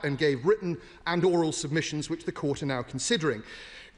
and gave written and oral submissions which the court are now considering.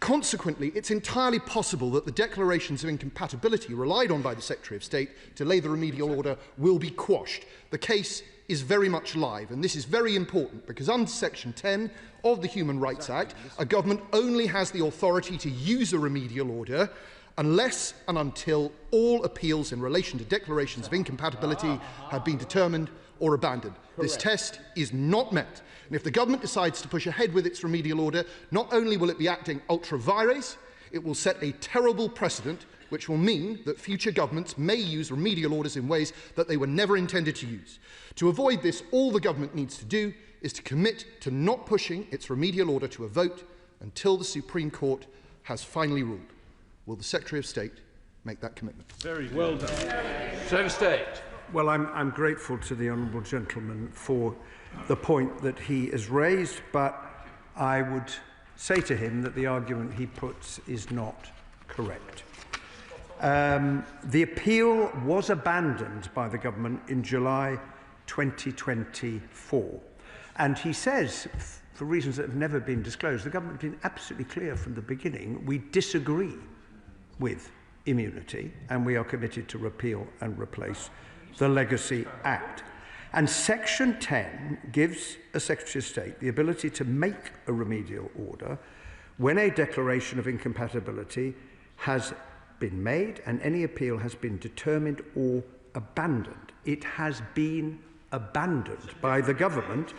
Consequently, it's entirely possible that the declarations of incompatibility relied on by the Secretary of State to lay the remedial order will be quashed. The case is very much live, and this is very important because under Section 10 of the Human Rights Act, a government only has the authority to use a remedial order unless and until all appeals in relation to declarations of incompatibility have been determined or abandoned. This test is not met. And if the government decides to push ahead with its remedial order, not only will it be acting ultra vires, it will set a terrible precedent which will mean that future governments may use remedial orders in ways that they were never intended to use. To avoid this, all the government needs to do is to commit to not pushing its remedial order to a vote until the Supreme Court has finally ruled. Will the Secretary of State make that commitment? Very well done. Secretary of State. Well, I'm grateful to the honourable gentleman for the point that he has raised, but I would say to him that the argument he puts is not correct. The appeal was abandoned by the government in July 2024, and he says, for reasons that have never been disclosed, the government has been absolutely clear from the beginning, we disagree with immunity and we are committed to repeal and replace the Legacy Act. And Section 10 gives a Secretary of State the ability to make a remedial order when a declaration of incompatibility has been made and any appeal has been determined or abandoned. It has been abandoned by the government.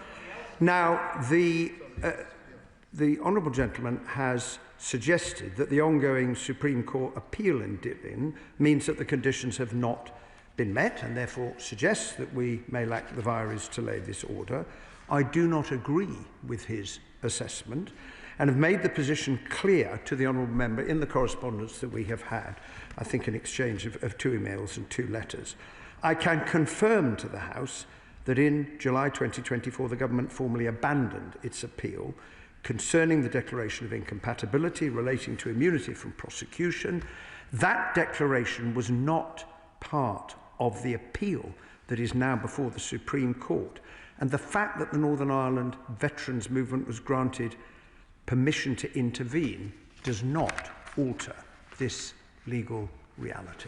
Now, the honourable gentleman has suggested that the ongoing Supreme Court appeal in Divin means that the conditions have not been met and therefore suggests that we may lack the vires to lay this order. I do not agree with his assessment and have made the position clear to the honourable member in the correspondence that we have had, I think an exchange of 2 emails and 2 letters. I can confirm to the House that in July 2024 the government formally abandoned its appeal concerning the declaration of incompatibility relating to immunity from prosecution. That declaration was not part of the appeal that is now before the Supreme Court. And the fact that the Northern Ireland Veterans Movement was granted permission to intervene does not alter this legal reality.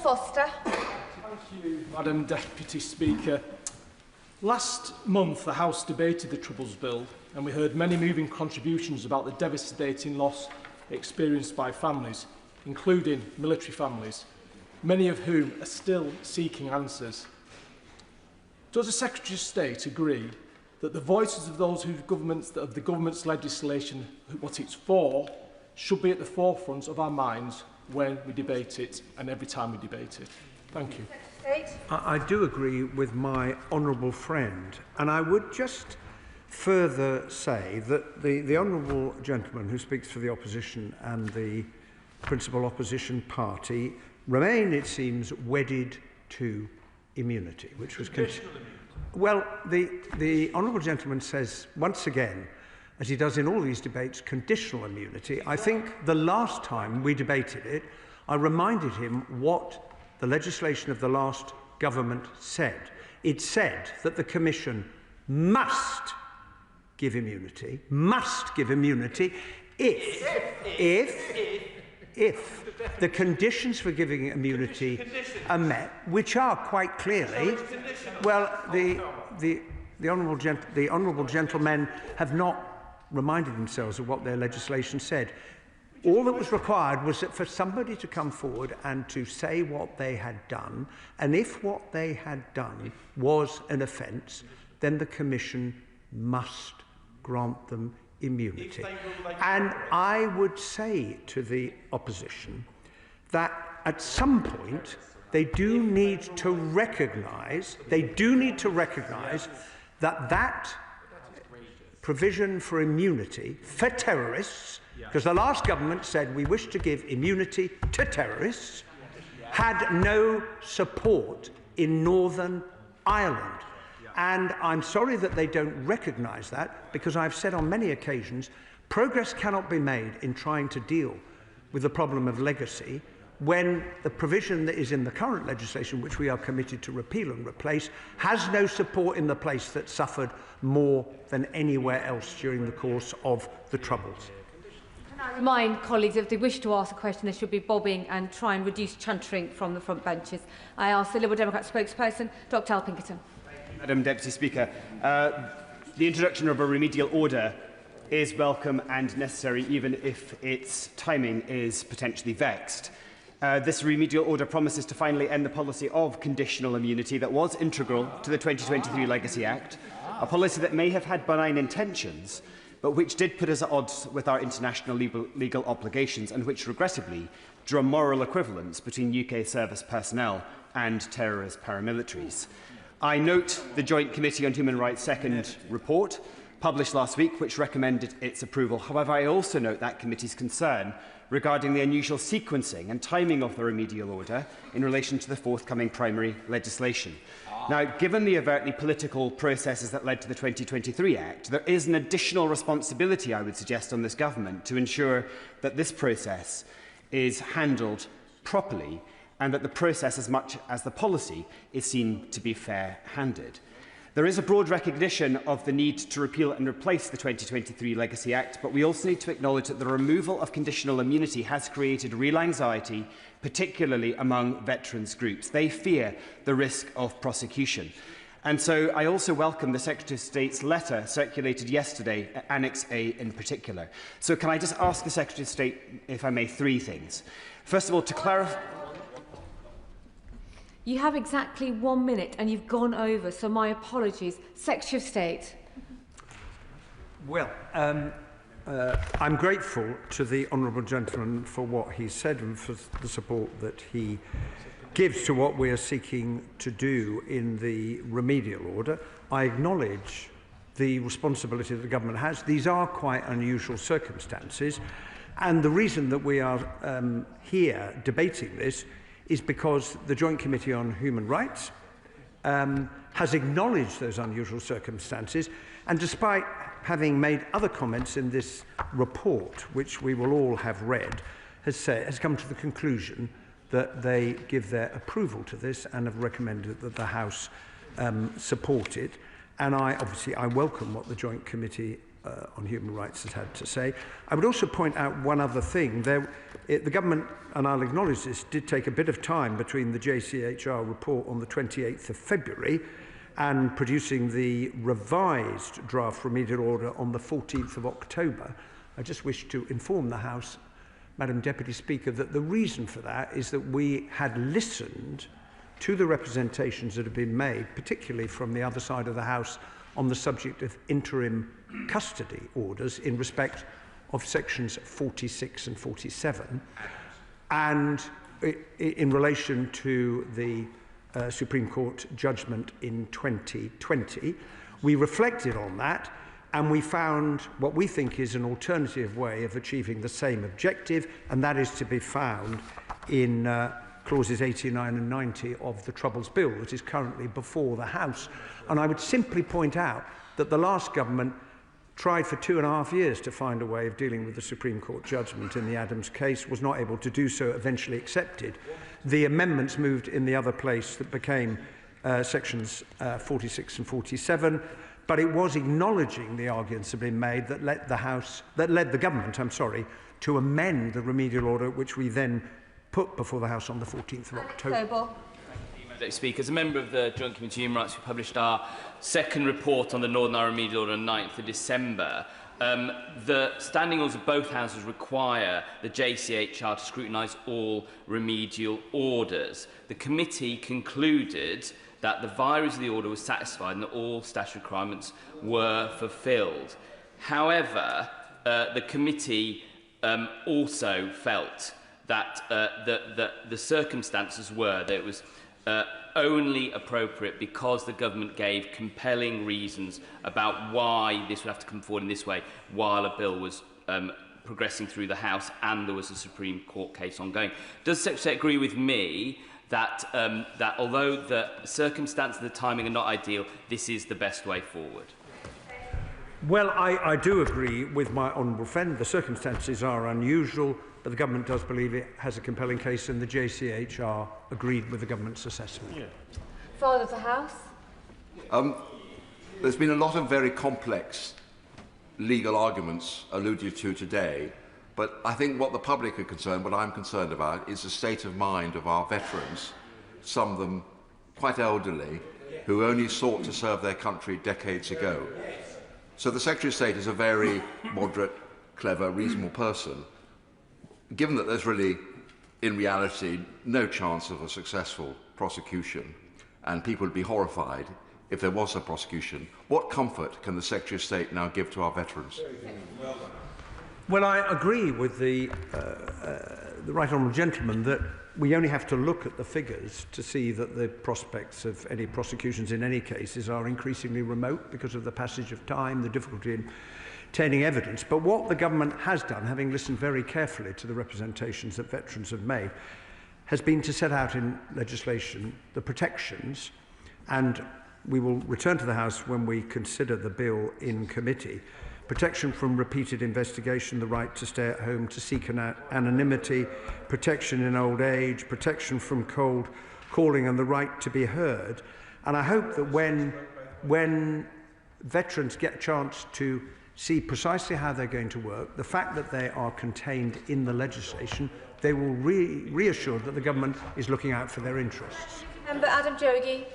Foster. Thank you, Madam Deputy Speaker. Last month, the House debated the Troubles Bill, and we heard many moving contributions about the devastating loss experienced by families, including military families, many of whom are still seeking answers. Does the Secretary of State agree that the voices of those whose governments, of the government's legislation, what it's for, should be at the forefront of our minds when we debate it and every time we debate it? Thank you. I do agree with my honourable friend, and I would just further say that the honourable gentleman who speaks for the opposition and the principal opposition party remain, it seems, wedded to immunity, which was well, the honourable gentleman says once again, as he does in all these debates, conditional immunity. I think the last time we debated it, I reminded him what the legislation of the last government said. It said that the Commission must give immunity if the conditions for giving immunity are met, which are quite clearly, well, the honourable gentlemen have not reminded themselves of what their legislation said. All that was required was that for somebody to come forward and to say what they had done, and if what they had done was an offence, then the Commission must grant them immunity. And I would say to the opposition that at some point they do need to recognise that that provision for immunity for terrorists, because the last government said we wish to give immunity to terrorists, had no support in Northern Ireland. And I'm sorry that they don't recognise that, because I've said on many occasions progress cannot be made in trying to deal with the problem of legacy when the provision that is in the current legislation, which we are committed to repeal and replace, has no support in the place that suffered more than anywhere else during the course of the Troubles. Can I remind colleagues, if they wish to ask a question, they should be bobbing and try and reduce chuntering from the front benches. I ask the Liberal Democrat spokesperson, Dr Alpinkerton. Madam Deputy Speaker, the introduction of a remedial order is welcome and necessary, even if its timing is potentially vexed. This remedial order promises to finally end the policy of conditional immunity that was integral to the 2023 Legacy Act, a policy that may have had benign intentions, but which did put us at odds with our international legal obligations and which regrettably drew a moral equivalence between UK service personnel and terrorist paramilitaries. I note the Joint Committee on Human Rights' second report, published last week, which recommended its approval. However, I also note that committee's concern regarding the unusual sequencing and timing of the remedial order in relation to the forthcoming primary legislation. Now, given the overtly political processes that led to the 2023 Act, there is an additional responsibility, I would suggest, on this government to ensure that this process is handled properly and that the process, as much as the policy, is seen to be fair-handed. There is a broad recognition of the need to repeal and replace the 2023 Legacy Act, but we also need to acknowledge that the removal of conditional immunity has created real anxiety, particularly among veterans groups. They fear the risk of prosecution. And so I also welcome the Secretary of State's letter circulated yesterday, Annex A in particular. So can I just ask the Secretary of State, if I may, three things. First of all, to clarify... You have exactly 1 minute and you've gone over, so my apologies. Secretary of State. Well, I'm grateful to the honourable gentleman for what he said and for the support that he gives to what we are seeking to do in the remedial order. I acknowledge the responsibility that the government has. These are quite unusual circumstances, and the reason that we are here debating this is because the Joint Committee on Human Rights has acknowledged those unusual circumstances, and despite having made other comments in this report, which we will all have read, has come to the conclusion that they give their approval to this and have recommended that the House support it. And I welcome what the Joint Committee on Human Rights has had to say. I would also point out one other thing. The government, and I'll acknowledge this, did take a bit of time between the JCHR report on the 28th of February and producing the revised draft remedial order on the 14th of October. I just wish to inform the House, Madam Deputy Speaker, that the reason for that is that we had listened to the representations that have been made, particularly from the other side of the House, on the subject of interim custody orders in respect of sections 46 and 47, and in relation to the Supreme Court judgment in 2020. We reflected on that, and we found what we think is an alternative way of achieving the same objective, and that is to be found in clauses 89 and 90 of the Troubles Bill that is currently before the House. And I would simply point out that the last government tried for 2.5 years to find a way of dealing with the Supreme Court judgment in the Adams case, was not able to do so, eventually accepted. The amendments moved in the other place that became sections 46 and 47, but it was acknowledging the arguments that have been made that led the government, to amend the remedial order, which we then put before the House on the 14th of October. Deputy Speaker, as a member of the Joint Committee on Human Rights, we published our second report on the Northern Ireland Remedial Order on 9th of December. The standing orders of both houses require the JCHR to scrutinise all remedial orders. The committee concluded that the virus of the order was satisfied and that all statutory requirements were fulfilled. However, the committee also felt that the circumstances were that it was only appropriate because the government gave compelling reasons about why this would have to come forward in this way while a bill was progressing through the House and there was a Supreme Court case ongoing. Does the Secretary agree with me that, that although the circumstances and the timing are not ideal, this is the best way forward? Well, I do agree with my honourable friend. The circumstances are unusual, but the government does believe it has a compelling case, and the JCHR agreed with the government's assessment. Yeah. Father of the House. There's been a lot of very complex legal arguments alluded to today, but I think what the public are concerned, what I'm concerned about, is the state of mind of our veterans, some of them quite elderly, who only sought to serve their country decades ago. So the Secretary of State is a very moderate, clever, reasonable person. Given that there's really, in reality, no chance of a successful prosecution, and people would be horrified if there was a prosecution, what comfort can the Secretary of State now give to our veterans? Well, I agree with the right honourable gentleman that we only have to look at the figures to see that the prospects of any prosecutions in any cases are increasingly remote because of the passage of time, the difficulty in obtaining evidence. But what the government has done, having listened very carefully to the representations that veterans have made, has been to set out in legislation the protections, and we will return to the House when we consider the bill in committee. Protection from repeated investigation, the right to stay at home, to seek anonymity, protection in old age, protection from cold calling, and the right to be heard. And I hope that when veterans get a chance to see precisely how they're going to work, the fact that they are contained in the legislation, they will reassured that the government is looking out for their interests. Member Adam Jogi.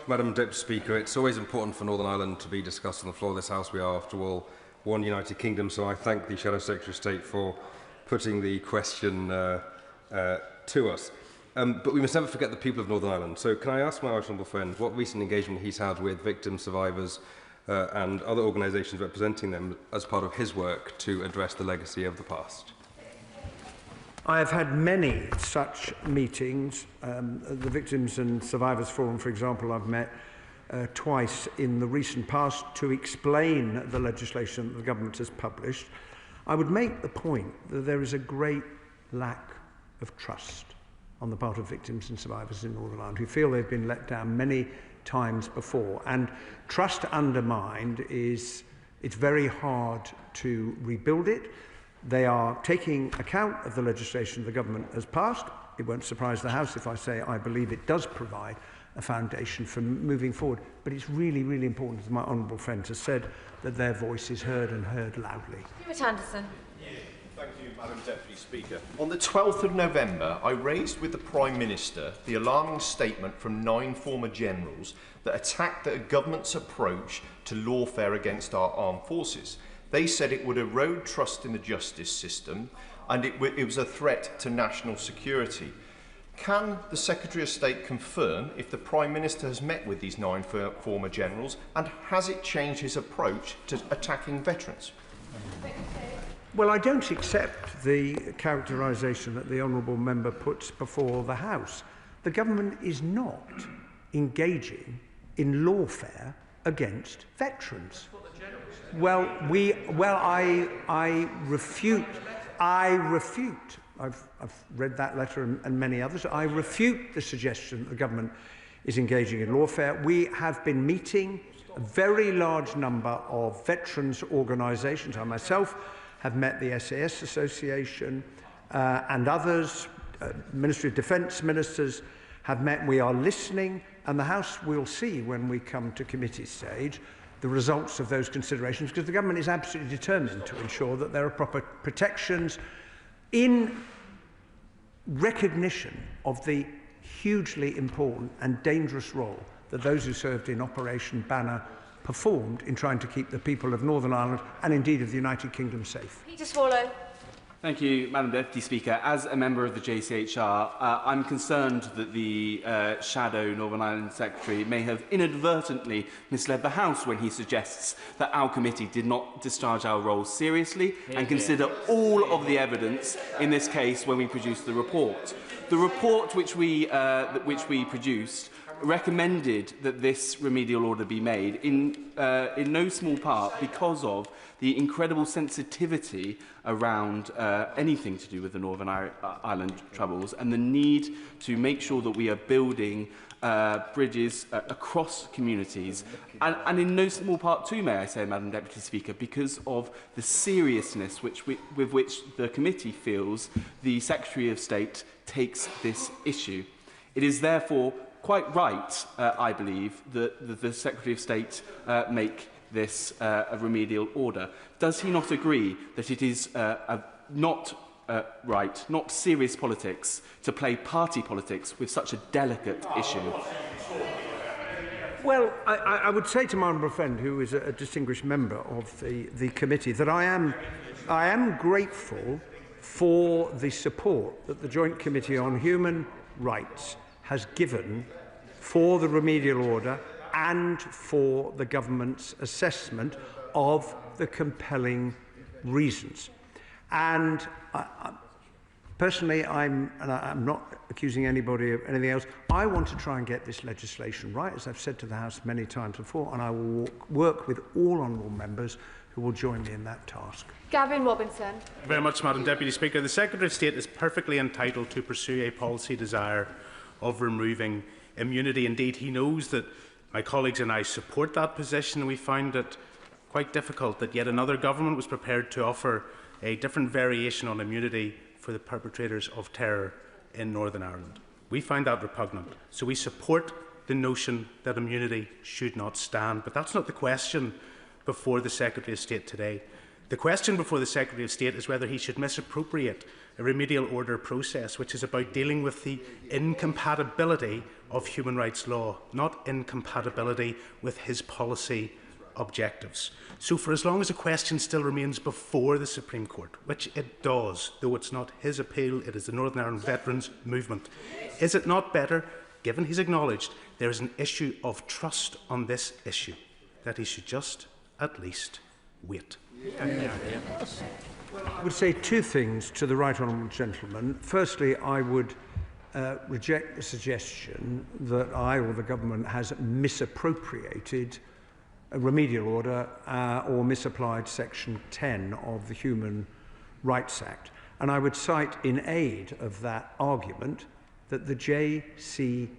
Madam Deputy Speaker, it's always important for Northern Ireland to be discussed on the floor of this House. We are, after all, one United Kingdom, so I thank the Shadow Secretary of State for putting the question to us. But we must never forget the people of Northern Ireland. So can I ask my honourable friend what recent engagement he's had with victims, survivors and other organisations representing them as part of his work to address the legacy of the past? I have had many such meetings. The Victims and Survivors Forum, for example, I've met twice in the recent past to explain the legislation that the government has published. I would make the point that there is a great lack of trust on the part of victims and survivors in Northern Ireland who feel they've been let down many times before. And trust undermined it's very hard to rebuild it. They are taking account of the legislation the government has passed. It won't surprise the House if I say I believe it does provide a foundation for moving forward. But it's really, really important, as my honourable friend has said, that their voice is heard and heard loudly. Stuart Anderson. Thank you, Madam Deputy Speaker. On the 12th of November, I raised with the Prime Minister the alarming statement from 9 former generals that attacked the government's approach to lawfare against our armed forces. They said it would erode trust in the justice system and it was a threat to national security. Can the Secretary of State confirm if the Prime Minister has met with these 9 former generals, and has it changed his approach to attacking veterans? Well, I don't accept the characterisation that the honourable member puts before the House. The government is not engaging in lawfare against veterans. Well, I refute. I've read that letter and many others. I refute the suggestion that the government is engaging in lawfare. We have been meeting a very large number of veterans' organisations. I myself have met the SAS Association and others. Ministry of Defence ministers have met. We are listening, and the House will see when we come to committee stage the results of those considerations, because the government is absolutely determined to ensure that there are proper protections in recognition of the hugely important and dangerous role that those who served in Operation Banner performed in trying to keep the people of Northern Ireland and indeed of the United Kingdom safe. Peter Swallow. Thank you, Madam Deputy Speaker. As a member of the JCHR, I'm concerned that the Shadow Northern Ireland Secretary may have inadvertently misled the House when he suggests that our committee did not discharge our role seriously and consider all of the evidence in this case when we produced the report. The report which we produced recommended that this remedial order be made in no small part because of the incredible sensitivity around anything to do with the Northern Ireland Troubles and the need to make sure that we are building bridges across communities, and in no small part too, may I say, Madam Deputy Speaker, because of the seriousness with which the committee feels the Secretary of State takes this issue. It is therefore quite right, I believe, that the Secretary of State make this a remedial order. Does he not agree that it is not right, not serious politics, to play party politics with such a delicate issue? Well, I would say to my honourable friend, who is a distinguished member of the committee, that I am grateful for the support that the Joint Committee on Human Rights has given for the remedial order and for the government's assessment of the compelling reasons. And personally, I'm not accusing anybody of anything else. I want to try and get this legislation right, as I've said to the House many times before, and I will work with all honourable members who will join me in that task. Gavin Robinson. Thank you very much, Madam Deputy Speaker. The Secretary of State is perfectly entitled to pursue a policy desire of removing immunity. Indeed, he knows that my colleagues and I support that position. We found it quite difficult that yet another government was prepared to offer a different variation on immunity for the perpetrators of terror in Northern Ireland. We find that repugnant. So we support the notion that immunity should not stand. But that's not the question before the Secretary of State today. The question before the Secretary of State is whether he should misappropriate a remedial order process, which is about dealing with the incompatibility of human rights law, not incompatibility with his policy objectives. So for as long as a question still remains before the Supreme Court, which it does, though it's not his appeal, it is the Northern Ireland Veterans Movement, is it not better, given he's acknowledged there is an issue of trust on this issue, that he should just at least wait? I would say two things to the right honourable gentleman. Firstly, I would reject the suggestion that I or the government has misappropriated a remedial order or misapplied Section 10 of the Human Rights Act. And I would cite in aid of that argument that the JCHR,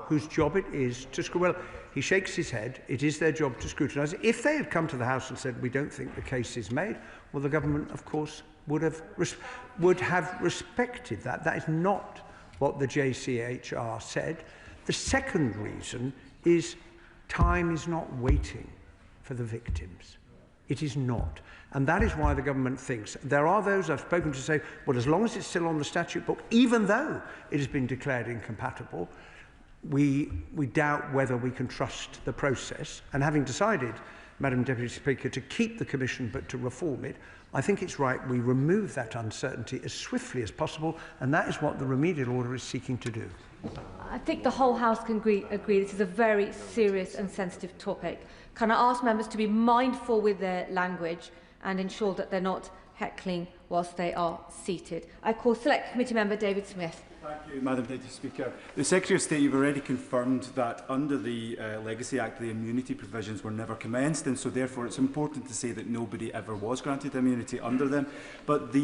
whose job it is to scrutinize, well, he shakes his head, it is their job to scrutinise. If they had come to the House and said, we don't think the case is made, well, the government, of course, would have respected that. That is not what the JCHR said. The second reason is time is not waiting for the victims. It is not. And that is why the government thinks. There are those I've spoken to say, well, as long as it's still on the statute book, even though it has been declared incompatible, we doubt whether we can trust the process. And having decided, Madam Deputy Speaker, to keep the Commission but to reform it, I think it's right we remove that uncertainty as swiftly as possible, and that is what the remedial order is seeking to do. I think the whole House can agree this is a very serious and sensitive topic. Can I ask members to be mindful with their language and ensure that they're not heckling whilst they are seated? I call Select Committee Member David Smith. Thank you, Madam Deputy Speaker. The Secretary of State, you've already confirmed that under the Legacy Act, the immunity provisions were never commenced, and so therefore it's important to say that nobody ever was granted immunity under them. But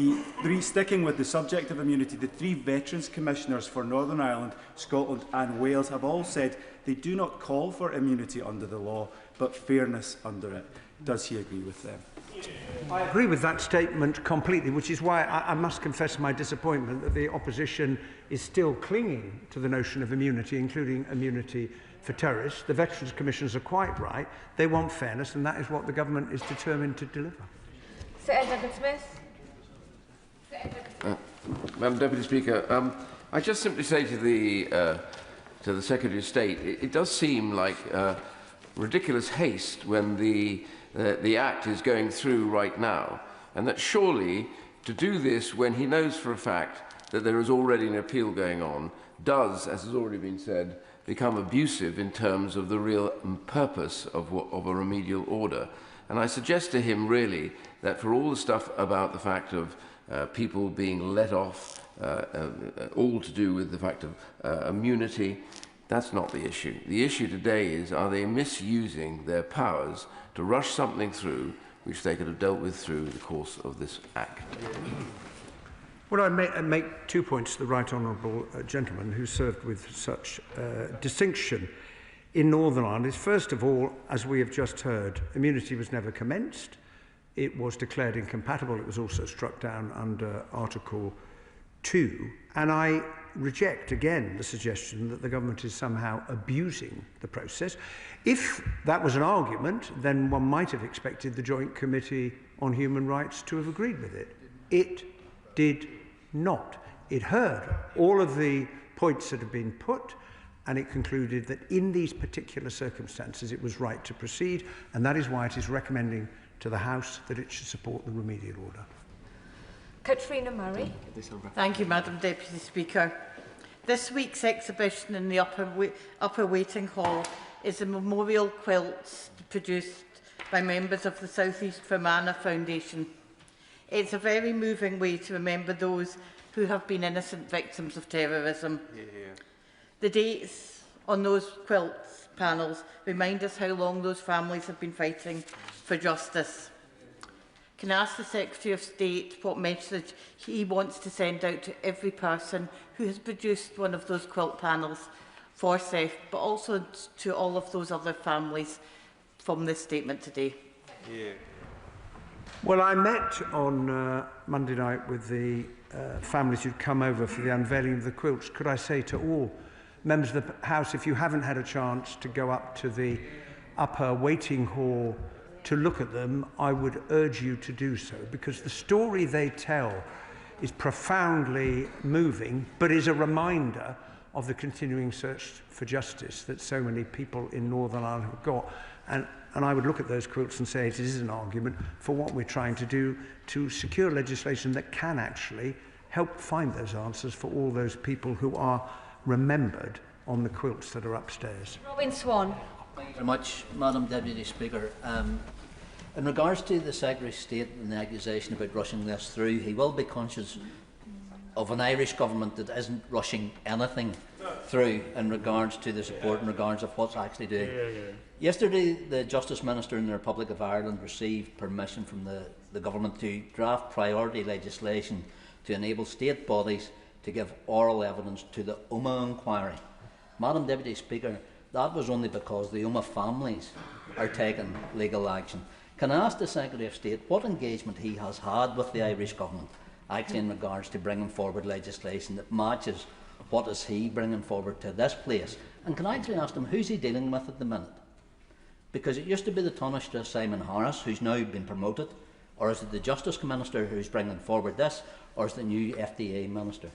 sticking with the subject of immunity, the three Veterans Commissioners for Northern Ireland, Scotland and Wales have all said they do not call for immunity under the law, but fairness under it. Does he agree with them? I agree with that statement completely, which is why I must confess my disappointment that the opposition is still clinging to the notion of immunity, including immunity for terrorists. The Veterans Commissioners are quite right. They want fairness, and that is what the government is determined to deliver. Sir Edmund Smith. Madam Deputy Speaker, I just simply say to the Secretary of State, it does seem like ridiculous haste when the Act is going through right now, and that surely to do this when he knows for a fact that there is already an appeal going on does, as has already been said, become abusive in terms of the real purpose of a remedial order. And I suggest to him really that for all the stuff about the fact of people being let off, all to do with the fact of immunity. That's not the issue. The issue today is, are they misusing their powers to rush something through which they could have dealt with through the course of this Act? Well, I make 2 points to the right honourable gentleman who served with such distinction in Northern Ireland. Is first of all, as we have just heard, immunity was never commenced. It was declared incompatible. It was also struck down under Article 2. And I reject again the suggestion that the government is somehow abusing the process. If that was an argument, then one might have expected the Joint Committee on Human Rights to have agreed with it. It did not. It heard all of the points that have been put, and it concluded that in these particular circumstances it was right to proceed, and that is why it is recommending to the House that it should support the remedial order. Katrina Murray. Thank you, Madam Deputy Speaker. This week's exhibition in the upper waiting hall is a memorial quilt produced by members of the South East Fermanagh Foundation. It's a very moving way to remember those who have been innocent victims of terrorism. The dates on those quilt panels remind us how long those families have been fighting for justice. Can I ask the Secretary of State what message he wants to send out to every person who has produced one of those quilt panels for theft, but also to all of those other families from this statement today? Well, I met on Monday night with the families who'd come over for the unveiling of the quilts. Could I say to all members of the House, if you haven't had a chance to go up to the upper waiting hall to look at them, I would urge you to do so, because the story they tell is profoundly moving, but is a reminder of the continuing search for justice that so many people in Northern Ireland have got. And I would look at those quilts and say it is an argument for what we're trying to do to secure legislation that can actually help find those answers for all those people who are remembered on the quilts that are upstairs. Robin Swan. Thank you very much, Madam Deputy Speaker. In regards to the Secretary of State and the accusation about rushing this through, he will be conscious of an Irish government that isn't rushing anything through in regards to the support, in regards of what's actually doing. Yesterday, the Justice Minister in the Republic of Ireland received permission from the government to draft priority legislation to enable state bodies to give oral evidence to the Omagh inquiry. Madam Deputy Speaker, that was only because the Omagh families are taking legal action. Can I ask the Secretary of State what engagement he has had with the Irish government, actually in regards to bringing forward legislation that matches what is he bringing forward to this place? And can I actually ask him, who's he dealing with at the minute? Because it used to be the Thomas-Symonds Harris, who's now been promoted, or is it the Justice Minister who's bringing forward this, or is it the new FDA Minister?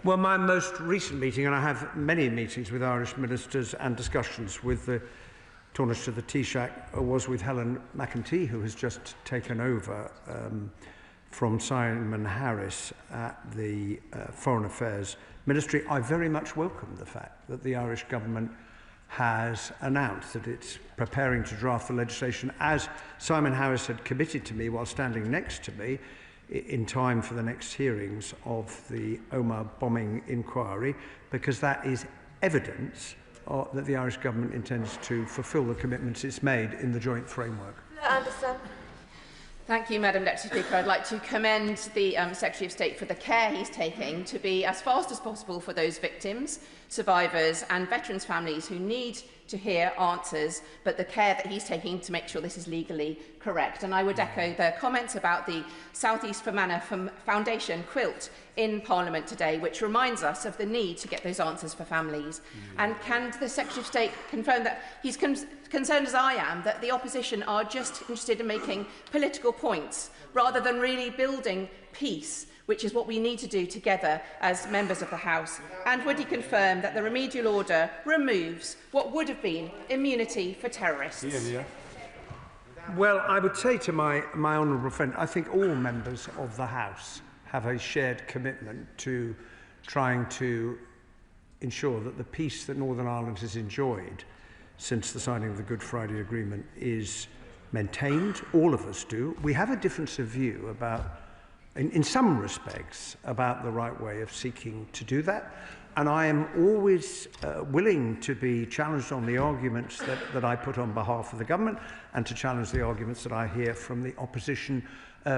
Well, my most recent meeting, and I have many meetings with Irish ministers and discussions with the Taoiseach of the Taoiseach, was with Helen McEntee, who has just taken over from Simon Harris at the Foreign Affairs Ministry. I very much welcome the fact that the Irish government has announced that it's preparing to draft the legislation, as Simon Harris had committed to me while standing next to me, in time for the next hearings of the Omagh bombing inquiry, because that is evidence that the Irish government intends to fulfil the commitments it's made in the joint framework. Anderson. Thank you, Madam Deputy Speaker. I'd like to commend the Secretary of State for the care he's taking to be as fast as possible for those victims, survivors and veterans' families who need to hear answers, but the care that he's taking to make sure this is legally correct. And I would echo the comments about the South East Fermanagh Foundation quilt in Parliament today, which reminds us of the need to get those answers for families. And can the Secretary of State confirm that he's concerned as I am that the opposition are just interested in making political points rather than really building peace, which is what we need to do together as members of the House? And would he confirm that the remedial order removes what would have been immunity for terrorists? Well, I would say to my honourable friend, I think all members of the House have a shared commitment to trying to ensure that the peace that Northern Ireland has enjoyed since the signing of the Good Friday Agreement is maintained. All of us do. We have a difference of view about in some respects, about the right way of seeking to do that. And I am always willing to be challenged on the arguments that I put on behalf of the government and to challenge the arguments that I hear from the opposition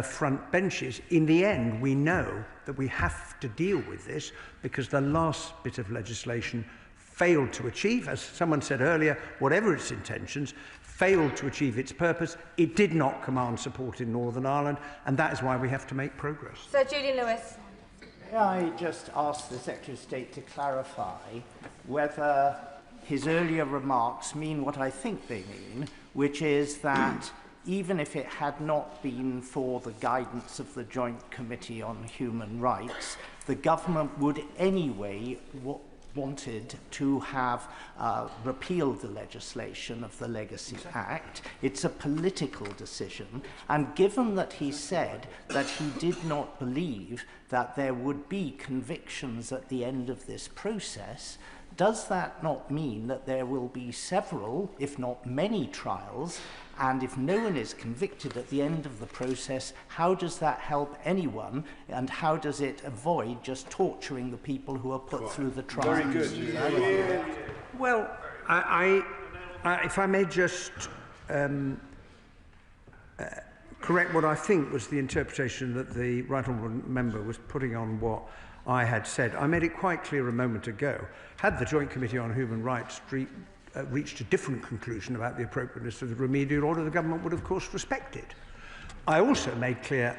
front benches. In the end, we know that we have to deal with this because the last bit of legislation failed to achieve, as someone said earlier, whatever its intentions, failed to achieve its purpose. It did not command support in Northern Ireland, and that is why we have to make progress. Sir Julian Lewis. May I just ask the Secretary of State to clarify whether his earlier remarks mean what I think they mean, which is that even if it had not been for the guidance of the Joint Committee on Human Rights, the government would anyway wanted to have repealed the legislation of the Legacy Act. It's a political decision, and given that he said that he did not believe that there would be convictions at the end of this process, does that not mean that there will be several, if not many, trials? And if no one is convicted at the end of the process, how does that help anyone? And how does it avoid just torturing the people who are put through the trial? Very good. Well, if I may just correct what I think was the interpretation that the Right Honourable Member was putting on what I had said. I made it quite clear a moment ago. Had the Joint Committee on Human Rights reached a different conclusion about the appropriateness of the remedial order, the government would of course respect it. I also made clear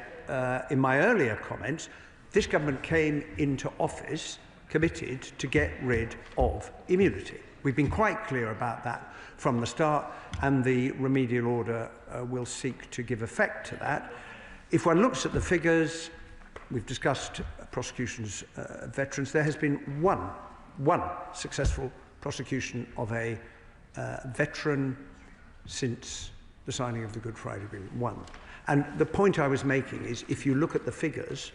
in my earlier comments, this government came into office committed to get rid of immunity. We've been quite clear about that from the start, and the remedial order will seek to give effect to that. If one looks at the figures, we've discussed prosecutions of veterans. There has been one successful prosecution of a veteran since the signing of the Good Friday Agreement. One. And the point I was making is, if you look at the figures,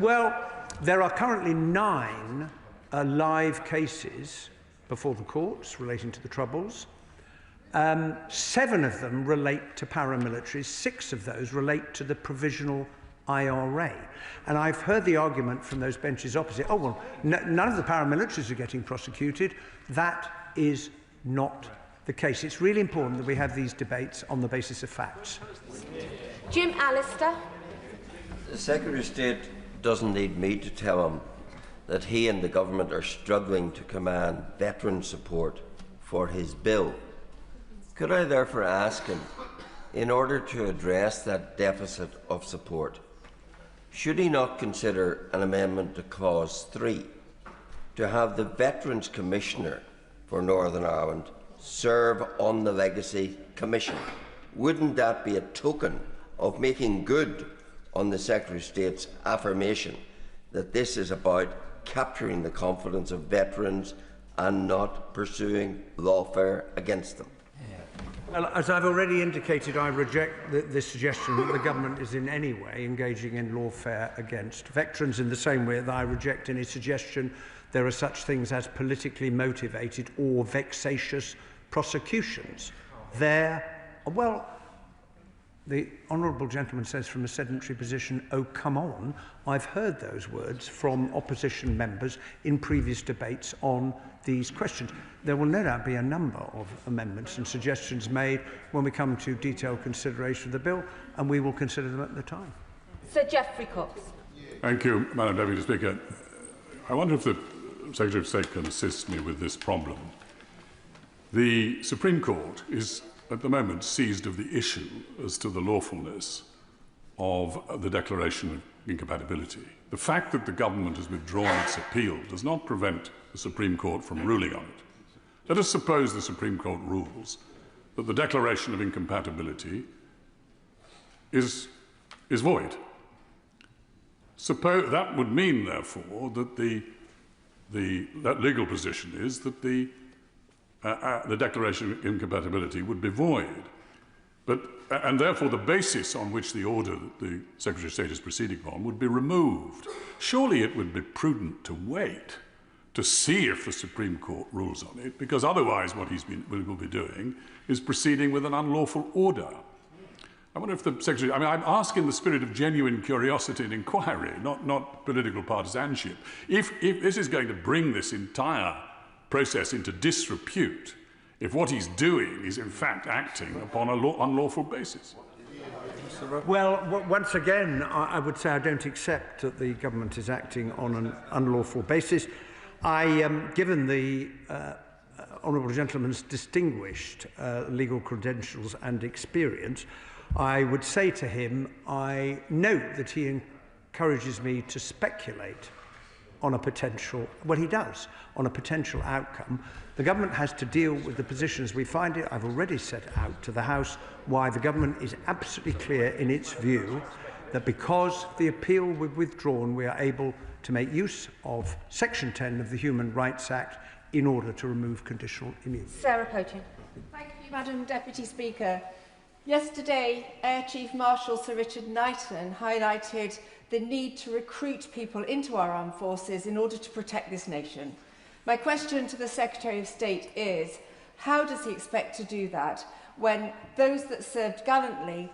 well, there are currently 9 live cases before the courts relating to the Troubles. 7 of them relate to paramilitaries, 6 of those relate to the provisional IRA. And I've heard the argument from those benches opposite, oh, well, none of the paramilitaries are getting prosecuted. That is not the case. It's really important that we have these debates on the basis of facts. Jim Allister. The Secretary of State doesn't need me to tell him that he and the government are struggling to command veteran support for his bill. Could I therefore ask him, in order to address that deficit of support, should he not consider an amendment to Clause 3 to have the Veterans Commissioner for Northern Ireland serve on the Legacy Commission? Wouldn't that be a token of making good on the Secretary of State's affirmation that this is about capturing the confidence of veterans and not pursuing lawfare against them? Well, as I've already indicated, I reject the suggestion that the government is in any way engaging in lawfare against veterans, in the same way that I reject any suggestion there are such things as politically motivated or vexatious prosecutions. Well, the honourable gentleman says from a sedentary position, oh, come on. I've heard those words from opposition members in previous debates on these questions. There will no doubt be a number of amendments and suggestions made when we come to detailed consideration of the bill, and we will consider them at the time. Sir Geoffrey Cox. Thank you, Madam Deputy Speaker. I wonder if the Secretary of State can assist me with this problem. The Supreme Court is at the moment seized of the issue as to the lawfulness of the declaration of incompatibility. The fact that the government has withdrawn its appeal does not prevent the Supreme Court from ruling on it. Let us suppose the Supreme Court rules that the declaration of incompatibility is void. Suppose that would mean, therefore, that that legal position is that the declaration of incompatibility would be void. And therefore the basis on which the order that the Secretary of State is proceeding on would be removed. Surely it would be prudent to wait to see if the Supreme Court rules on it, because otherwise what will be doing is proceeding with an unlawful order. I wonder if the Secretary... I mean, I'm asking in the spirit of genuine curiosity and inquiry, not political partisanship. If this is going to bring this entire process into disrepute, if what he's doing is in fact acting upon an unlawful basis. Well, once again, I would say I don't accept that the government is acting on an unlawful basis. Given the honourable gentleman's distinguished legal credentials and experience, I would say to him, I note that he encourages me to speculate on a potential, well, he does, on a potential outcome. The government has to deal with the position as we find it. I've already set out to the House why the government is absolutely clear in its view that because the appeal was withdrawn, we are able to make use of Section 10 of the Human Rights Act in order to remove conditional immunity. Sarah Poaching. Thank you, Madam Deputy Speaker. Yesterday, Air Chief Marshal Sir Richard Knighton highlighted the need to recruit people into our armed forces in order to protect this nation. My question to the Secretary of State is, how does he expect to do that when those that served gallantly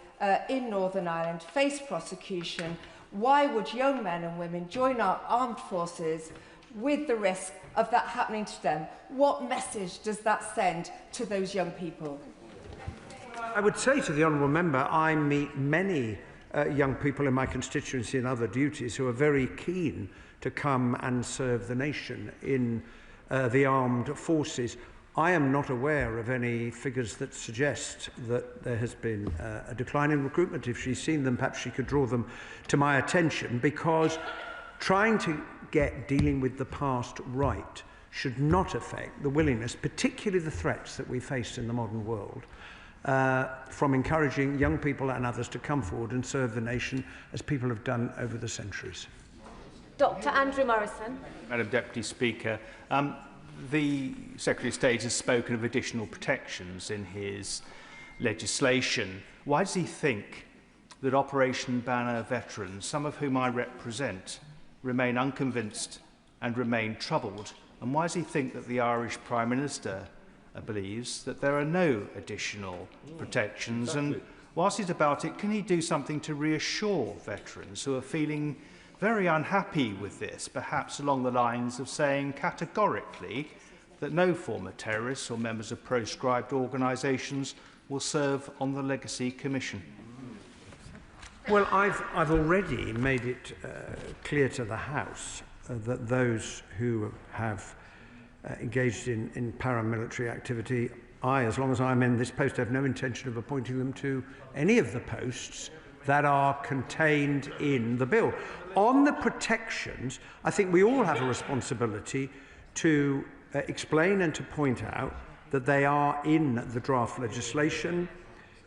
in Northern Ireland face prosecution? Why would young men and women join our armed forces with the risk of that happening to them? What message does that send to those young people? I would say to the honourable member, I meet many young people in my constituency and other duties who are very keen to come and serve the nation in the armed forces. I am not aware of any figures that suggest that there has been a decline in recruitment. If she's seen them, perhaps she could draw them to my attention, because trying to get dealing with the past right should not affect the willingness, particularly the threats that we face in the modern world, from encouraging young people and others to come forward and serve the nation as people have done over the centuries. Dr. Andrew Morrison. Madam Deputy Speaker, the Secretary of State has spoken of additional protections in his legislation. Why does he think that Operation Banner veterans, some of whom I represent, remain unconvinced and remain troubled? And why does he think that the Irish Prime Minister believes that there are no additional protections? And whilst he's about it, can he do something to reassure veterans who are feeling very unhappy with this, perhaps along the lines of saying categorically that no former terrorists or members of proscribed organisations will serve on the Legacy Commission? Well, I've already made it clear to the House that those who have engaged in paramilitary activity, as long as I'm in this post, have no intention of appointing them to any of the posts that are contained in the bill. On the protections, I think we all have a responsibility to explain and to point out that they are in the draft legislation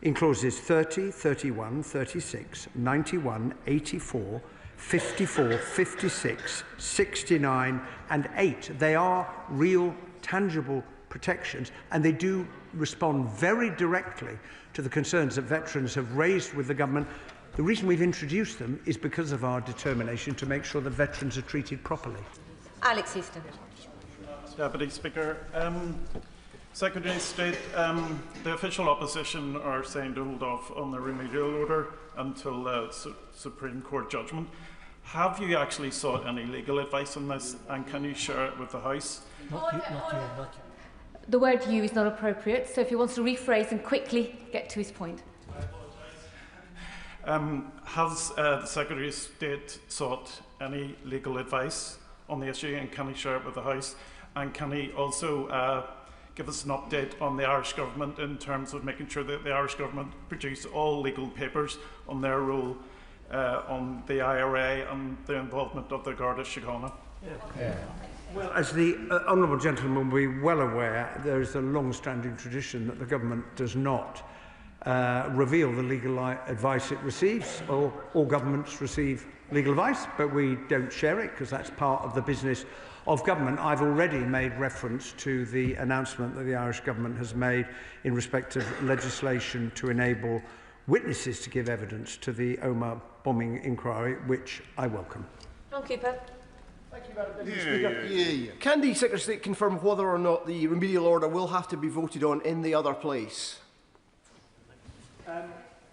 in clauses 30, 31, 36, 91, 84, 54, 56, 69 and 8. They are real, tangible protections, and they do respond very directly to the concerns that veterans have raised with the government. The reason we've introduced them is because of our determination to make sure that veterans are treated properly. Alex Easton. Deputy Speaker, Secretary of State, the official opposition are saying to hold off on the remedial order until the Supreme Court judgment. Have you actually sought any legal advice on this, and can you share it with the House? Not you. The word "you" is not appropriate, so if he wants to rephrase and quickly get to his point. Has the Secretary of State sought any legal advice on the issue, and can he share it with the House? And can he also give us an update on the Irish Government in terms of making sure that the Irish Government produce all legal papers on their role on the IRA and the involvement of the Garda Síochána? Well, as the honourable gentleman will be well aware, there is a long-standing tradition that the government does not reveal the legal advice it receives. All governments receive legal advice, but we don't share it because that's part of the business of government. I've already made reference to the announcement that the Irish government has made in respect of legislation to enable witnesses to give evidence to the Omagh bombing inquiry, which I welcome. John Cooper. Thank you, Madam Deputy Speaker. Can the Secretary of State confirm whether or not the remedial order will have to be voted on in the other place?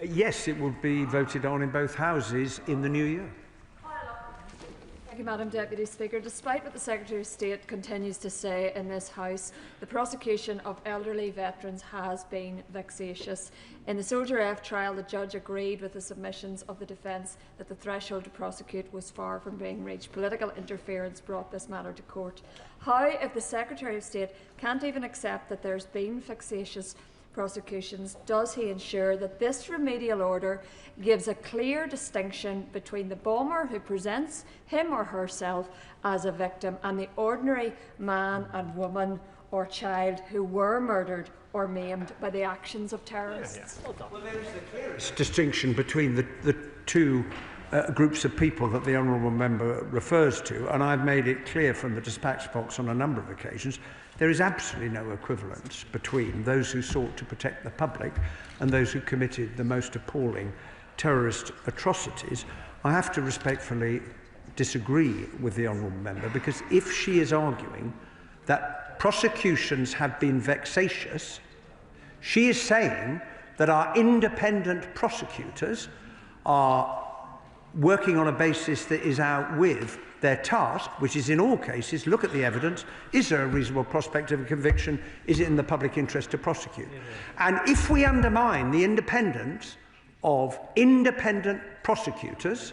Yes, it will be voted on in both houses in the new year. Thank you, Madam Deputy Speaker. Despite what the Secretary of State continues to say in this House, the prosecution of elderly veterans has been vexatious. In the Soldier F trial, the judge agreed with the submissions of the defence that the threshold to prosecute was far from being reached. Political interference brought this matter to court. How, if the Secretary of State can't even accept that there's been vexatious prosecutions, does he ensure that this remedial order gives a clear distinction between the bomber who presents him or herself as a victim and the ordinary man and woman or child who were murdered or maimed by the actions of terrorists? Well, there is the clearest distinction between the two groups of people that the honourable member refers to, and I've made it clear from the dispatch box on a number of occasions. There is absolutely no equivalence between those who sought to protect the public and those who committed the most appalling terrorist atrocities. I have to respectfully disagree with the honourable member, because if she is arguing that prosecutions have been vexatious, she is saying that our independent prosecutors are working on a basis that is out with their task, which is in all cases, look at the evidence, is there a reasonable prospect of a conviction, is it in the public interest to prosecute? And if we undermine the independence of independent prosecutors,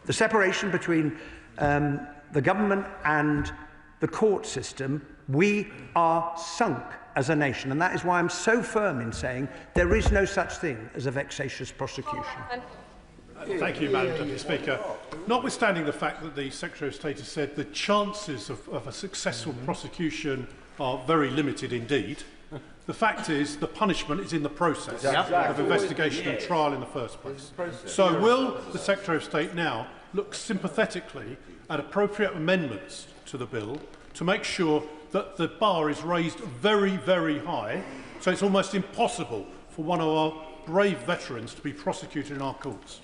the separation between the government and the court system, we are sunk as a nation. And that is why I'm so firm in saying there is no such thing as a vexatious prosecution. Thank you, Madam Deputy Speaker. Notwithstanding the fact that the Secretary of State has said the chances of a successful prosecution are very limited indeed, the fact is the punishment is in the process of investigation and trial in the first place. So will the Secretary of State now look sympathetically at appropriate amendments to the bill to make sure that the bar is raised very, very high, so it's almost impossible for one of our brave veterans to be prosecuted in our courts?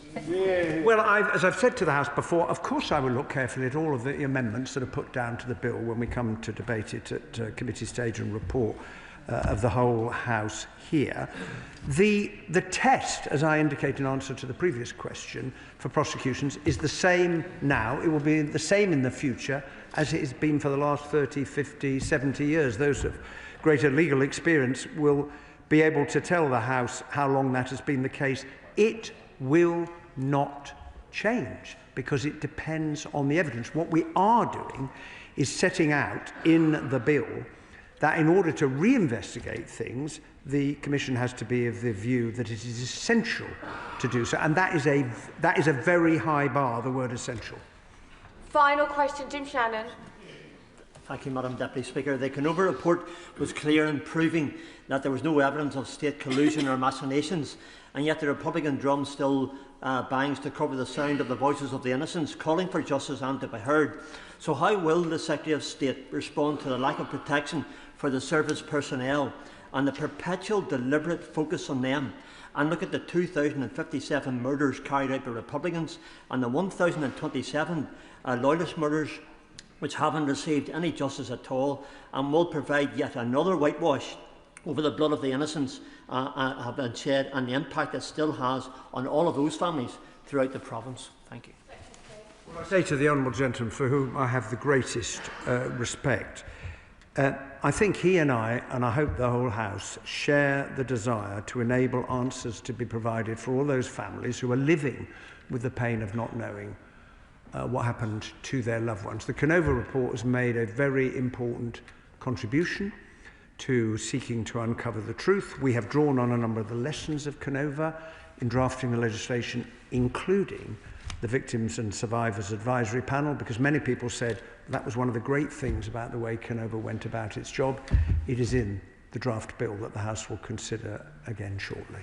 Well, as I've said to the House before, of course I will look carefully at all of the amendments that are put down to the bill when we come to debate it at committee stage and report of the whole House here. The test, as I indicated in answer to the previous question, for prosecutions is the same now. It will be the same in the future as it has been for the last 30, 50, 70 years. Those of greater legal experience will be able to tell the House how long that has been the case. It will not change because it depends on the evidence. What we are doing is setting out in the bill that in order to reinvestigate things, the Commission has to be of the view that it is essential to do so, and that is a very high bar, the word essential. Final question, Jim Shannon. Thank you, Madam Deputy Speaker. The Canova report was clear in proving that there was no evidence of state collusion or machinations, and yet the Republican drum still bangs to cover the sound of the voices of the innocents, calling for justice and to be heard. So how will the Secretary of State respond to the lack of protection for the service personnel and the perpetual deliberate focus on them, and look at the 2,057 murders carried out by Republicans and the 1,027 loyalist murders which haven't received any justice at all, and will provide yet another whitewash over the blood of the innocents have been shed, and the impact it still has on all of those families throughout the province? Thank you. Well, I say to the honourable gentleman, for whom I have the greatest respect, I think he and I hope the whole House, share the desire to enable answers to be provided for all those families who are living with the pain of not knowing what happened to their loved ones. The Canova report has made a very important contribution to seeking to uncover the truth. We have drawn on a number of the lessons of Canova in drafting the legislation, including the Victims and Survivors Advisory Panel, because many people said that was one of the great things about the way Canova went about its job. It is in the draft bill that the House will consider again shortly.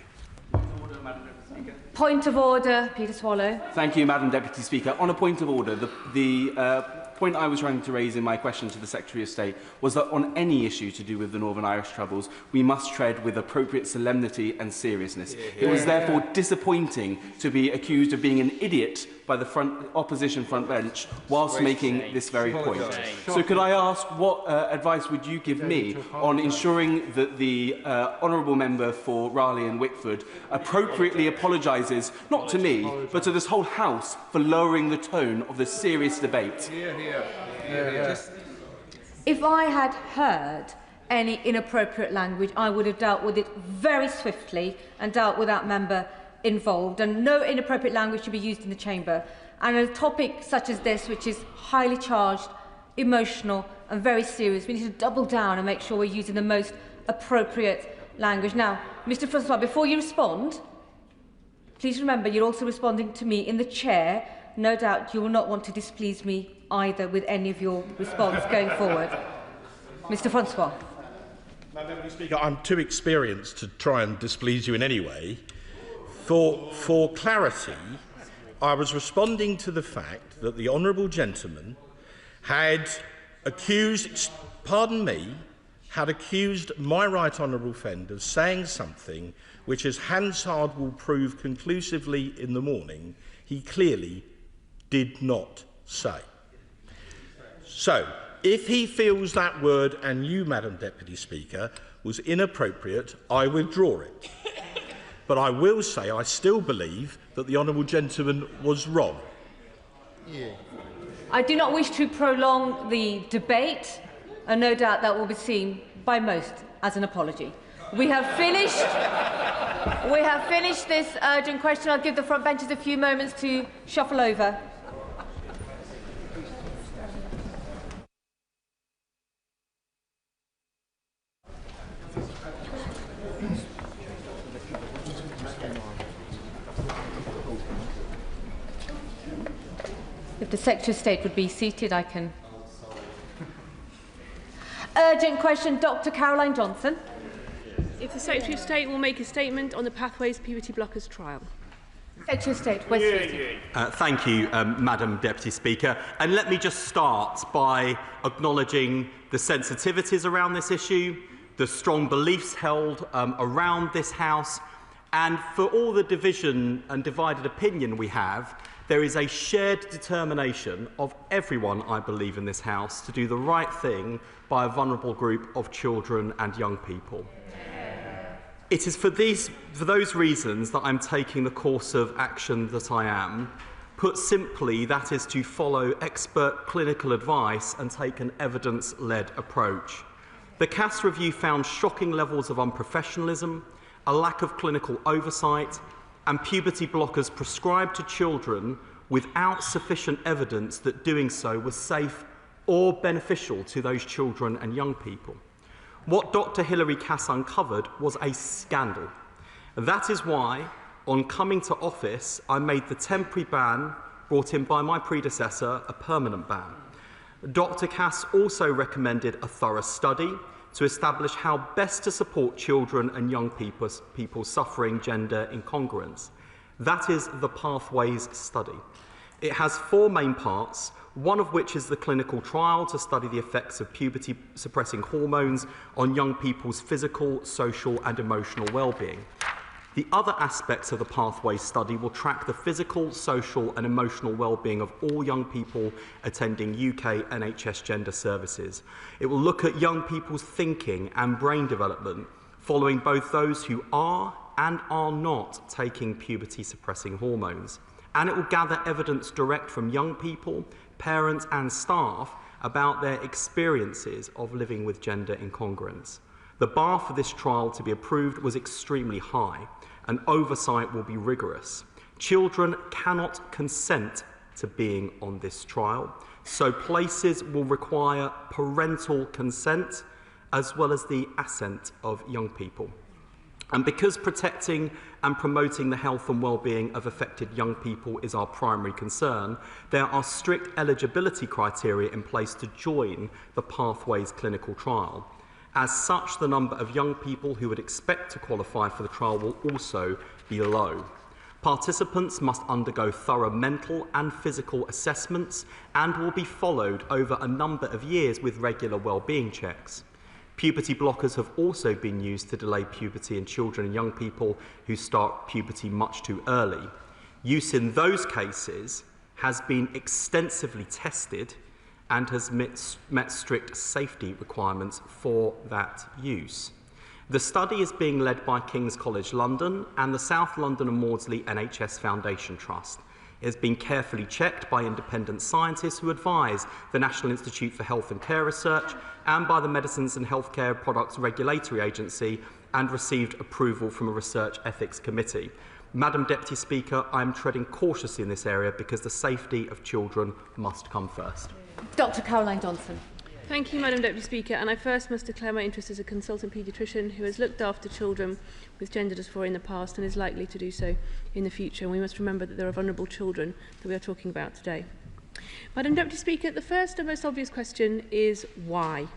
Point of order, Peter Swallow. Thank you, Madam Deputy Speaker. On a point of order, the point I was trying to raise in my question to the Secretary of State was that on any issue to do with the Northern Irish Troubles, we must tread with appropriate solemnity and seriousness. It was therefore disappointing to be accused of being an idiot by the opposition front bench whilst making this very point. So could I ask what advice would you give me on ensuring that the honourable member for Raleigh and Wickford appropriately apologises, not to me, but to this whole House for lowering the tone of this serious debate? If I had heard any inappropriate language, I would have dealt with it very swiftly and dealt with that member involved, and no inappropriate language should be used in the chamber. And a topic such as this, which is highly charged, emotional and very serious, we need to double down and make sure we're using the most appropriate language. Now, Mr Francois, before you respond, please remember you're also responding to me in the chair. No doubt you will not want to displease me either with any of your response going forward. Mr Francois. Madam Deputy Speaker, I'm too experienced to try and displease you in any way. For clarity, I was responding to the fact that the honourable gentleman had accused, had accused my right honourable friend of saying something which, as Hansard will prove conclusively in the morning, he clearly did not say. So, if he feels that word, and you, Madam Deputy Speaker, was inappropriate, I withdraw it. But I will say I still believe that the honourable gentleman was wrong. I do not wish to prolong the debate, and no doubt that will be seen by most as an apology. We have finished this urgent question. I'll give the front benches a few moments to shuffle over. If the Secretary of State would be seated, I can. Urgent question, Dr. Caroline Johnson. If the Secretary of State will make a statement on the Pathways Puberty Blockers trial. Secretary of State, West Thank you, Madam Deputy Speaker. And let me just start by acknowledging the sensitivities around this issue, the strong beliefs held around this House, and for all the division and divided opinion we have, there is a shared determination of everyone, I believe, in this House to do the right thing by a vulnerable group of children and young people. It is for those reasons that I'm taking the course of action that I am. Put simply, that is to follow expert clinical advice and take an evidence-led approach. The CAS review found shocking levels of unprofessionalism, a lack of clinical oversight, and puberty blockers prescribed to children without sufficient evidence that doing so was safe or beneficial to those children and young people. What Dr. Hilary Cass uncovered was a scandal. That is why, on coming to office, I made the temporary ban brought in by my predecessor a permanent ban. Dr. Cass also recommended a thorough study to establish how best to support children and young people suffering gender incongruence. That is the Pathways study. It has 4 main parts, one of which is the clinical trial to study the effects of puberty-suppressing hormones on young people's physical, social and emotional well-being. The other aspects of the Pathways study will track the physical, social and emotional well-being of all young people attending UK NHS gender services. It will look at young people's thinking and brain development, following both those who are and are not taking puberty-suppressing hormones. And it will gather evidence direct from young people, parents and staff about their experiences of living with gender incongruence. The bar for this trial to be approved was extremely high, and oversight will be rigorous. Children cannot consent to being on this trial, so places will require parental consent as well as the assent of young people. And because protecting and promoting the health and well-being of affected young people is our primary concern, there are strict eligibility criteria in place to join the Pathways clinical trial. As such, the number of young people who would expect to qualify for the trial will also be low. Participants must undergo thorough mental and physical assessments and will be followed over a number of years with regular well-being checks. Puberty blockers have also been used to delay puberty in children and young people who start puberty much too early. Use in those cases has been extensively tested and has met strict safety requirements for that use. The study is being led by King's College London and the South London and Maudsley NHS Foundation Trust. It has been carefully checked by independent scientists who advise the National Institute for Health and Care Research and by the Medicines and Healthcare Products Regulatory Agency, and received approval from a research ethics committee. Madam Deputy Speaker, I am treading cautiously in this area because the safety of children must come first. Dr. Caroline Johnson. Thank you, Madam Deputy Speaker. And I first must declare my interest as a consultant paediatrician who has looked after children with gender dysphoria in the past and is likely to do so in the future. And we must remember that there are vulnerable children that we are talking about today. Madam Deputy Speaker, the first and most obvious question is why?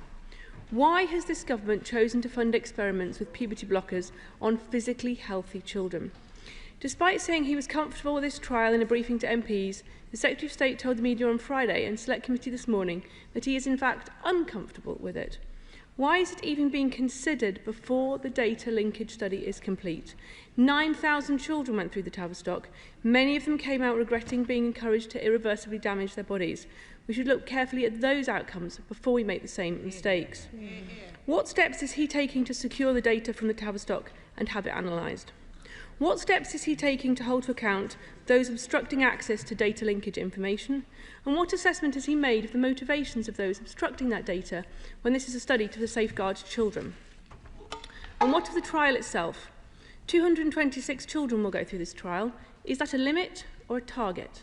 Why has this government chosen to fund experiments with puberty blockers on physically healthy children? Despite saying he was comfortable with this trial in a briefing to MPs, the Secretary of State told the media on Friday and Select Committee this morning that he is in fact uncomfortable with it. Why is it even being considered before the data linkage study is complete? 9,000 children went through the Tavistock. Many of them came out regretting being encouraged to irreversibly damage their bodies. We should look carefully at those outcomes before we make the same mistakes. What steps is he taking to secure the data from the Tavistock and have it analysed? What steps is he taking to hold to account those obstructing access to data linkage information? And what assessment has he made of the motivations of those obstructing that data when this is a study to safeguard children? And what of the trial itself? 226 children will go through this trial. Is that a limit or a target?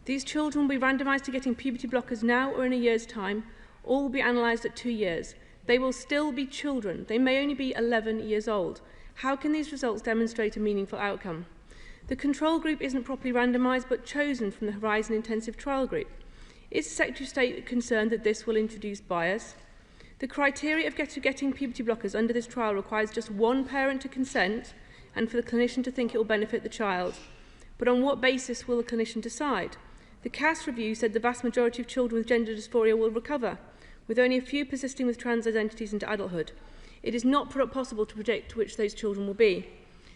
These children will be randomised to getting puberty blockers now or in a year's time. All will be analysed at 2 years. They will still be children. They may only be 11 years old. How can these results demonstrate a meaningful outcome? The control group isn't properly randomised but chosen from the Horizon Intensive Trial Group. Is the Secretary of State concerned that this will introduce bias? The criteria of getting puberty blockers under this trial requires just one parent to consent and for the clinician to think it will benefit the child. But on what basis will the clinician decide? The CAS review said the vast majority of children with gender dysphoria will recover, with only a few persisting with trans identities into adulthood. It is not possible to predict which those children will be.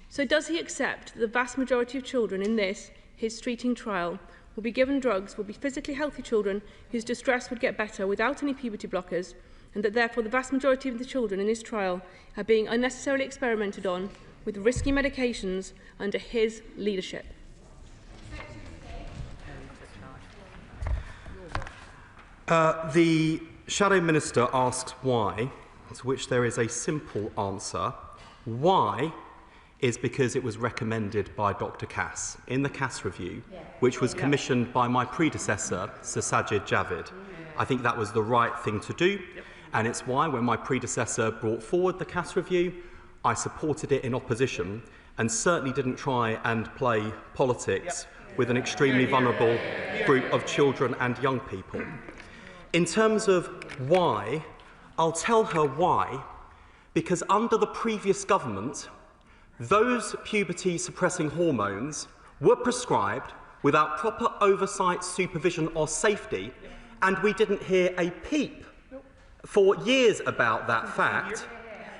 So does he accept that the vast majority of children in this, his treating trial, will be given drugs, will be physically healthy children whose distress would get better without any puberty blockers, and that therefore the vast majority of the children in this trial are being unnecessarily experimented on with risky medications under his leadership? The Shadow Minister asks why, to which there is a simple answer. Why is because it was recommended by Dr. Cass in the Cass review, which was commissioned by my predecessor, Sir Sajid Javid. I think that was the right thing to do, and it's why when my predecessor brought forward the Cass review, I supported it in opposition and certainly didn't try and play politics with an extremely vulnerable group of children and young people. In terms of why, I'll tell her why, because under the previous government, those puberty-suppressing hormones were prescribed without proper oversight, supervision or safety, and we didn't hear a peep for years about that fact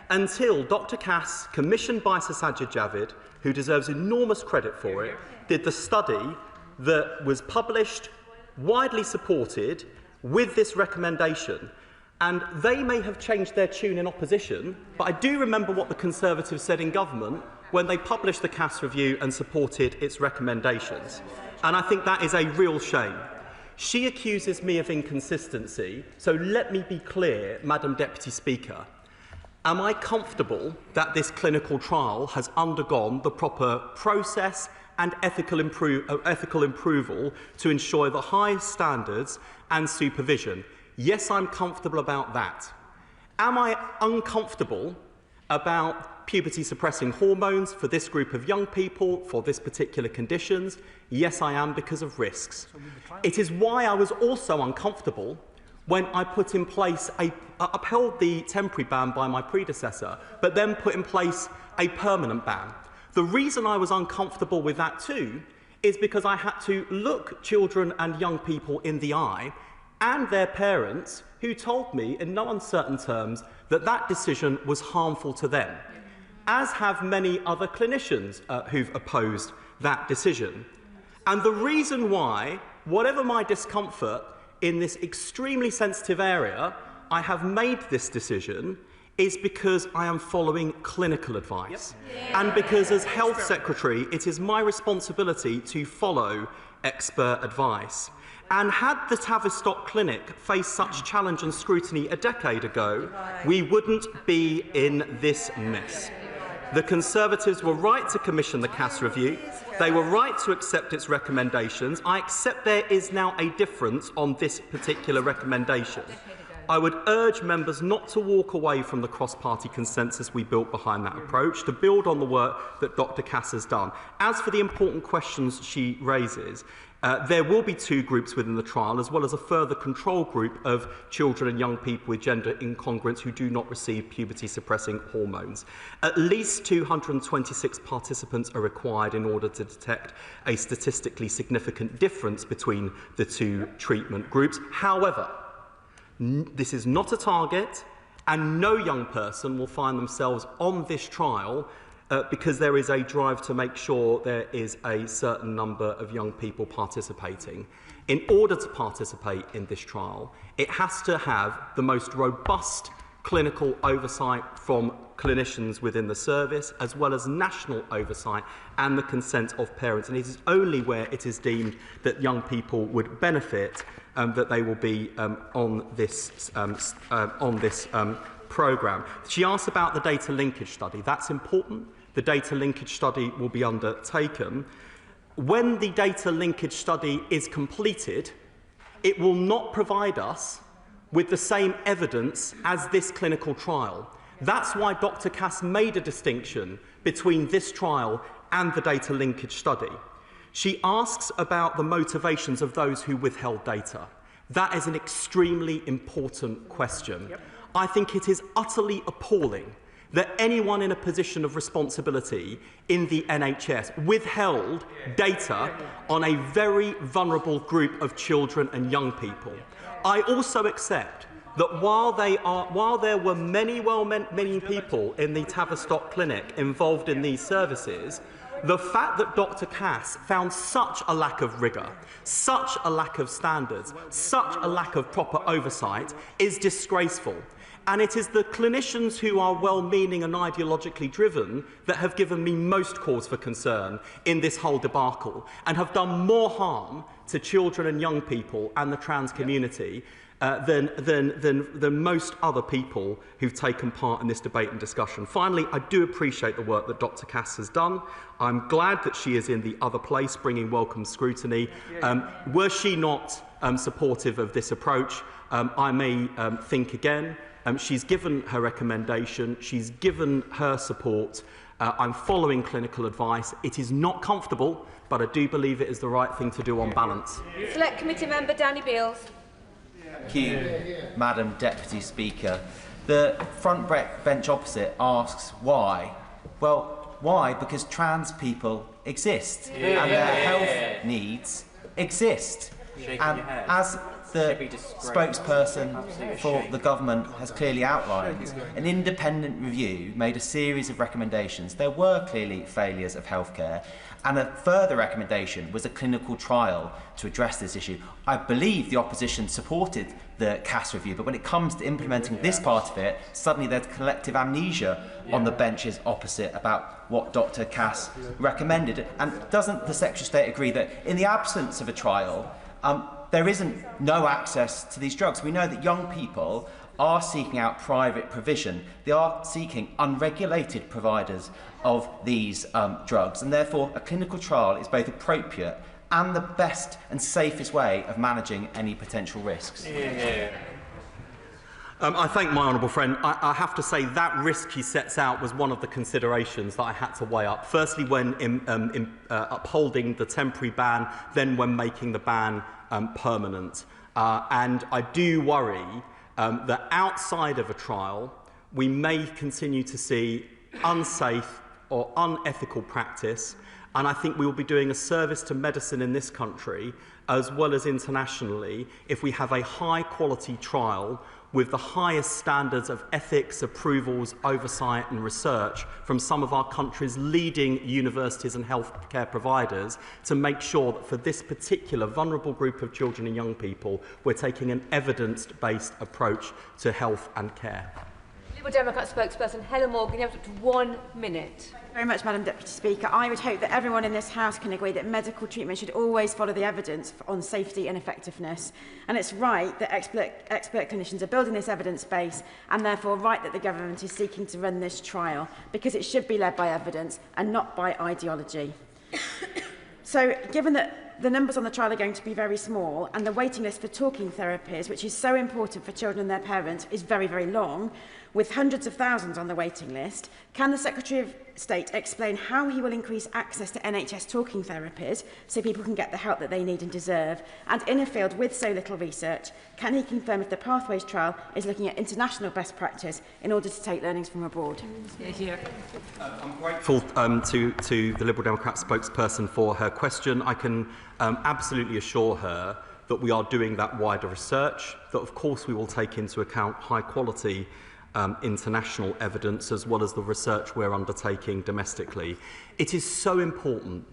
until Dr. Cass, commissioned by Sir Sajid Javid, who deserves enormous credit for it, did the study that was published, widely supported, with this recommendation. And they may have changed their tune in opposition, but I do remember what the Conservatives said in government when they published the Cass review and supported its recommendations. And I think that is a real shame. She accuses me of inconsistency, so let me be clear, Madam Deputy Speaker. Am I comfortable that this clinical trial has undergone the proper process and ethical approval to ensure the highest standards and supervision? Yes, I'm comfortable about that. Am I uncomfortable about puberty-suppressing hormones for this group of young people, for this particular conditions? Yes, I am, because of risks. It is why I was also uncomfortable when I put in place upheld the temporary ban by my predecessor, but then put in place a permanent ban. The reason I was uncomfortable with that too is because I had to look children and young people in the eye and their parents, who told me in no uncertain terms that that decision was harmful to them, as have many other clinicians who've opposed that decision. And the reason why whatever my discomfort in this extremely sensitive area, I have made this decision is because I am following clinical advice. And because as Health Secretary, it is my responsibility to follow expert advice. And had the Tavistock Clinic faced such challenge and scrutiny a decade ago, we wouldn't be in this mess. The Conservatives were right to commission the Cass review. They were right to accept its recommendations. I accept there is now a difference on this particular recommendation. I would urge members not to walk away from the cross-party consensus we built behind that approach, to build on the work that Dr Cass has done. As for the important questions she raises, there will be 2 groups within the trial, as well as a further control group of children and young people with gender incongruence who do not receive puberty-suppressing hormones. At least 226 participants are required in order to detect a statistically significant difference between the 2 treatment groups. However, this is not a target, and no young person will find themselves on this trial because there is a drive to make sure there is a certain number of young people participating. In order to participate in this trial, it has to have the most robust clinical oversight from clinicians within the service, as well as national oversight and the consent of parents. And it is only where it is deemed that young people would benefit that they will be on this programme. She asked about the data linkage study. That's important. The data linkage study will be undertaken. When the data linkage study is completed, it will not provide us with the same evidence as this clinical trial. That's why Dr Cass made a distinction between this trial and the data linkage study. She asks about the motivations of those who withheld data. That is an extremely important question. I think it is utterly appalling that anyone in a position of responsibility in the NHS withheld data on a very vulnerable group of children and young people. I also accept that while there were many people in the Tavistock Clinic involved in these services, the fact that Dr Cass found such a lack of rigour, such a lack of standards, such a lack of proper oversight is disgraceful. And it is the clinicians who are well-meaning and ideologically driven that have given me most cause for concern in this whole debacle and have done more harm to children and young people and the trans community than most other people who've taken part in this debate and discussion. Finally, I do appreciate the work that Dr Cass has done. I'm glad that she is in the other place, bringing welcome scrutiny. Were she not supportive of this approach, I may think again. She's given her recommendation. She's given her support. I'm following clinical advice. It is not comfortable, but I do believe it is the right thing to do on balance. Select Committee Member Danny Beales. Thank you, Madam Deputy Speaker. The front bench opposite asks why. Well, why? Because trans people exist and their health needs exist. And as the spokesperson for the government has clearly outlined, an independent review made a series of recommendations. There were clearly failures of healthcare, and a further recommendation was a clinical trial to address this issue. I believe the opposition supported the Cass review, but when it comes to implementing this part of it, suddenly there's collective amnesia on the benches opposite about what Dr Cass recommended. And doesn't the Secretary of State agree that in the absence of a trial, there isn't no access to these drugs? We know that young people are seeking out private provision. They are seeking unregulated providers of these drugs, and therefore a clinical trial is both appropriate and the best and safest way of managing any potential risks. I thank my honourable friend. I have to say that risk he sets out was one of the considerations that I had to weigh up. Firstly, when upholding the temporary ban, then when making the ban permanent. And I do worry that outside of a trial, we may continue to see unsafe or unethical practice, and I think we will be doing a service to medicine in this country, as well as internationally, if we have a high-quality trial with the highest standards of ethics, approvals, oversight and research from some of our country's leading universities and healthcare providers to make sure that for this particular vulnerable group of children and young people, we're taking an evidence-based approach to health and care. Liberal Democrat spokesperson Helen Morgan, you have up to 1 minute. Thank you very much, Madam Deputy Speaker. I would hope that everyone in this House can agree that medical treatment should always follow the evidence on safety and effectiveness. And it's right that expert clinicians are building this evidence base, and therefore right that the government is seeking to run this trial, because it should be led by evidence and not by ideology. So, given that the numbers on the trial are going to be very small, and the waiting list for talking therapies, which is so important for children and their parents, is very, very long, with hundreds of thousands on the waiting list, can the Secretary of State explain how he will increase access to NHS talking therapies so people can get the help that they need and deserve? And in a field with so little research, can he confirm if the Pathways trial is looking at international best practice in order to take learnings from abroad? I'm grateful to the Liberal Democrat spokesperson for her question. I can absolutely assure her that we are doing that wider research, that of course we will take into account high quality international evidence as well as the research we're undertaking domestically. It is so important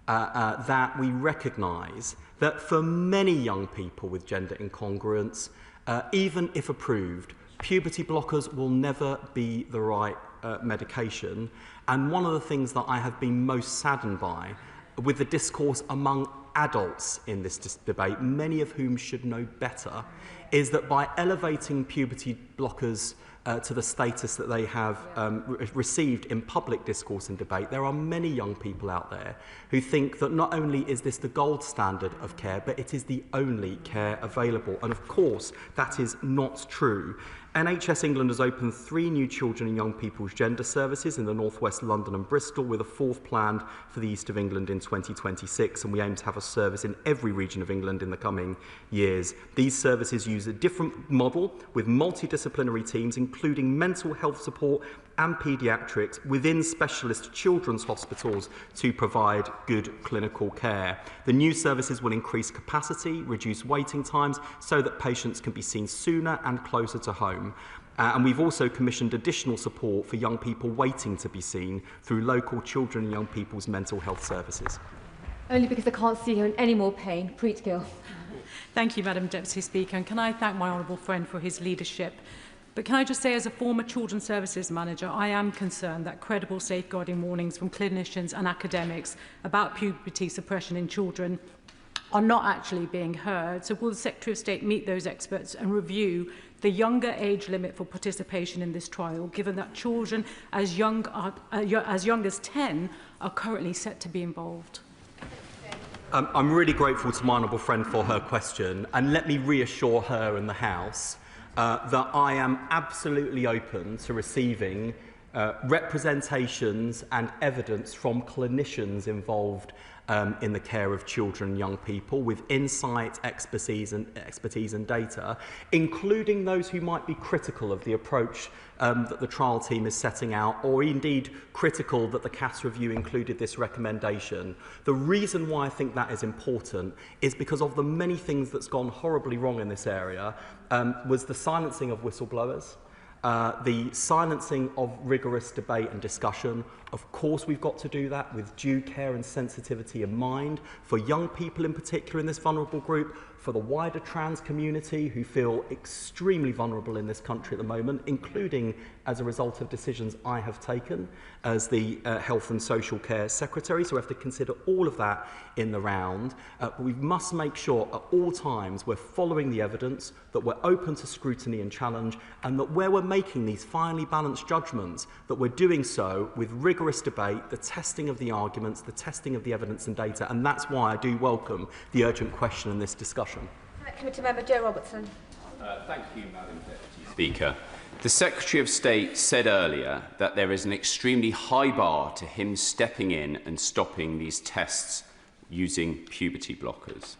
that we recognise that for many young people with gender incongruence, even if approved, puberty blockers will never be the right medication. And one of the things that I have been most saddened by with the discourse among adults in this debate, many of whom should know better, is that by elevating puberty blockers to the status that they have received in public discourse and debate, there are many young people out there who think that not only is this the gold standard of care, but it is the only care available. And of course, that is not true. NHS England has opened 3 new children and young people's gender services in the North West London and Bristol, with a 4th planned for the East of England in 2026, and we aim to have a service in every region of England in the coming years. These services use a different model with multidisciplinary teams, including mental health support and paediatrics within specialist children's hospitals to provide good clinical care. The new services will increase capacity, reduce waiting times so that patients can be seen sooner and closer to home. And we've also commissioned additional support for young people waiting to be seen through local children and young people's mental health services. Only because I can't see her in any more pain. Preet Gill. Thank you, Madam Deputy Speaker, and can I thank my honourable friend for his leadership. But can I just say, as a former Children's Services Manager, I am concerned that credible safeguarding warnings from clinicians and academics about puberty suppression in children are not actually being heard. So will the Secretary of State meet those experts and review the younger age limit for participation in this trial, given that children as young as 10 are currently set to be involved? I'm really grateful to my honourable friend for her question, and let me reassure her and the House that I am absolutely open to receiving representations and evidence from clinicians involved in the care of children and young people with insight, expertise and data, including those who might be critical of the approach that the trial team is setting out, or indeed critical that the CAS review included this recommendation. The reason why I think that is important is because of the many things that's gone horribly wrong in this area was the silencing of whistleblowers, the silencing of rigorous debate and discussion. Of course, we've got to do that with due care and sensitivity in mind for young people in particular in this vulnerable group, for the wider trans community who feel extremely vulnerable in this country at the moment, including as a result of decisions I have taken as the Health and Social Care Secretary. So we have to consider all of that in the round. But we must make sure at all times we're following the evidence, that we're open to scrutiny and challenge, and that where we're making these finely balanced judgments, that we're doing so with rigorous debate, the testing of the arguments, the testing of the evidence and data. And that's why I do welcome the urgent question in this discussion. Committee Member Joe Robertson. Thank you, Madam Deputy Speaker. The Secretary of State said earlier that there is an extremely high bar to him stepping in and stopping these tests using puberty blockers.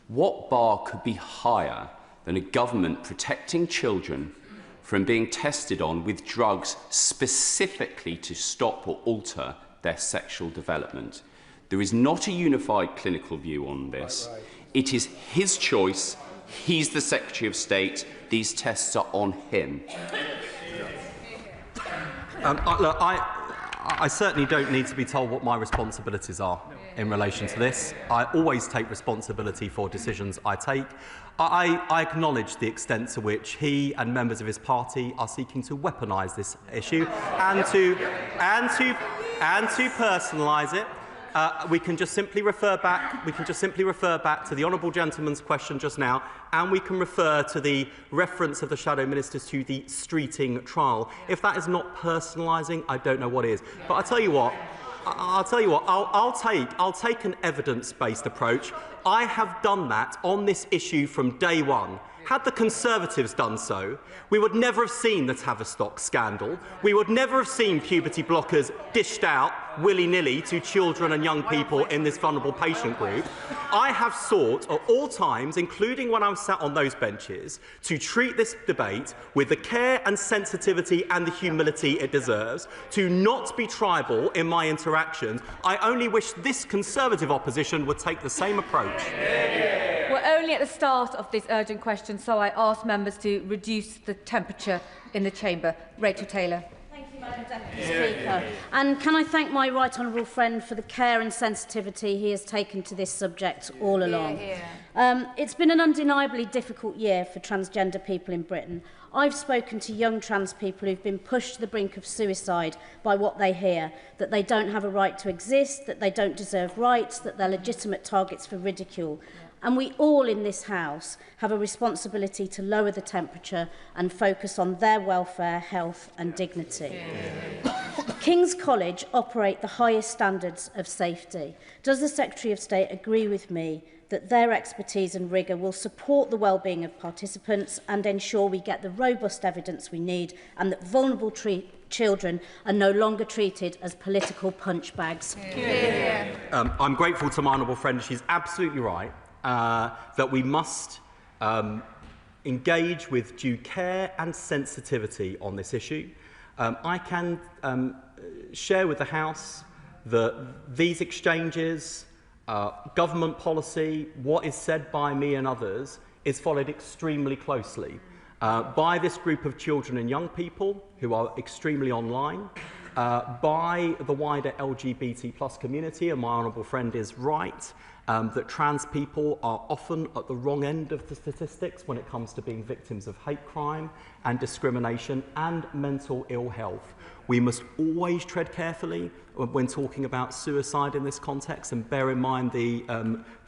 What bar could be higher than a government protecting children from being tested on with drugs specifically to stop or alter their sexual development? There is not a unified clinical view on this. It is his choice, He's the Secretary of State. These tests are on him. Look, I certainly don't need to be told what my responsibilities are in relation to this. I always take responsibility for decisions I take. I acknowledge the extent to which he and members of his party are seeking to weaponise this issue and to personalise it. We can just simply refer back. We can just simply refer back to the honourable gentleman's question just now, and we can refer to the reference of the shadow ministers to the Streeting trial. If that is not personalising, I don't know what is. But I'll tell you what. I'll take an evidence-based approach. I have done that on this issue from day one. Had the Conservatives done so, we would never have seen the Tavistock scandal. We would never have seen puberty blockers dished out willy-nilly to children and young people in this vulnerable patient group. I have sought at all times, including when I was sat on those benches, to treat this debate with the care and sensitivity and the humility it deserves, to not be tribal in my interactions. I only wish this Conservative opposition would take the same approach. We're only at the start of this urgent question, so I ask members to reduce the temperature in the chamber. Rachel Taylor. Thank you, Madam Deputy Speaker. And can I thank my right honourable friend for the care and sensitivity he has taken to this subject all along. It's been an undeniably difficult year for transgender people in Britain. I've spoken to young trans people who've been pushed to the brink of suicide by what they hear, that they don't have a right to exist, that they don't deserve rights, that they're legitimate targets for ridicule. And we all in this House have a responsibility to lower the temperature and focus on their welfare, health and dignity. King's College operate the highest standards of safety. Does the Secretary of State agree with me that their expertise and rigour will support the well-being of participants and ensure we get the robust evidence we need and that vulnerable children are no longer treated as political punch bags? I'm grateful to my honourable friend. She's absolutely right. That we must engage with due care and sensitivity on this issue. I can share with the House that these exchanges, government policy, what is said by me and others, is followed extremely closely by this group of children and young people who are extremely online, by the wider LGBT+ community, and my honourable friend is right. That trans people are often at the wrong end of the statistics when it comes to being victims of hate crime and discrimination and mental ill health. We must always tread carefully when talking about suicide in this context and bear in mind the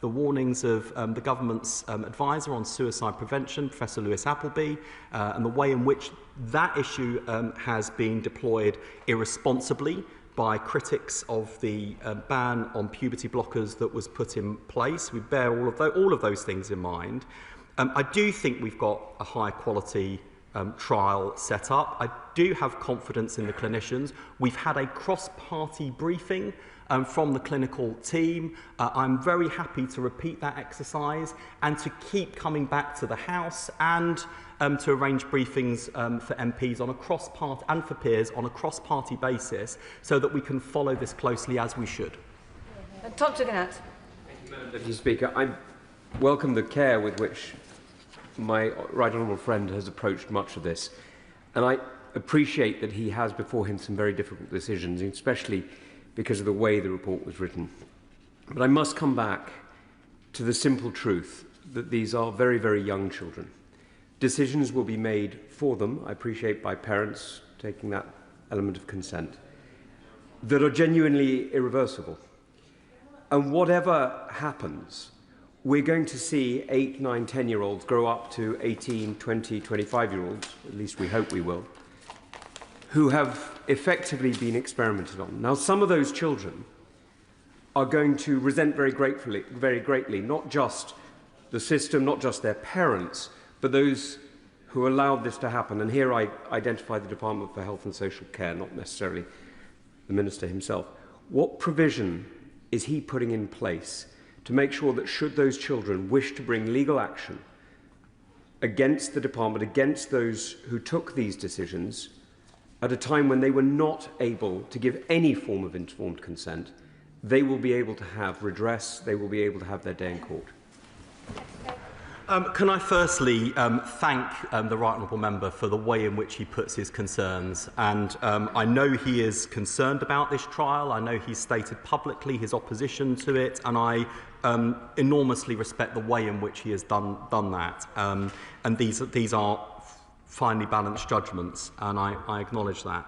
warnings of the government's advisor on suicide prevention, Professor Lewis Appleby, and the way in which that issue has been deployed irresponsibly by critics of the ban on puberty blockers that was put in place. We bear all of those things in mind. I do think we've got a high quality trial set up. I do have confidence in the clinicians. We've had a cross-party briefing from the clinical team. I'm very happy to repeat that exercise and to keep coming back to the House and to arrange briefings for MPs on a cross-party and for peers on a cross-party basis so that we can follow this closely as we should. Tom Tugendhat. Thank you, Madam Deputy Speaker. I welcome the care with which my right honourable friend has approached much of this, and I appreciate that he has before him some very difficult decisions, especially because of the way the report was written. But I must come back to the simple truth that these are very, very young children. Decisions will be made for them, I appreciate, by parents taking that element of consent, that are genuinely irreversible. And whatever happens, we're going to see 8, 9, 10-year-olds grow up to 18, 20, 25-year-olds, at least we hope we will, who have effectively been experimented on. Now, some of those children are going to resent very greatly, not just the system, not just their parents, but those who allowed this to happen. And here I identify the Department for Health and Social Care, not necessarily the Minister himself. What provision is he putting in place to make sure that should those children wish to bring legal action against the department, against those who took these decisions at a time when they were not able to give any form of informed consent, they will be able to have redress, they will be able to have their day in court? Can I firstly thank the Right Honourable Member for the way in which he puts his concerns, and I know he is concerned about this trial. I know he's stated publicly his opposition to it, and I enormously respect the way in which he has done that. And these are finely balanced judgments, and I acknowledge that.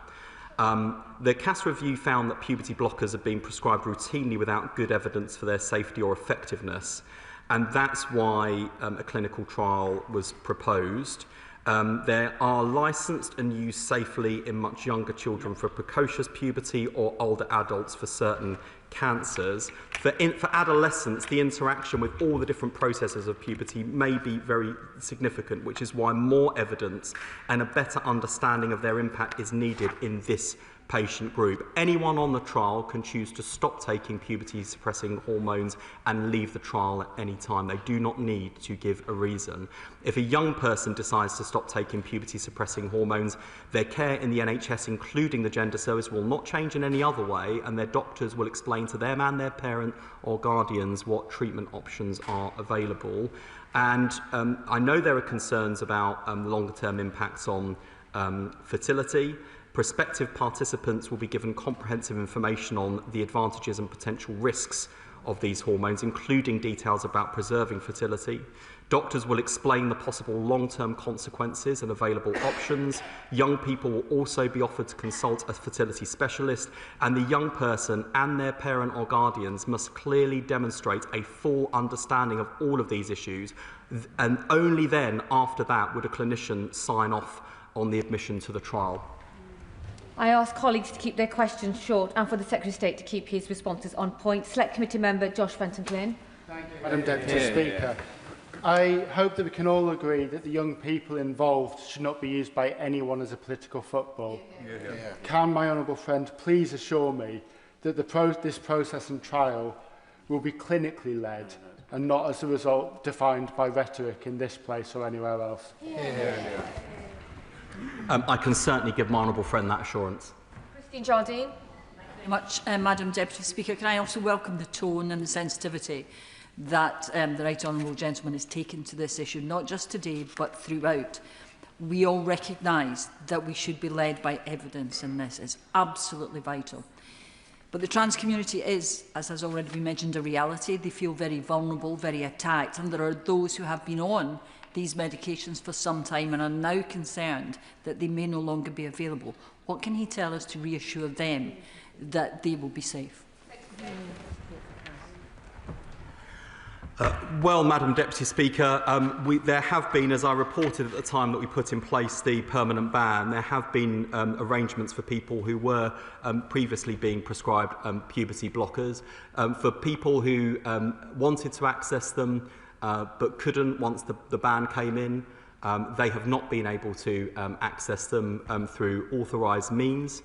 The CAS review found that puberty blockers have been prescribed routinely without good evidence for their safety or effectiveness. And that's why a clinical trial was proposed. They are licensed and used safely in much younger children for precocious puberty or older adults for certain cancers. For adolescents, the interaction with all the different processes of puberty may be very significant, which is why more evidence and a better understanding of their impact is needed in this patient group. Anyone on the trial can choose to stop taking puberty-suppressing hormones and leave the trial at any time. They do not need to give a reason. If a young person decides to stop taking puberty-suppressing hormones, their care in the NHS, including the gender service, will not change in any other way, and their doctors will explain to them and their parent or guardians what treatment options are available. And I know there are concerns about longer-term impacts on fertility. Prospective participants will be given comprehensive information on the advantages and potential risks of these hormones, including details about preserving fertility. Doctors will explain the possible long-term consequences and available options. Young people will also be offered to consult a fertility specialist, and the young person and their parent or guardians must clearly demonstrate a full understanding of all of these issues, and only then, after that, would a clinician sign off on the admission to the trial. I ask colleagues to keep their questions short and for the Secretary of State to keep his responses on point. Select Committee Member Josh Fenton-Flynn. Thank you, Madam Deputy Speaker. I hope that we can all agree that the young people involved should not be used by anyone as a political football. Can my honourable friend please assure me that this process and trial will be clinically led and not as a result defined by rhetoric in this place or anywhere else? I can certainly give my honourable friend that assurance. Christine Jardine. Thank you very much, Madam Deputy Speaker. Can I also welcome the tone and the sensitivity that the Right Honourable Gentleman has taken to this issue, not just today but throughout. We all recognise that we should be led by evidence in this. It's absolutely vital. But the trans community is, as has already been mentioned, a reality. They feel very vulnerable, very attacked, and there are those who have been on these medications for some time and are now concerned that they may no longer be available. What can he tell us to reassure them that they will be safe? Well, Madam Deputy Speaker, there have been, as I reported at the time that we put in place the permanent ban, there have been arrangements for people who were previously being prescribed puberty blockers. For people who wanted to access them but couldn't once the ban came in, they have not been able to access them through authorised means.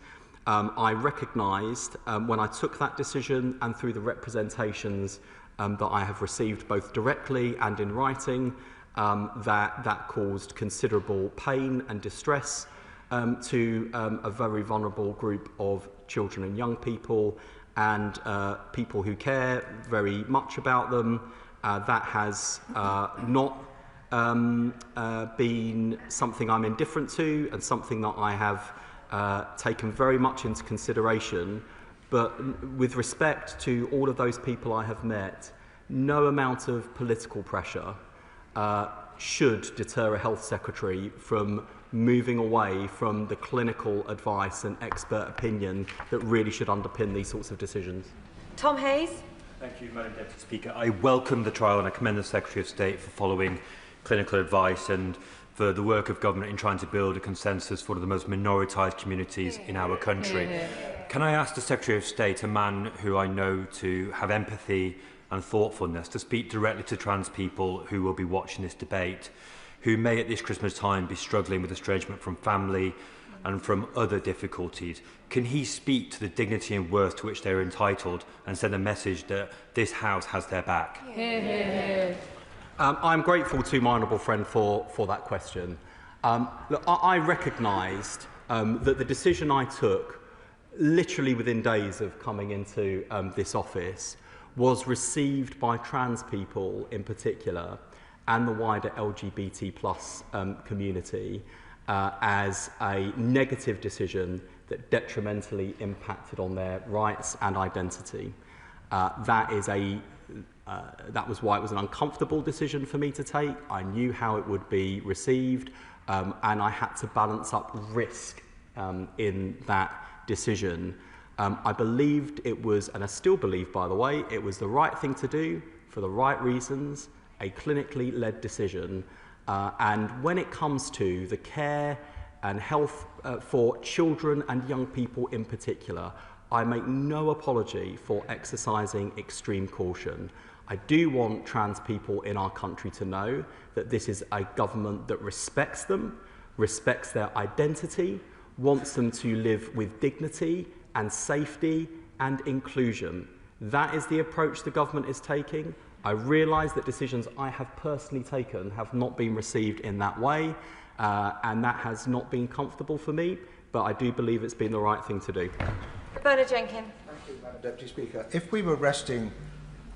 I recognised when I took that decision and through the representations that I have received both directly and in writing, that caused considerable pain and distress to a very vulnerable group of children and young people and people who care very much about them. That has not been something I'm indifferent to and something that I have taken very much into consideration. But with respect to all of those people I have met, no amount of political pressure should deter a health secretary from moving away from the clinical advice and expert opinion that really should underpin these sorts of decisions. Tom Hayes. Thank you, Madam Deputy Speaker. I welcome the trial and I commend the Secretary of State for following clinical advice and for the work of government in trying to build a consensus for one of the most minoritised communities in our country. Can I ask the Secretary of State, a man who I know to have empathy and thoughtfulness, to speak directly to trans people who will be watching this debate, who may at this Christmas time be struggling with estrangement from family and from other difficulties? Can he speak to the dignity and worth to which they are entitled and send a message that this House has their back? I'm grateful to my honourable friend for that question. Look, I recognised that the decision I took, literally within days of coming into this office, was received by trans people in particular and the wider LGBT plus community as a negative decision that detrimentally impacted on their rights and identity. That was why it was an uncomfortable decision for me to take. I knew how it would be received, and I had to balance up risk in that decision. I believed it was, and I still believe, by the way, it was the right thing to do for the right reasons, a clinically led decision. And when it comes to the care and health for children and young people in particular, I make no apology for exercising extreme caution. I do want trans people in our country to know that this is a government that respects them, respects their identity, wants them to live with dignity and safety and inclusion. That is the approach the government is taking. I realise that decisions I have personally taken have not been received in that way, and that has not been comfortable for me, but I do believe it's been the right thing to do. Bernard Jenkins. Thank you, Madam Deputy Speaker. If we were resting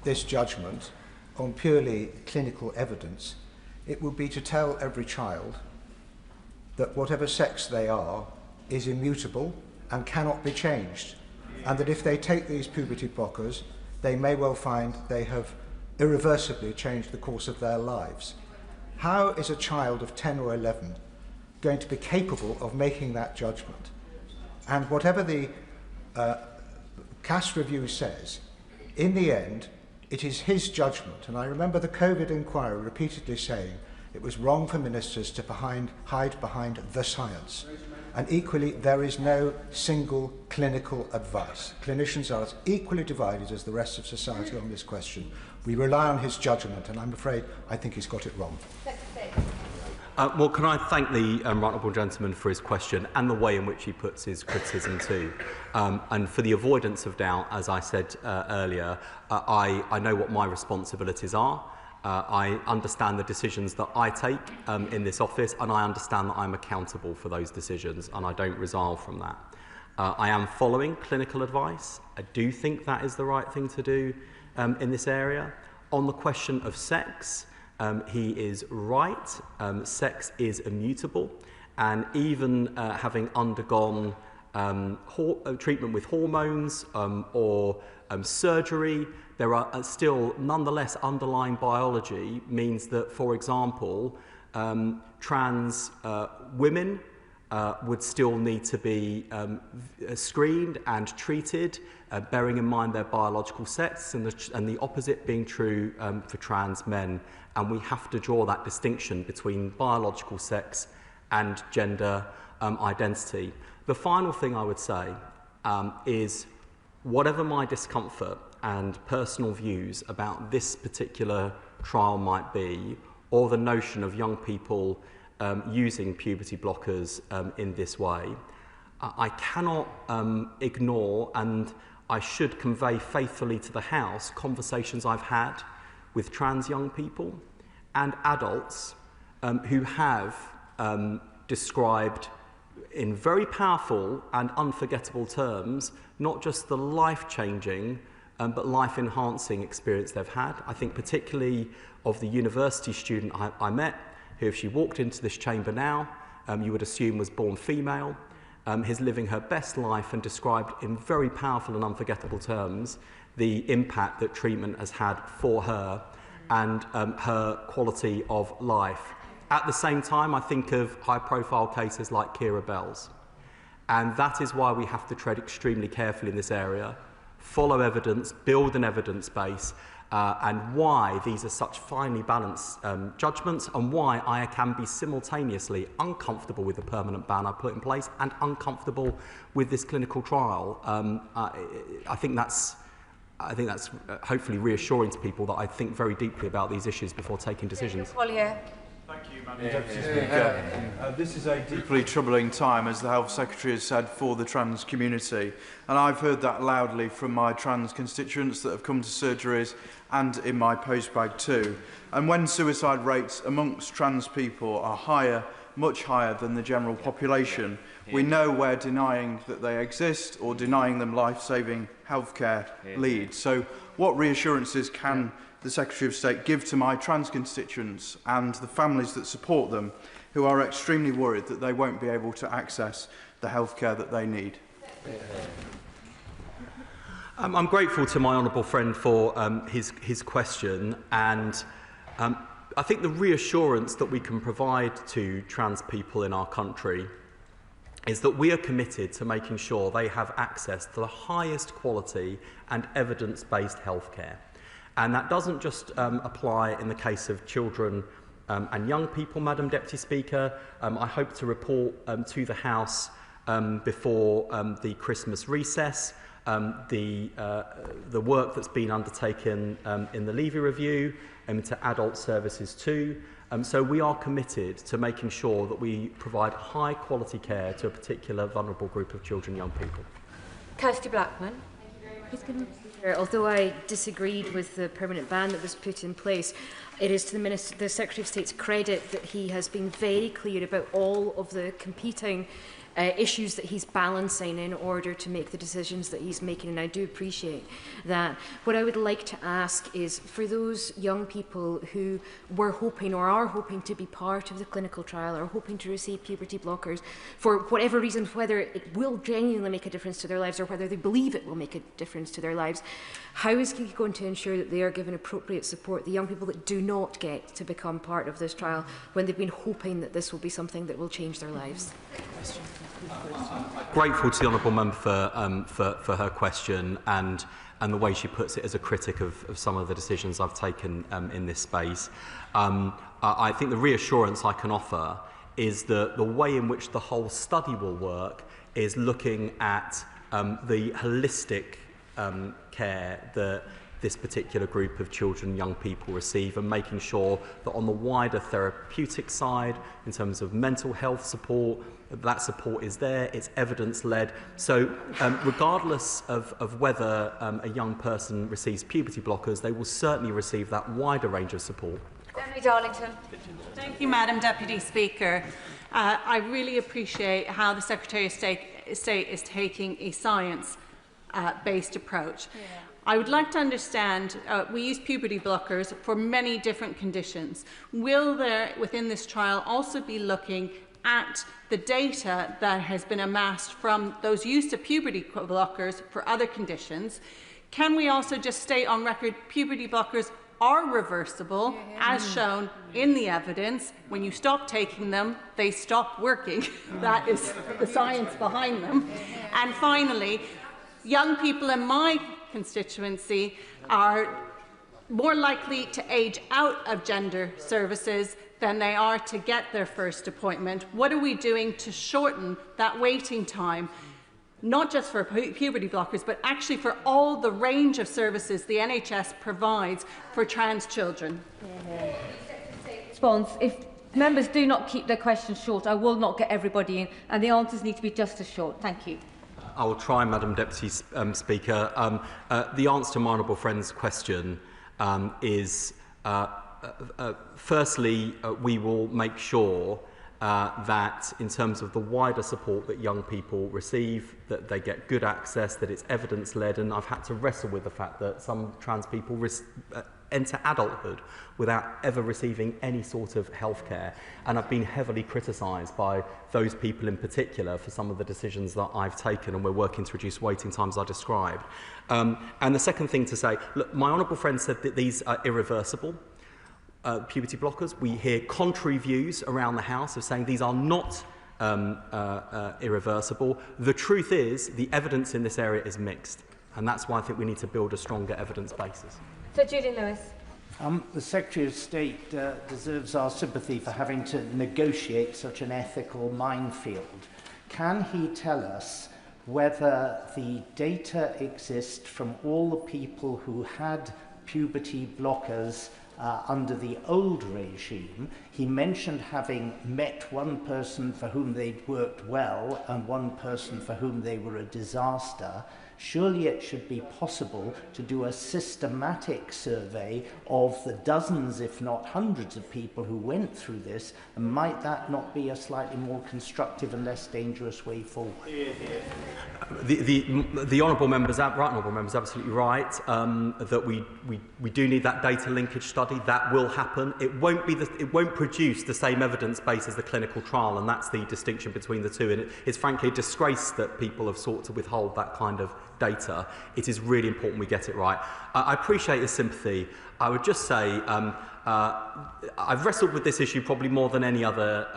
this judgment on purely clinical evidence, it would be to tell every child that whatever sex they are is immutable and cannot be changed, and that if they take these puberty blockers, they may well find they have irreversibly changed the course of their lives. How is a child of 10 or 11 going to be capable of making that judgment? And whatever the CAS review says, in the end, it is his judgment. And I remember the COVID inquiry repeatedly saying it was wrong for ministers to hide behind the science. And equally, there is no single clinical advice. Clinicians are as equally divided as the rest of society on this question. We rely on his judgment, and I'm afraid I think he's got it wrong. Well, can I thank the right honourable gentleman for his question and the way in which he puts his criticism too. And for the avoidance of doubt, as I said earlier, I know what my responsibilities are. I understand the decisions that I take in this office, and I understand that I'm accountable for those decisions, and I don't resolve from that. I am following clinical advice. I do think that is the right thing to do in this area. On the question of sex, he is right. Sex is immutable, and even having undergone treatment with hormones or surgery, there are still nonetheless underlying biology means that, for example, trans women would still need to be screened and treated, bearing in mind their biological sex, and the opposite being true for trans men. And we have to draw that distinction between biological sex and gender identity. The final thing I would say is, whatever my discomfort and personal views about this particular trial might be, or the notion of young people using puberty blockers in this way, I cannot ignore, and I should convey faithfully to the House, conversations I've had with trans young people and adults who have described in very powerful and unforgettable terms not just the life-changing but life-enhancing experience they've had. I think particularly of the university student I met, who, if she walked into this chamber now, you would assume was born female, is living her best life and described in very powerful and unforgettable terms the impact that treatment has had for her and her quality of life. At the same time, I think of high-profile cases like Keira Bell's. And that is why we have to tread extremely carefully in this area, follow evidence, build an evidence base, and why these are such finely balanced judgments, and why I can be simultaneously uncomfortable with the permanent ban I put in place and uncomfortable with this clinical trial. I think that's hopefully reassuring to people that I think very deeply about these issues before taking decisions. Thank you, Madam Deputy Speaker. This is a deeply troubling time, as the Health Secretary has said, for the trans community. And I've heard that loudly from my trans constituents that have come to surgeries and in my postbag too. And when suicide rates amongst trans people are higher much higher than the general population. We know where denying that they exist or denying them life-saving healthcare leads. So what reassurances can the Secretary of State give to my trans constituents and the families that support them, who are extremely worried that they won't be able to access the healthcare that they need? I'm grateful to my honourable friend for his question, and I think the reassurance that we can provide to trans people in our country is that we are committed to making sure they have access to the highest quality and evidence-based healthcare. And that doesn't just apply in the case of children and young people, Madam Deputy Speaker. I hope to report to the House before the Christmas recess the work that's been undertaken in the Levy Review into adult services too. So we are committed to making sure that we provide high quality care to a particular vulnerable group of children and young people. Kirsty Blackman. Although I disagreed with the permanent ban that was put in place, it is to the Secretary of State's credit that he has been very clear about all of the competing issues that he's balancing in order to make the decisions that he's making, and I do appreciate that. What I would like to ask is, for those young people who were hoping or are hoping to be part of the clinical trial or hoping to receive puberty blockers for whatever reason, whether it will genuinely make a difference to their lives or whether they believe it will make a difference to their lives, how is he going to ensure that they are given appropriate support, the young people that do not get to become part of this trial when they've been hoping that this will be something that will change their lives? Grateful to the honourable member for her question and the way she puts it as a critic of some of the decisions I've taken in this space. I think the reassurance I can offer is that the way in which the whole study will work is looking at the holistic care that this particular group of children and young people receive, and making sure that on the wider therapeutic side, in terms of mental health support, that support is there, it's evidence-led. So regardless of whether a young person receives puberty blockers, they will certainly receive that wider range of support. Emily Darlington. Thank you, Madam Deputy Speaker. I really appreciate how the Secretary of State is taking a science-based approach. Yeah. I would like to understand, we use puberty blockers for many different conditions. Will there, within this trial, also be looking at the data that has been amassed from those use of puberty blockers for other conditions? Can we also just state on record puberty blockers are reversible, as shown in the evidence? When you stop taking them, they stop working. That is the science behind them. And finally, young people in my constituency are more likely to age out of gender services than they are to get their first appointment. What are we doing to shorten that waiting time, not just for puberty blockers, but actually for all the range of services the NHS provides for trans children? Response. If members do not keep their questions short, I will not get everybody in, and the answers need to be just as short. Thank you. I will try, Madam Deputy Speaker. The answer to my honourable friend's question is, firstly, we will make sure that in terms of the wider support that young people receive, that they get good access, that it's evidence-led, and I've had to wrestle with the fact that some trans people enter adulthood without ever receiving any sort of health care, and I've been heavily criticised by those people in particular for some of the decisions that I've taken, and we're working to reduce waiting times I described. And the second thing to say, look, my honourable friend said that these are irreversible. Puberty blockers. We hear contrary views around the House of saying these are not irreversible. The truth is, the evidence in this area is mixed, and that's why I think we need to build a stronger evidence basis. So, Julian Lewis. The Secretary of State deserves our sympathy for having to negotiate such an ethical minefield. Can he tell us whether the data exists from all the people who had puberty blockers under the old regime? He mentioned having met one person for whom they'd worked well and one person for whom they were a disaster. Surely it should be possible to do a systematic survey of the dozens, if not hundreds, of people who went through this, and might that not be a slightly more constructive and less dangerous way forward? The honourable members, absolutely right that we do need that data linkage study. That will happen. It won't produce the same evidence base as the clinical trial, and that's the distinction between the two. And it's frankly a disgrace that people have sought to withhold that kind of data. It is really important we get it right. I appreciate your sympathy. I would just say I've wrestled with this issue probably more than any other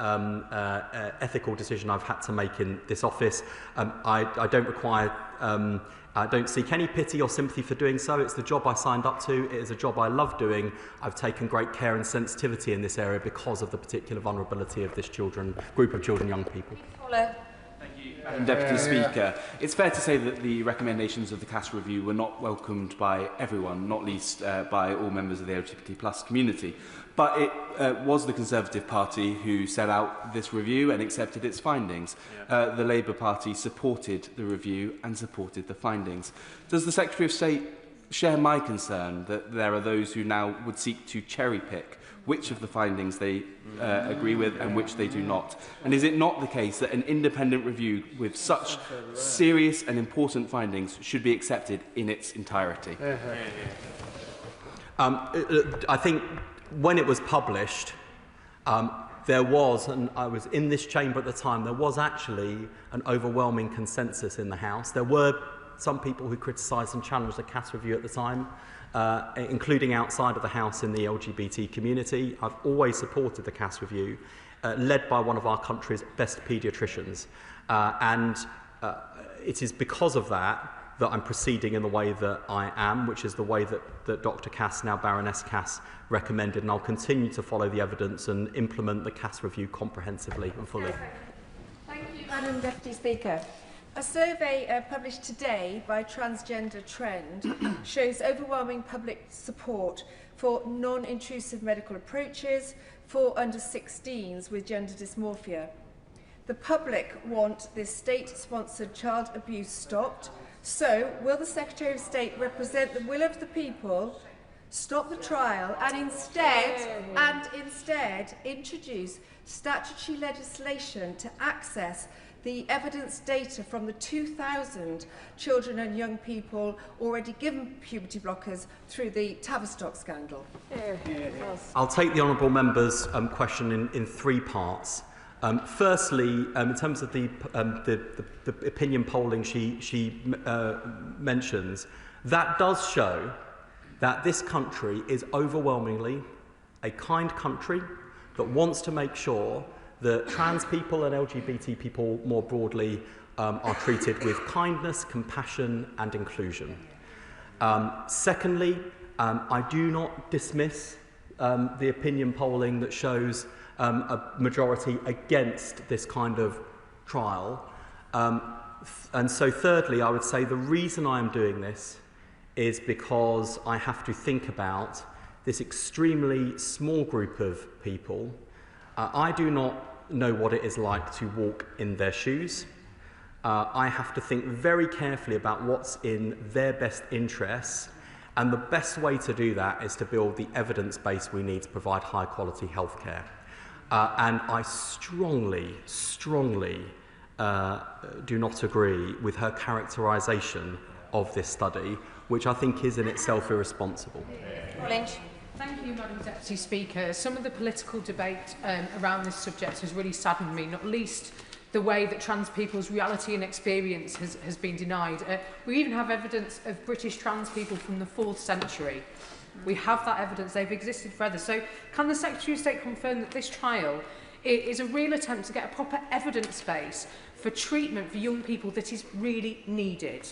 ethical decision I've had to make in this office. I don't require, I don't seek any pity or sympathy for doing so. It's the job I signed up to. It is a job I love doing. I've taken great care and sensitivity in this area because of the particular vulnerability of this group of children, young people. Madam Deputy Speaker, it's fair to say that the recommendations of the CAS review were not welcomed by everyone, not least by all members of the LGBT+ community. But it was the Conservative Party who set out this review and accepted its findings. The Labour Party supported the review and supported the findings. Does the Secretary of State share my concern that there are those who now would seek to cherry-pick which of the findings they agree with and which they do not? And is it not the case that an independent review with such serious and important findings should be accepted in its entirety? I think when it was published, there was, and I was in this chamber at the time, there was actually an overwhelming consensus in the House. There were some people who criticised and challenged the CAS review at the time, including outside of the House in the LGBT community. I've always supported the CAS review, led by one of our country's best paediatricians. And it is because of that that I'm proceeding in the way that I am, which is the way that Dr. Cass, now Baroness Cass, recommended. And I'll continue to follow the evidence and implement the CAS review comprehensively and fully. Thank you, Madam Deputy Speaker. A survey published today by Transgender Trend shows overwhelming public support for non-intrusive medical approaches for under-16s with gender dysmorphia. The public want this state-sponsored child abuse stopped. So, will the Secretary of State represent the will of the people, stop the trial, and instead introduce statutory legislation to access the evidence data from the 2,000 children and young people already given puberty blockers through the Tavistock scandal? I'll take the honourable member's question in three parts. Firstly, in terms of the opinion polling she mentions, that does show that this country is overwhelmingly a kind country that wants to make sure that trans people and LGBT people more broadly are treated with kindness, compassion and inclusion. Secondly, I do not dismiss the opinion polling that shows a majority against this kind of trial. And so thirdly, I would say the reason I am doing this is because I have to think about this extremely small group of people. I do not know what it is like to walk in their shoes. I have to think very carefully about what's in their best interests, and the best way to do that is to build the evidence base we need to provide high quality healthcare. And I strongly do not agree with her characterisation of this study, which I think is in itself irresponsible. Thank you, Madam Deputy Speaker. Some of the political debate around this subject has really saddened me, not least the way that trans people's reality and experience has been denied. We even have evidence of British trans people from the 4th century. We have that evidence. They've existed forever. So can the Secretary of State confirm that this trial is a real attempt to get a proper evidence base for treatment for young people that is really needed?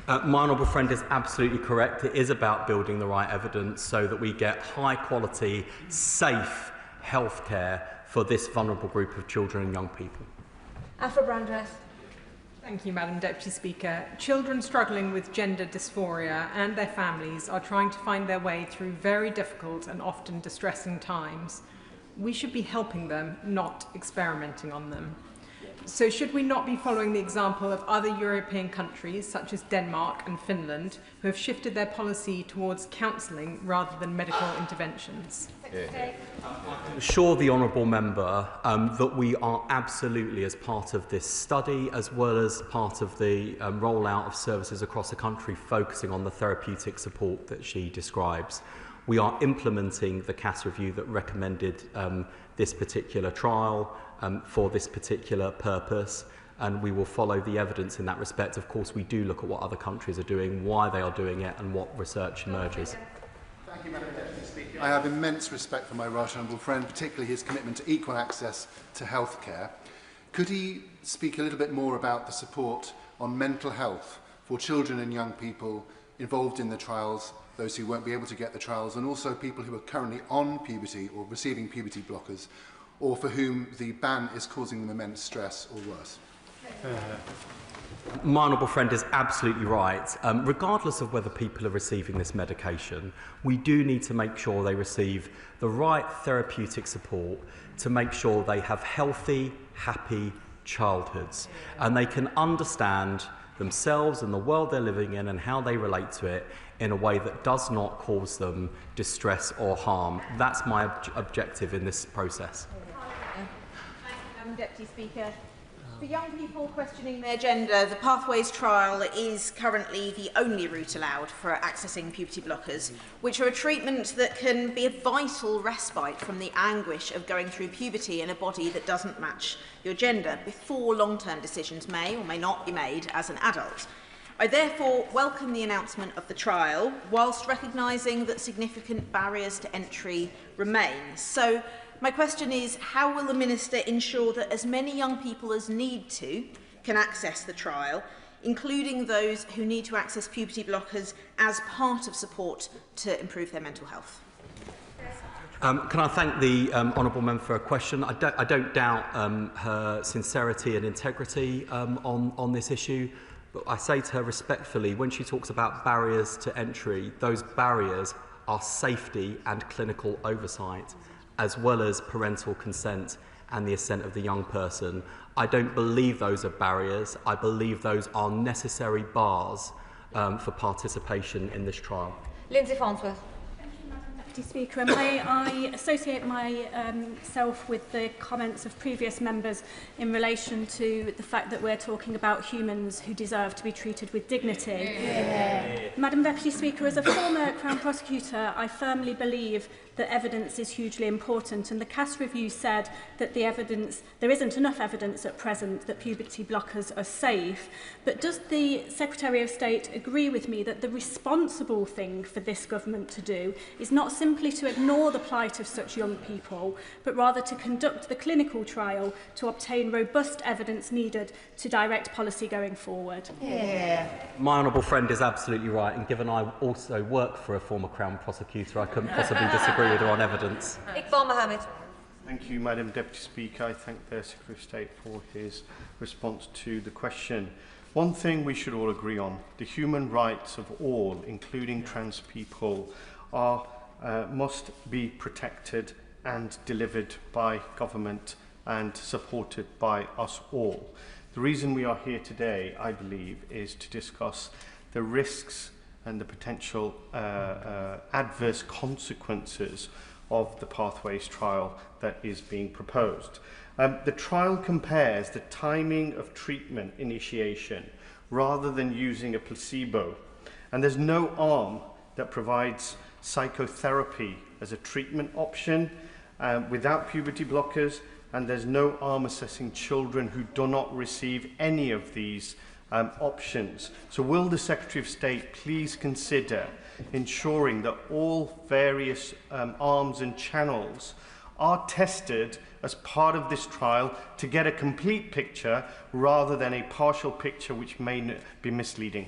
My honourable friend is absolutely correct. It is about building the right evidence so that we get high quality, safe healthcare for this vulnerable group of children and young people. Afra Brandreth. Thank you, Madam Deputy Speaker. Children struggling with gender dysphoria and their families are trying to find their way through very difficult and often distressing times. We should be helping them, not experimenting on them. So should we not be following the example of other European countries, such as Denmark and Finland, who have shifted their policy towards counselling rather than medical interventions? Assure the honourable member that we are absolutely, as part of this study, as well as part of the rollout of services across the country, focusing on the therapeutic support that she describes. We are implementing the CAS review that recommended this particular trial for this particular purpose, and we will follow the evidence in that respect. Of course, we do look at what other countries are doing, why they are doing it, and what research emerges. Thank you, Madam Deputy Speaker. I have immense respect for my right honourable friend, particularly his commitment to equal access to healthcare. Could he speak a little bit more about the support on mental health for children and young people involved in the trials, those who won't be able to get the trials, and also people who are currently on puberty or receiving puberty blockers, or for whom the ban is causing them immense stress or worse? My honourable friend is absolutely right. Regardless of whether people are receiving this medication, we do need to make sure they receive the right therapeutic support to make sure they have healthy, happy childhoods, and they can understand themselves and the world they're living in and how they relate to it in a way that does not cause them distress or harm. That's my objective in this process. Deputy Speaker. For young people questioning their gender, the Pathways trial is currently the only route allowed for accessing puberty blockers, which are a treatment that can be a vital respite from the anguish of going through puberty in a body that doesn't match your gender before long-term decisions may or may not be made as an adult. I therefore welcome the announcement of the trial, whilst recognising that significant barriers to entry remain. So, my question is, how will the Minister ensure that as many young people as need to can access the trial, including those who need to access puberty blockers as part of support to improve their mental health? Can I thank the honourable member for her question? I don't doubt her sincerity and integrity on this issue, but I say to her respectfully, when she talks about barriers to entry, those barriers are safety and clinical oversight, as well as parental consent and the assent of the young person. I don't believe those are barriers. I believe those are necessary bars for participation in this trial. Lindsay Farnsworth. Deputy Speaker, may I associate myself with the comments of previous members in relation to the fact that we're talking about humans who deserve to be treated with dignity. Yeah. Madam Deputy Speaker, as a former Crown Prosecutor, I firmly believe that evidence is hugely important, and the CAS review said that there isn't enough evidence at present that puberty blockers are safe. But does the Secretary of State agree with me that the responsible thing for this government to do is not simply to ignore the plight of such young people, but rather to conduct the clinical trial to obtain robust evidence needed to direct policy going forward? Yeah. My honourable friend is absolutely right, and given I also work for a former Crown Prosecutor, I couldn't possibly disagree with her on evidence. Iqbal Mohammed. Thank you, Madam Deputy Speaker. I thank the Secretary of State for his response to the question. One thing we should all agree on, the human rights of all, including trans people, must be protected and delivered by government and supported by us all. The reason we are here today, I believe, is to discuss the risks and the potential adverse consequences of the Pathways trial that is being proposed. The trial compares the timing of treatment initiation rather than using a placebo, and there's no arm that provides psychotherapy as a treatment option without puberty blockers, and there's no arm assessing children who do not receive any of these options. So will the Secretary of State please consider ensuring that all various arms and channels are tested as part of this trial to get a complete picture rather than a partial picture which may be misleading?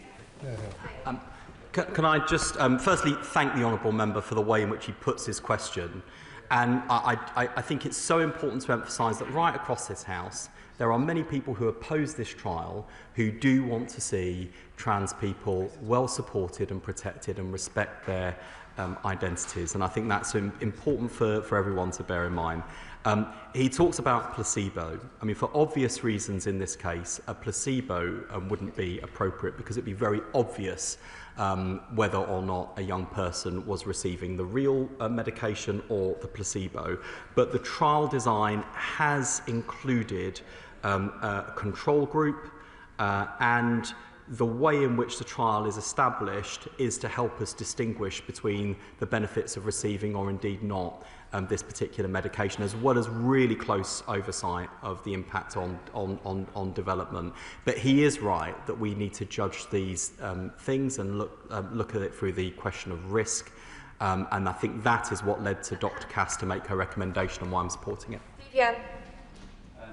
Can I just firstly thank the honourable member for the way in which he puts his question. And I think it's so important to emphasise that right across this House, there are many people who oppose this trial who do want to see trans people well supported and protected and respect their identities. And I think that's important for everyone to bear in mind. He talks about placebo. I mean, for obvious reasons in this case, a placebo wouldn't be appropriate because it'd be very obvious whether or not a young person was receiving the real medication or the placebo. But the trial design has included a control group and the way in which the trial is established is to help us distinguish between the benefits of receiving or indeed not this particular medication, as well as really close oversight of the impact on development. But he is right that we need to judge these things and look at it through the question of risk. And I think that is what led to Dr. Cass to make her recommendation and why I'm supporting it. Yeah.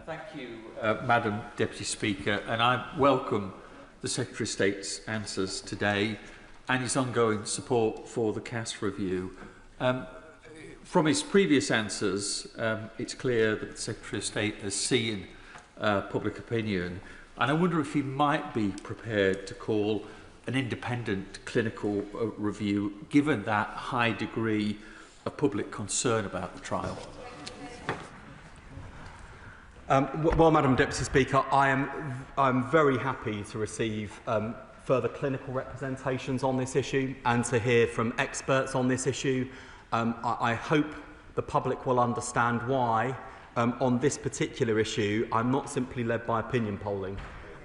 Thank you, Madam Deputy Speaker, and I welcome the Secretary of State's answers today and his ongoing support for the Cass review. From his previous answers, it's clear that the Secretary of State has seen public opinion, and I wonder if he might be prepared to call an independent clinical review, given that high degree of public concern about the trial. Well, Madam Deputy Speaker, I'm very happy to receive further clinical representations on this issue and to hear from experts on this issue. I hope the public will understand why, on this particular issue, I'm not simply led by opinion polling,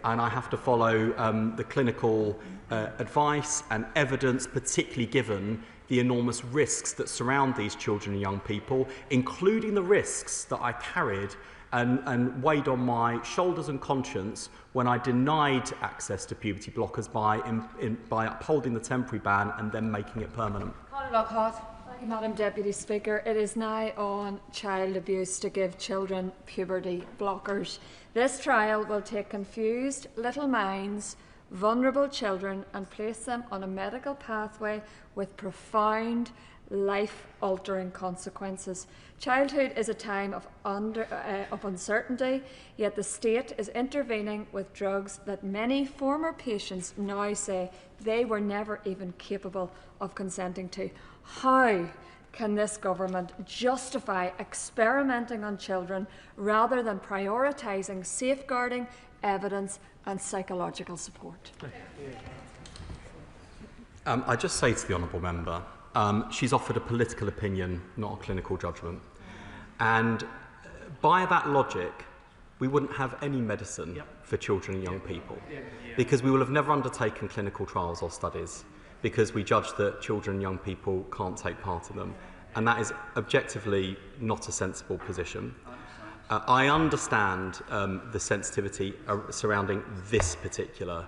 and I have to follow the clinical advice and evidence, particularly given the enormous risks that surround these children and young people, including the risks that I carried and weighed on my shoulders and conscience when I denied access to puberty blockers by upholding the temporary ban and then making it permanent. Thank you, Madam Deputy Speaker. It is now on child abuse to give children puberty blockers. This trial will take confused little minds, vulnerable children, and place them on a medical pathway with profound life-altering consequences. Childhood is a time of uncertainty, yet the state is intervening with drugs that many former patients now say they were never even capable of consenting to. How can this government justify experimenting on children rather than prioritising safeguarding, evidence and psychological support? I just say to the honourable member, she's offered a political opinion, not a clinical judgment. And by that logic, we wouldn't have any medicine for children and young people, because we will have never undertaken clinical trials or studies, because we judge that children and young people can't take part in them. And that is objectively not a sensible position. I understand the sensitivity surrounding this particular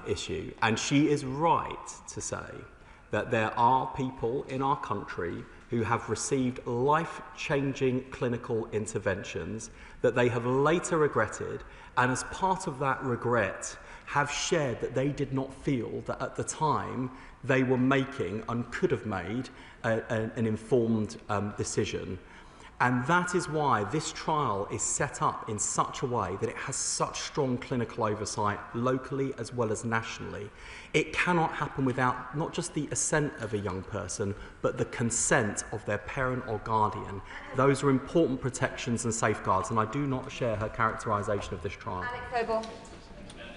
issue, and she is right to say that there are people in our country who have received life-changing clinical interventions that they have later regretted, and as part of that regret have shared that they did not feel that at the time they were making and could have made an informed decision. And that is why this trial is set up in such a way that it has such strong clinical oversight locally as well as nationally. It cannot happen without not just the assent of a young person, but the consent of their parent or guardian. Those are important protections and safeguards, and I do not share her characterisation of this trial.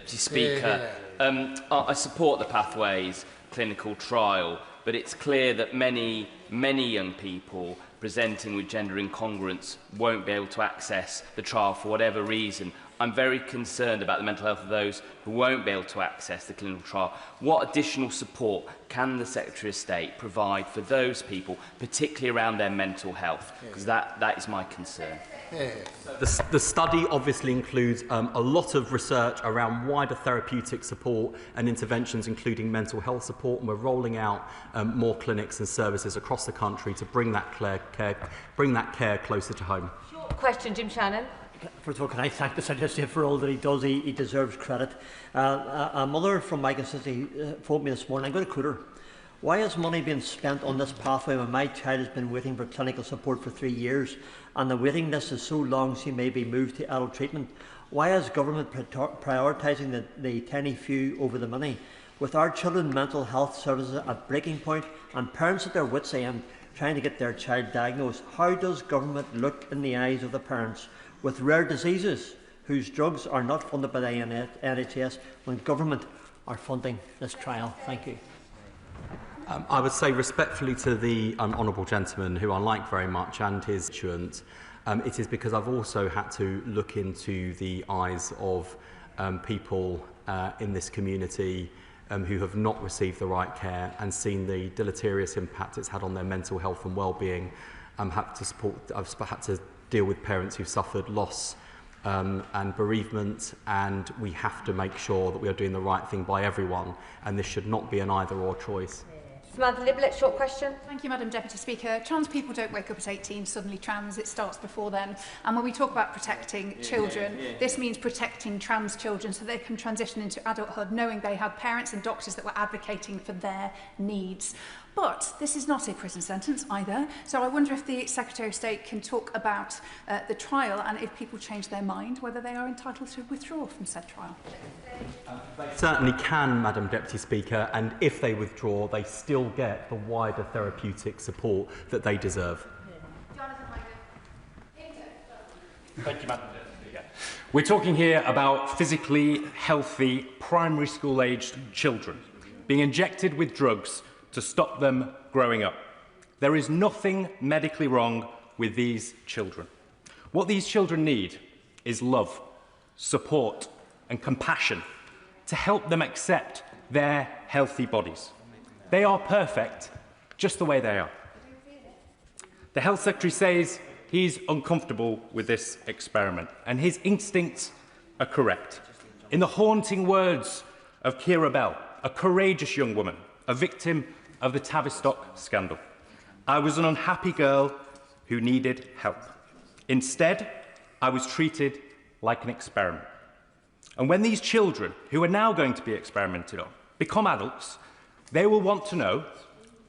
Speaker, I support the Pathways clinical trial, but it's clear that many young people presenting with gender incongruence won't be able to access the trial for whatever reason. I'm very concerned about the mental health of those who won't be able to access the clinical trial. What additional support can the Secretary of State provide for those people, particularly around their mental health? Because that is my concern. The study obviously includes a lot of research around wider therapeutic support and interventions, including mental health support, and we're rolling out more clinics and services across the country to bring that care closer to home. Short question, Jim Shannon. First of all, can I thank the Secretary of State for all that he does? He deserves credit. A mother from my constituency phoned me this morning. I'm going to quote her. Why is money being spent on this pathway when my child has been waiting for clinical support for 3 years and the waiting list is so long she may be moved to adult treatment? Why is government prioritising the tiny few over the many? With our children's mental health services at breaking point and parents at their wits' end trying to get their child diagnosed, how does government look in the eyes of the parents with rare diseases whose drugs are not funded by the NHS when government are funding this trial? Thank you. I would say respectfully to the honourable gentleman, who I like very much, and his constituents, it is because I've also had to look into the eyes of people in this community who have not received the right care and seen the deleterious impact it's had on their mental health and well-being. I've had to deal with parents who've suffered loss and bereavement, and we have to make sure that we are doing the right thing by everyone, and this should not be an either-or choice. Samantha Liblet, short question. Thank you, Madam Deputy Speaker. Trans people don't wake up at 18 suddenly trans, it starts before then. And when we talk about protecting children, this means protecting trans children so they can transition into adulthood knowing they had parents and doctors that were advocating for their needs. But this is not a prison sentence either, so I wonder if the Secretary of State can talk about the trial and if people change their mind, whether they are entitled to withdraw from said trial. They certainly can, Madam Deputy Speaker, and if they withdraw, they still get the wider therapeutic support that they deserve. Thank you, Madam Deputy Speaker. We're talking here about physically healthy primary school-aged children being injected with drugs to stop them growing up. There is nothing medically wrong with these children. What these children need is love, support and compassion to help them accept their healthy bodies. They are perfect just the way they are. The Health Secretary says he's uncomfortable with this experiment, and his instincts are correct. In the haunting words of Keira Bell, a courageous young woman, a victim of the Tavistock scandal, I was an unhappy girl who needed help. Instead, I was treated like an experiment. And when these children, who are now going to be experimented on, become adults, they will want to know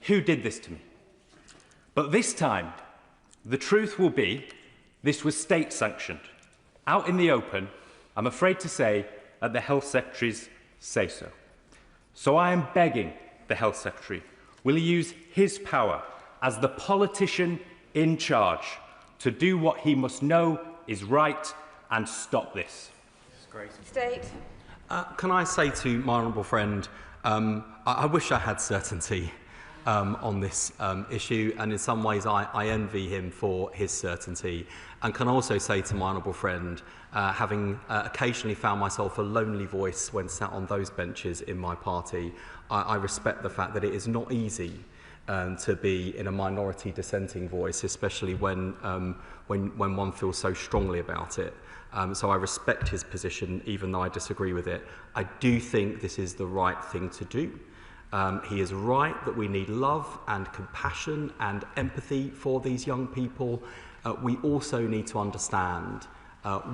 who did this to me. But this time, the truth will be this was state-sanctioned. Out in the open, I'm afraid to say, at the Health Secretary's say-so. So I am begging the Health Secretary, will he use his power as the politician in charge to do what he must know is right and stop this? State. Can I say to my honourable friend, I wish I had certainty on this issue, and in some ways I envy him for his certainty. And can also say to my honourable friend, having occasionally found myself a lonely voice when sat on those benches in my party, I respect the fact that it is not easy to be in a minority dissenting voice, especially when one feels so strongly about it. So I respect his position, even though I disagree with it. I do think this is the right thing to do. He is right that we need love and compassion and empathy for these young people. We also need to understand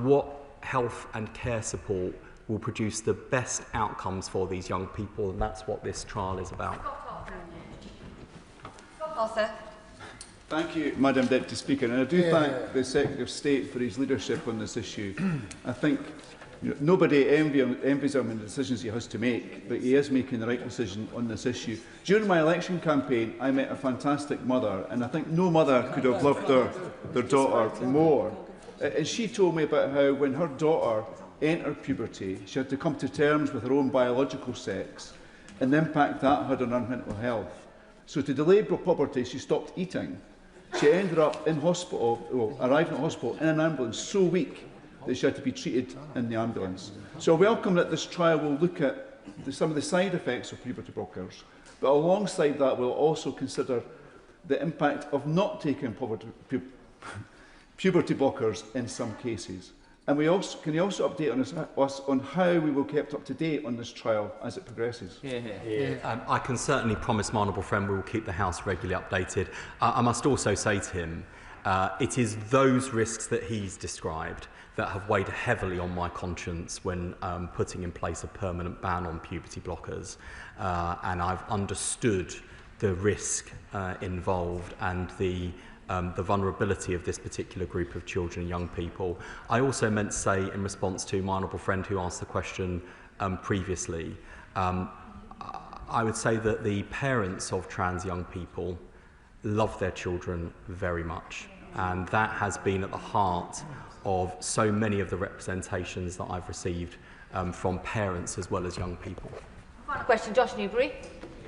what health and care support will produce the best outcomes for these young people, and that's what this trial is about. Thank you, Madam Deputy Speaker, and I do thank the Secretary of State for his leadership on this issue. I think nobody envies him in the decisions he has to make, but he is making the right decision on this issue. During my election campaign, I met a fantastic mother, and I think no mother could have loved their daughter more. And she told me about how when her daughter entered puberty, she had to come to terms with her own biological sex and the impact that had on her mental health. So to delay puberty, she stopped eating. She ended up in hospital, arrived in hospital in an ambulance so weak that she had to be treated in the ambulance. So I welcome that this trial will look at some of the side effects of puberty blockers, but alongside that we'll also consider the impact of not taking puberty blockers in some cases. And can you also update us on how we will be kept up to date on this trial as it progresses? I can certainly promise my honourable friend we will keep the House regularly updated. I must also say to him, it is those risks that he's described that have weighed heavily on my conscience when putting in place a permanent ban on puberty blockers. And I've understood the risk involved and the the vulnerability of this particular group of children and young people. I also meant to say, in response to my honourable friend who asked the question previously, I would say that the parents of trans young people love their children very much, and that has been at the heart of so many of the representations that I've received from parents as well as young people. Final question, Josh Newbury.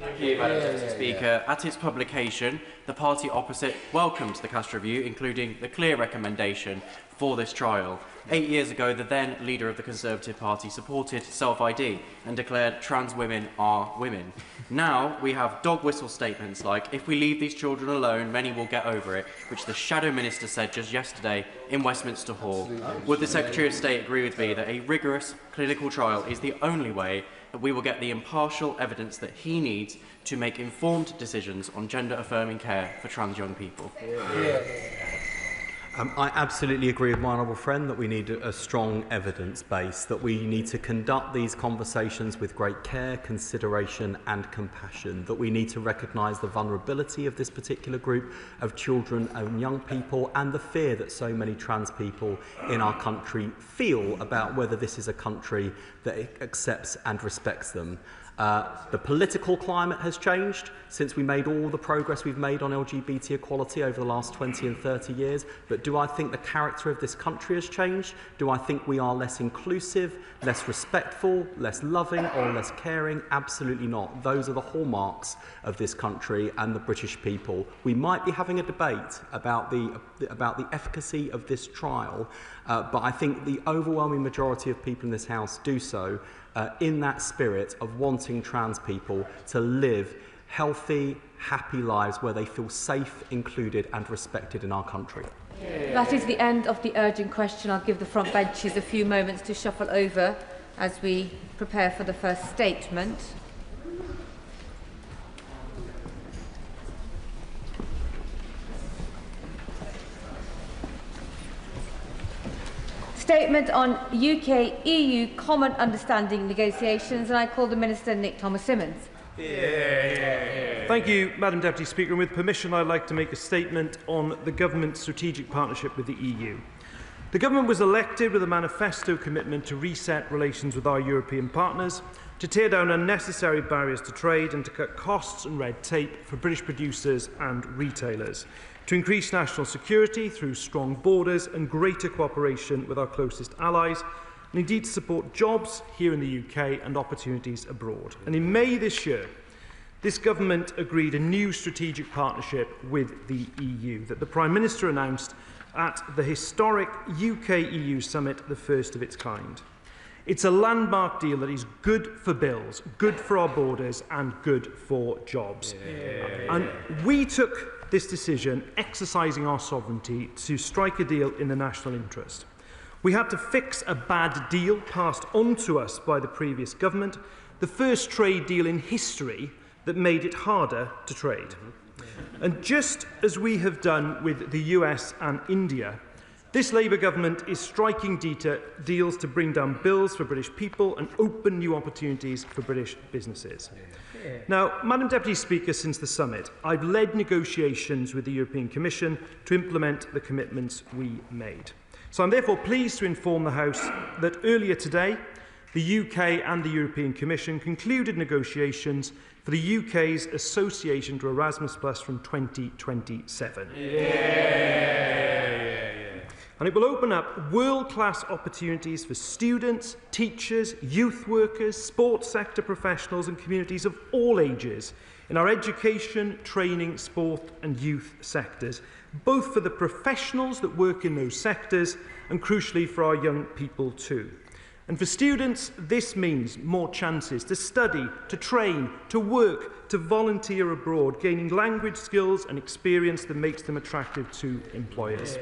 Thank you, Madam Deputy Speaker. At its publication, the party opposite welcomed the Cast Review, including the clear recommendation for this trial. 8 years ago, the then leader of the Conservative Party supported self-ID and declared trans women are women. Now we have dog whistle statements like, if we leave these children alone, many will get over it, which the Shadow Minister said just yesterday in Westminster Hall. Would the Secretary of State agree with me that a rigorous clinical trial is the only way that we will get the impartial evidence that he needs to make informed decisions on gender-affirming care for trans young people? I absolutely agree with my honourable friend that we need a strong evidence base, that we need to conduct these conversations with great care, consideration and compassion, that we need to recognise the vulnerability of this particular group of children and young people and the fear that so many trans people in our country feel about whether this is a country that accepts and respects them. The political climate has changed since we made all the progress we've made on LGBT equality over the last 20 and 30 years. But do I think the character of this country has changed? Do I think we are less inclusive, less respectful, less loving or less caring? Absolutely not. Those are the hallmarks of this country and the British people. We might be having a debate about the efficacy of this trial, but I think the overwhelming majority of people in this House do so in that spirit of wanting trans people to live healthy, happy lives where they feel safe, included and respected in our country. That is the end of the urgent question. I'll give the front benches a few moments to shuffle over as we prepare for the first statement. Statement on UK-EU Common Understanding negotiations, and I call the Minister Nick Thomas-Symonds. Thank you, Madam Deputy Speaker. And with permission, I'd like to make a statement on the Government's strategic partnership with the EU. The Government was elected with a manifesto commitment to reset relations with our European partners, to tear down unnecessary barriers to trade and to cut costs and red tape for British producers and retailers, to increase national security through strong borders and greater cooperation with our closest allies, and indeed to support jobs here in the UK and opportunities abroad. And in May this year, this Government agreed a new strategic partnership with the EU that the Prime Minister announced at the historic UK-EU summit, the first of its kind. It's a landmark deal that is good for bills, good for our borders and good for jobs. And we took this decision, exercising our sovereignty, to strike a deal in the national interest. We had to fix a bad deal passed on to us by the previous government, the first trade deal in history that made it harder to trade. And just as we have done with the US and India, this Labour government is striking deals to bring down bills for British people and open new opportunities for British businesses. Now, Madam Deputy Speaker, since the summit, I've led negotiations with the European Commission to implement the commitments we made. So I'm therefore pleased to inform the House that earlier today, the UK and the European Commission concluded negotiations for the UK's association to Erasmus Plus from 2027. And it will open up world-class opportunities for students, teachers, youth workers, sports sector professionals and communities of all ages in our education, training, sport and youth sectors, both for the professionals that work in those sectors and, crucially, for our young people too. And for students, this means more chances to study, to train, to work, to volunteer abroad, gaining language skills and experience that makes them attractive to employers.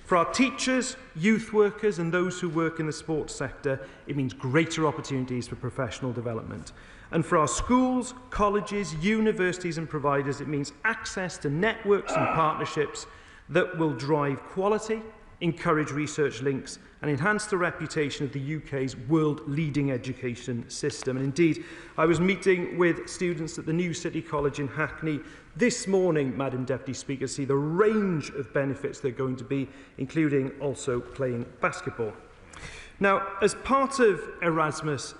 For our teachers, youth workers and those who work in the sports sector, it means greater opportunities for professional development. And for our schools, colleges, universities and providers, it means access to networks and partnerships that will drive quality, encourage research links and enhance the reputation of the UK's world-leading education system. And indeed, I was meeting with students at the new City College in Hackney this morning, Madam Deputy Speaker, to see the range of benefits they're going to be, including also playing basketball. Now, as part of Erasmus+,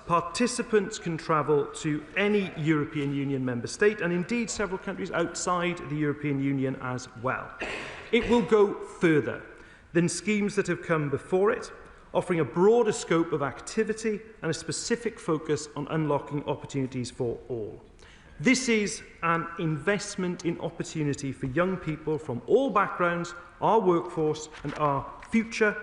participants can travel to any European Union member state and indeed several countries outside the European Union as well. It will go further than schemes that have come before it, offering a broader scope of activity and a specific focus on unlocking opportunities for all. This is an investment in opportunity for young people from all backgrounds, our workforce and our future,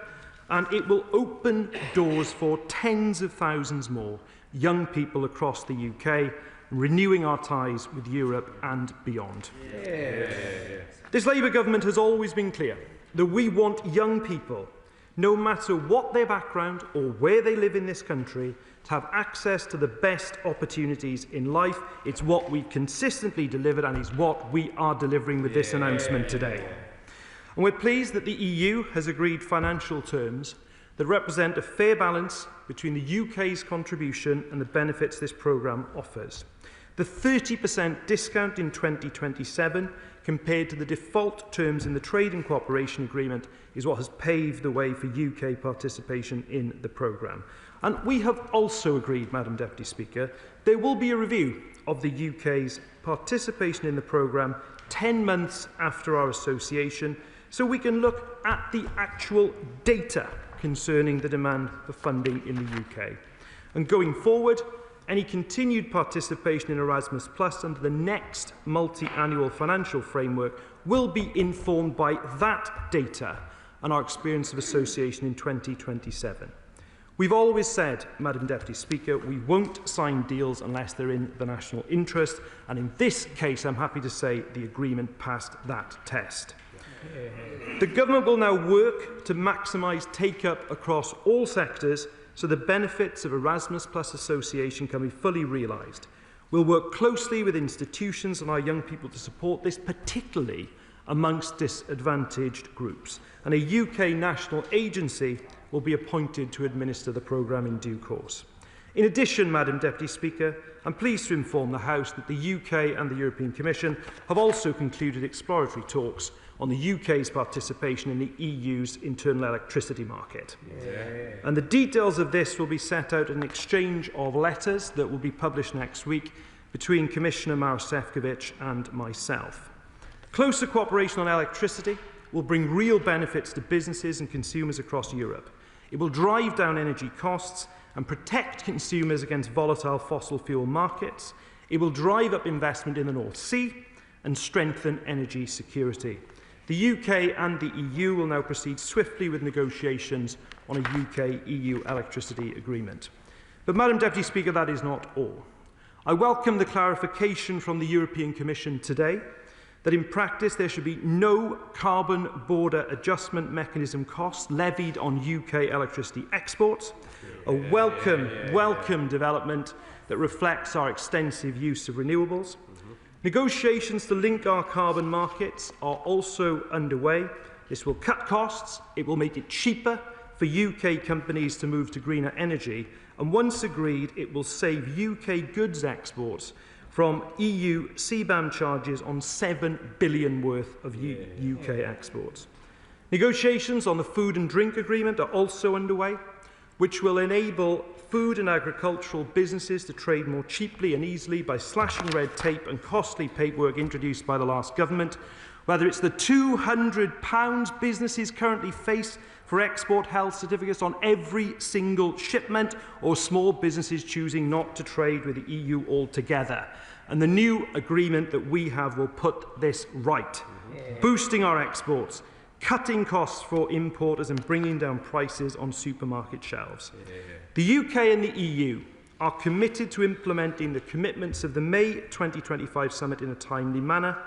and it will open doors for tens of thousands more young people across the UK, renewing our ties with Europe and beyond. This Labour government has always been clear that we want young people, no matter what their background or where they live in this country, to have access to the best opportunities in life. It's what we consistently delivered and is what we are delivering with this announcement today. And we're pleased that the EU has agreed financial terms that represent a fair balance between the UK's contribution and the benefits this programme offers. The 30% discount in 2027 compared to the default terms in the Trade and Cooperation Agreement is what has paved the way for UK participation in the programme. And we have also agreed, Madam Deputy Speaker, there will be a review of the UK's participation in the programme 10 months after our association, so we can look at the actual data concerning the demand for funding in the UK. And going forward, any continued participation in Erasmus Plus under the next multi-annual financial framework will be informed by that data and our experience of association in 2027. We've always said, Madam Deputy Speaker, we won't sign deals unless they're in the national interest, and in this case, I'm happy to say the agreement passed that test. The government will now work to maximise take-up across all sectors so the benefits of Erasmus Plus association can be fully realised. We'll work closely with institutions and our young people to support this, particularly amongst disadvantaged groups. And a UK national agency will be appointed to administer the programme in due course. In addition, Madam Deputy Speaker, I'm pleased to inform the House that the UK and the European Commission have also concluded exploratory talks on the UK's participation in the EU's internal electricity market. And the details of this will be set out in an exchange of letters that will be published next week between Commissioner Maros Šefčovič and myself. Closer cooperation on electricity will bring real benefits to businesses and consumers across Europe. It will drive down energy costs and protect consumers against volatile fossil fuel markets. It will drive up investment in the North Sea and strengthen energy security. The UK and the EU will now proceed swiftly with negotiations on a UK-EU electricity agreement. But, Madam Deputy Speaker, that is not all. I welcome the clarification from the European Commission today that in practice there should be no carbon border adjustment mechanism costs levied on UK electricity exports, a welcome development that reflects our extensive use of renewables. Negotiations to link our carbon markets are also underway. This will cut costs, it will make it cheaper for UK companies to move to greener energy, and once agreed, it will save UK goods exports from EU CBAM charges on £7 billion worth of UK exports. Negotiations on the food and drink agreement are also underway, which will enable food and agricultural businesses to trade more cheaply and easily by slashing red tape and costly paperwork introduced by the last government, whether it's the £200 businesses currently face for export health certificates on every single shipment, or small businesses choosing not to trade with the EU altogether. And the new agreement that we have will put this right, boosting our exports, cutting costs for importers and bringing down prices on supermarket shelves. The UK and the EU are committed to implementing the commitments of the May 2025 summit in a timely manner.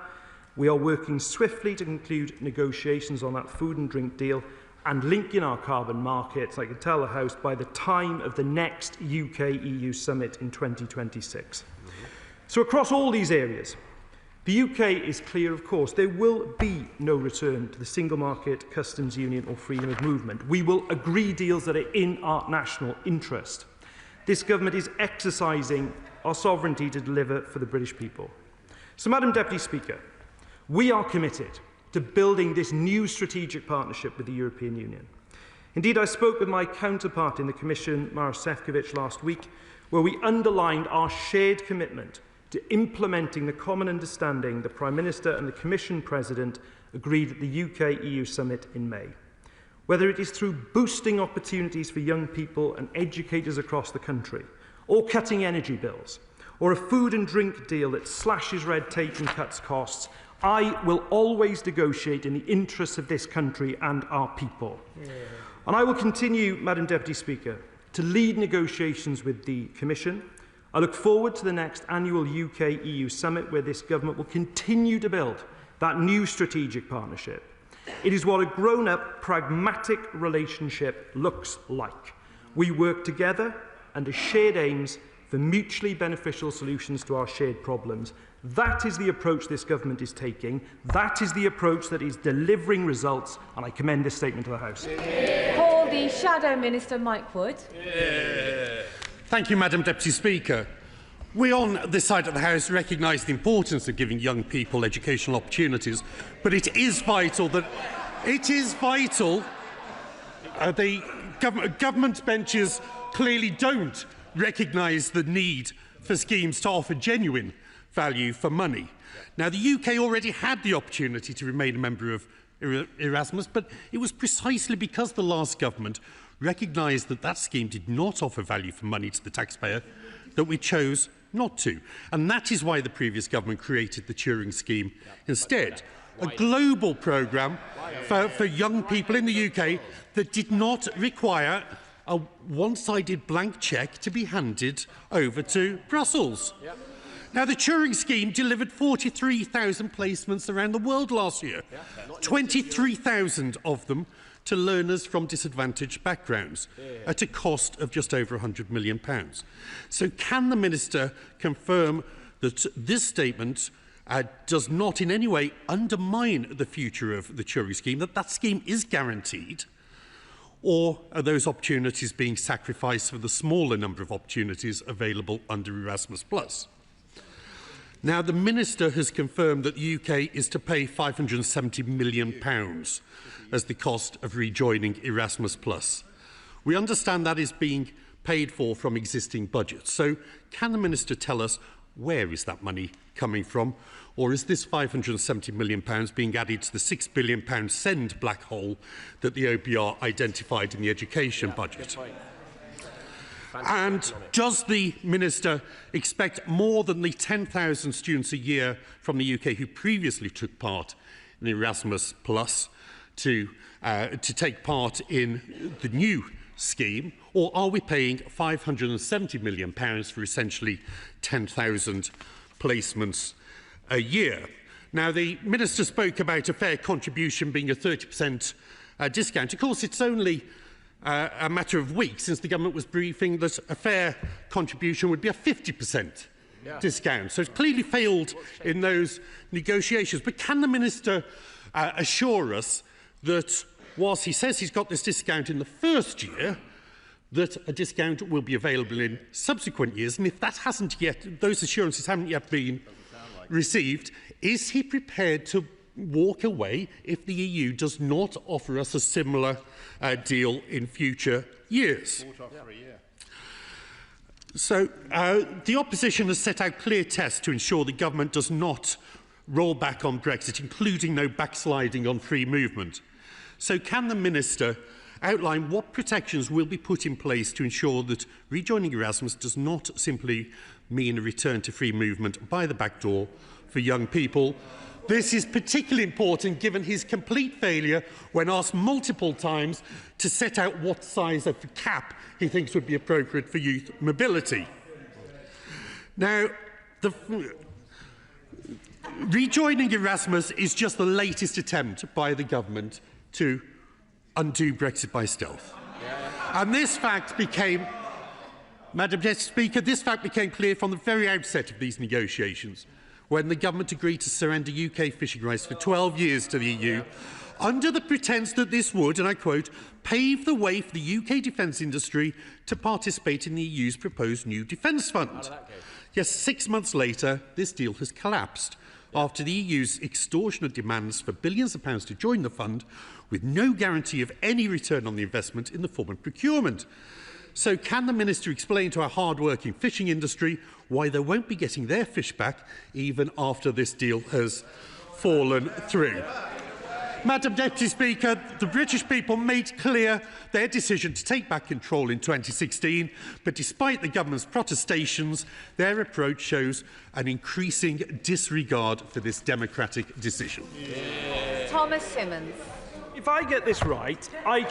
We are working swiftly to conclude negotiations on that food and drink deal and linking our carbon markets, I can tell the House, by the time of the next UK-EU summit in 2026. So across all these areas, The UK is clear, of course. There will be no return to the single market, customs union or freedom of movement. We will agree deals that are in our national interest. This government is exercising our sovereignty to deliver for the British people. So, Madam Deputy Speaker, we are committed to building this new strategic partnership with the European Union. Indeed, I spoke with my counterpart in the Commission, Maros Sefcovic, last week, where we underlined our shared commitment to implementing the common understanding the Prime Minister and the Commission President agreed at the UK-EU summit in May. Whether it is through boosting opportunities for young people and educators across the country, or cutting energy bills, or a food and drink deal that slashes red tape and cuts costs, I will always negotiate in the interests of this country and our people. Yeah. And I will continue, Madam Deputy Speaker, to lead negotiations with the Commission. I look forward to the next annual UK-EU summit where this government will continue to build that new strategic partnership. It is what a grown-up, pragmatic relationship looks like. We work together under shared aims for mutually beneficial solutions to our shared problems. That is the approach this government is taking. That is the approach that is delivering results, and I commend this statement to the House. Call the Shadow Minister, Mike Wood. Thank you, Madam Deputy Speaker. We on this side of the House recognise the importance of giving young people educational opportunities, but it is vital that the government benches clearly don't recognise the need for schemes to offer genuine value for money. Now, the UK already had the opportunity to remain a member of Erasmus, but it was precisely because the last government recognised that that scheme did not offer value for money to the taxpayer that we chose not to. And that is why the previous government created the Turing scheme instead. A global programme for young people in the UK that did not require a one-sided blank cheque to be handed over to Brussels. Now, the Turing scheme delivered 43,000 placements around the world last year, 23,000 of them to learners from disadvantaged backgrounds at a cost of just over £100 million. So can the Minister confirm that this statement does not in any way undermine the future of the Turing scheme, that that scheme is guaranteed, or are those opportunities being sacrificed for the smaller number of opportunities available under Erasmus+? Now, the Minister has confirmed that the UK is to pay £570 million as the cost of rejoining Erasmus+. We understand that is being paid for from existing budgets. So can the Minister tell us where is that money coming from? Or is this £570 million being added to the £6 billion send black hole that the OBR identified in the education budget? And does the Minister expect more than the 10,000 students a year from the UK who previously took part in Erasmus Plus to take part in the new scheme, or are we paying £570 million for essentially 10,000 placements a year? Now, the Minister spoke about a fair contribution being a 30% discount. Of course, it's only a matter of weeks since the government was briefing that a fair contribution would be a 50% discount. So it's clearly failed in those negotiations. But can the Minister assure us that whilst he says he's got this discount in the first year, that a discount will be available in subsequent years? And if that hasn't yet, those assurances haven't yet been received, is he prepared to walk away if the EU does not offer us a similar deal in future years? So the opposition has set out clear tests to ensure the government does not roll back on Brexit, including no backsliding on free movement. So can the Minister outline what protections will be put in place to ensure that rejoining Erasmus does not simply mean a return to free movement by the back door for young people? This is particularly important given his complete failure, when asked multiple times, to set out what size of cap he thinks would be appropriate for youth mobility. Now, rejoining Erasmus is just the latest attempt by the government to undo Brexit by stealth. And this fact became, Madam Deputy Speaker, this fact became clear from the very outset of these negotiations. when the government agreed to surrender UK fishing rights for 12 years to the EU, under the pretence that this would, and I quote, pave the way for the UK defence industry to participate in the EU's proposed new defence fund. Yes, 6 months later, this deal has collapsed after the EU's extortionate demands for billions of pounds to join the fund, with no guarantee of any return on the investment in the form of procurement. So can the Minister explain to our hard-working fishing industry why they won't be getting their fish back even after this deal has fallen through? Madam Deputy Speaker, the British people made clear their decision to take back control in 2016, but despite the government's protestations, their approach shows an increasing disregard for this democratic decision. Thomas-Symonds. If I get this right, I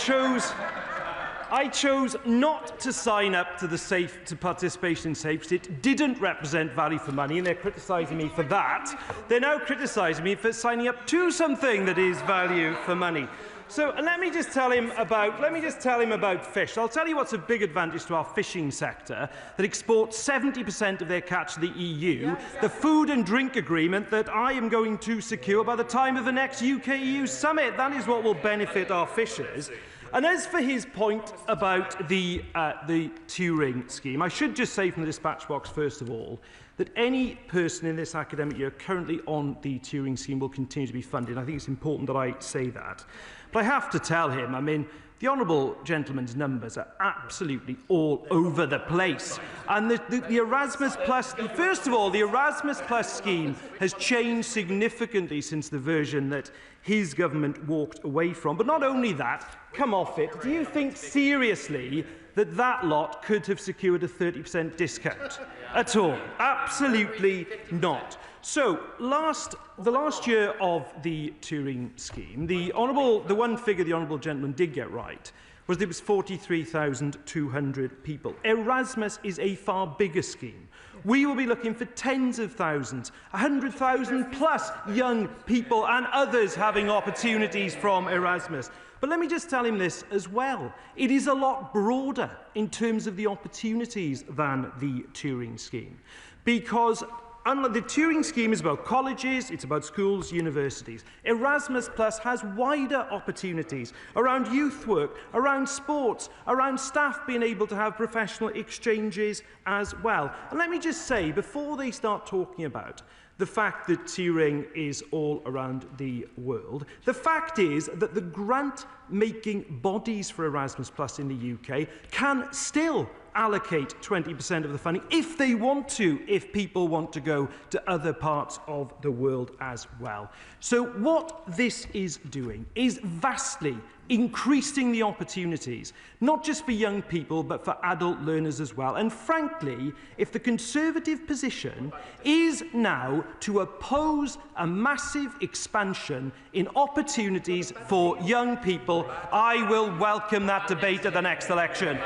chose not to sign up to participation in safety. It didn't represent value for money, and they're criticising me for that. They're now criticising me for signing up to something that is value for money. So let me just tell him about fish. I'll tell you what's a big advantage to our fishing sector that exports 70% of their catch to the EU, the food and drink agreement that I am going to secure by the time of the next UK-EU summit. That is what will benefit our fishers. And as for his point about the Turing scheme, I should just say from the dispatch box, first of all, that any person in this academic year currently on the Turing scheme will continue to be funded. I think it's important that I say that. But I have to tell him, I mean, the honourable gentleman's numbers are absolutely all over the place. And the Erasmus Plus, first of all, the Erasmus Plus scheme has changed significantly since the version that his government walked away from. But not only that, come off it. Do you think seriously that that lot could have secured a 30% discount at all? Absolutely not. So, the last year of the Turing scheme, the one figure the honourable gentleman did get right was that it was 43,200 people. Erasmus is a far bigger scheme. We will be looking for tens of thousands, 100,000 plus young people and others having opportunities from Erasmus. But let me just tell him this as well. It is a lot broader in terms of the opportunities than the Turing scheme. Because unlike the Turing scheme is about colleges, it's about schools, universities. Erasmus Plus has wider opportunities around youth work, around sports, around staff being able to have professional exchanges as well. And let me just say, before they start talking about the fact that Turing is all around the world, the fact is that the grant-making bodies for Erasmus Plus in the UK can still allocate 20% of the funding if they want to, if people want to go to other parts of the world as well. So what this is doing is vastly increasing the opportunities, not just for young people, but for adult learners as well. And frankly, if the Conservative position is now to oppose a massive expansion in opportunities for young people, I will welcome that debate at the next election.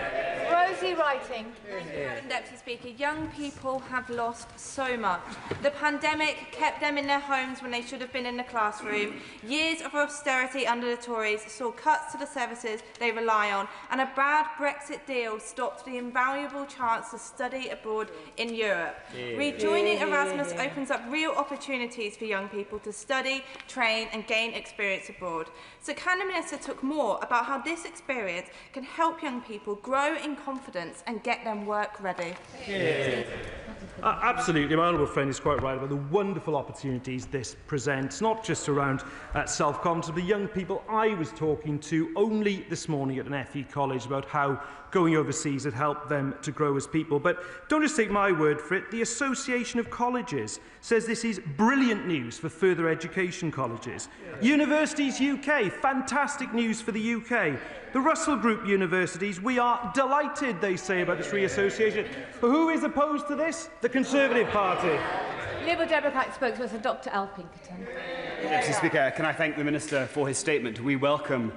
Writing. Madam Deputy Speaker, young people have lost so much. The pandemic kept them in their homes when they should have been in the classroom. Years of austerity under the Tories saw cuts to the services they rely on, and a bad Brexit deal stopped the invaluable chance to study abroad in Europe. Rejoining Erasmus opens up real opportunities for young people to study, train and gain experience abroad. So can the Minister talk more about how this experience can help young people grow in confidence and get them work ready? Absolutely. My honourable friend is quite right about the wonderful opportunities this presents, not just around self-confidence, but the young people I was talking to only this morning at an FE college about how going overseas had helped them to grow as people. But don't just take my word for it. The Association of Colleges says this is brilliant news for further education colleges. Universities UK, fantastic news for the UK. The Russell Group universities, we are delighted, they say, about this reassociation. But who is opposed to this? The Conservative Party. Liberal Democrat spokesperson Dr Al Pinkerton. Mr. Speaker, can I thank the Minister for his statement? We welcome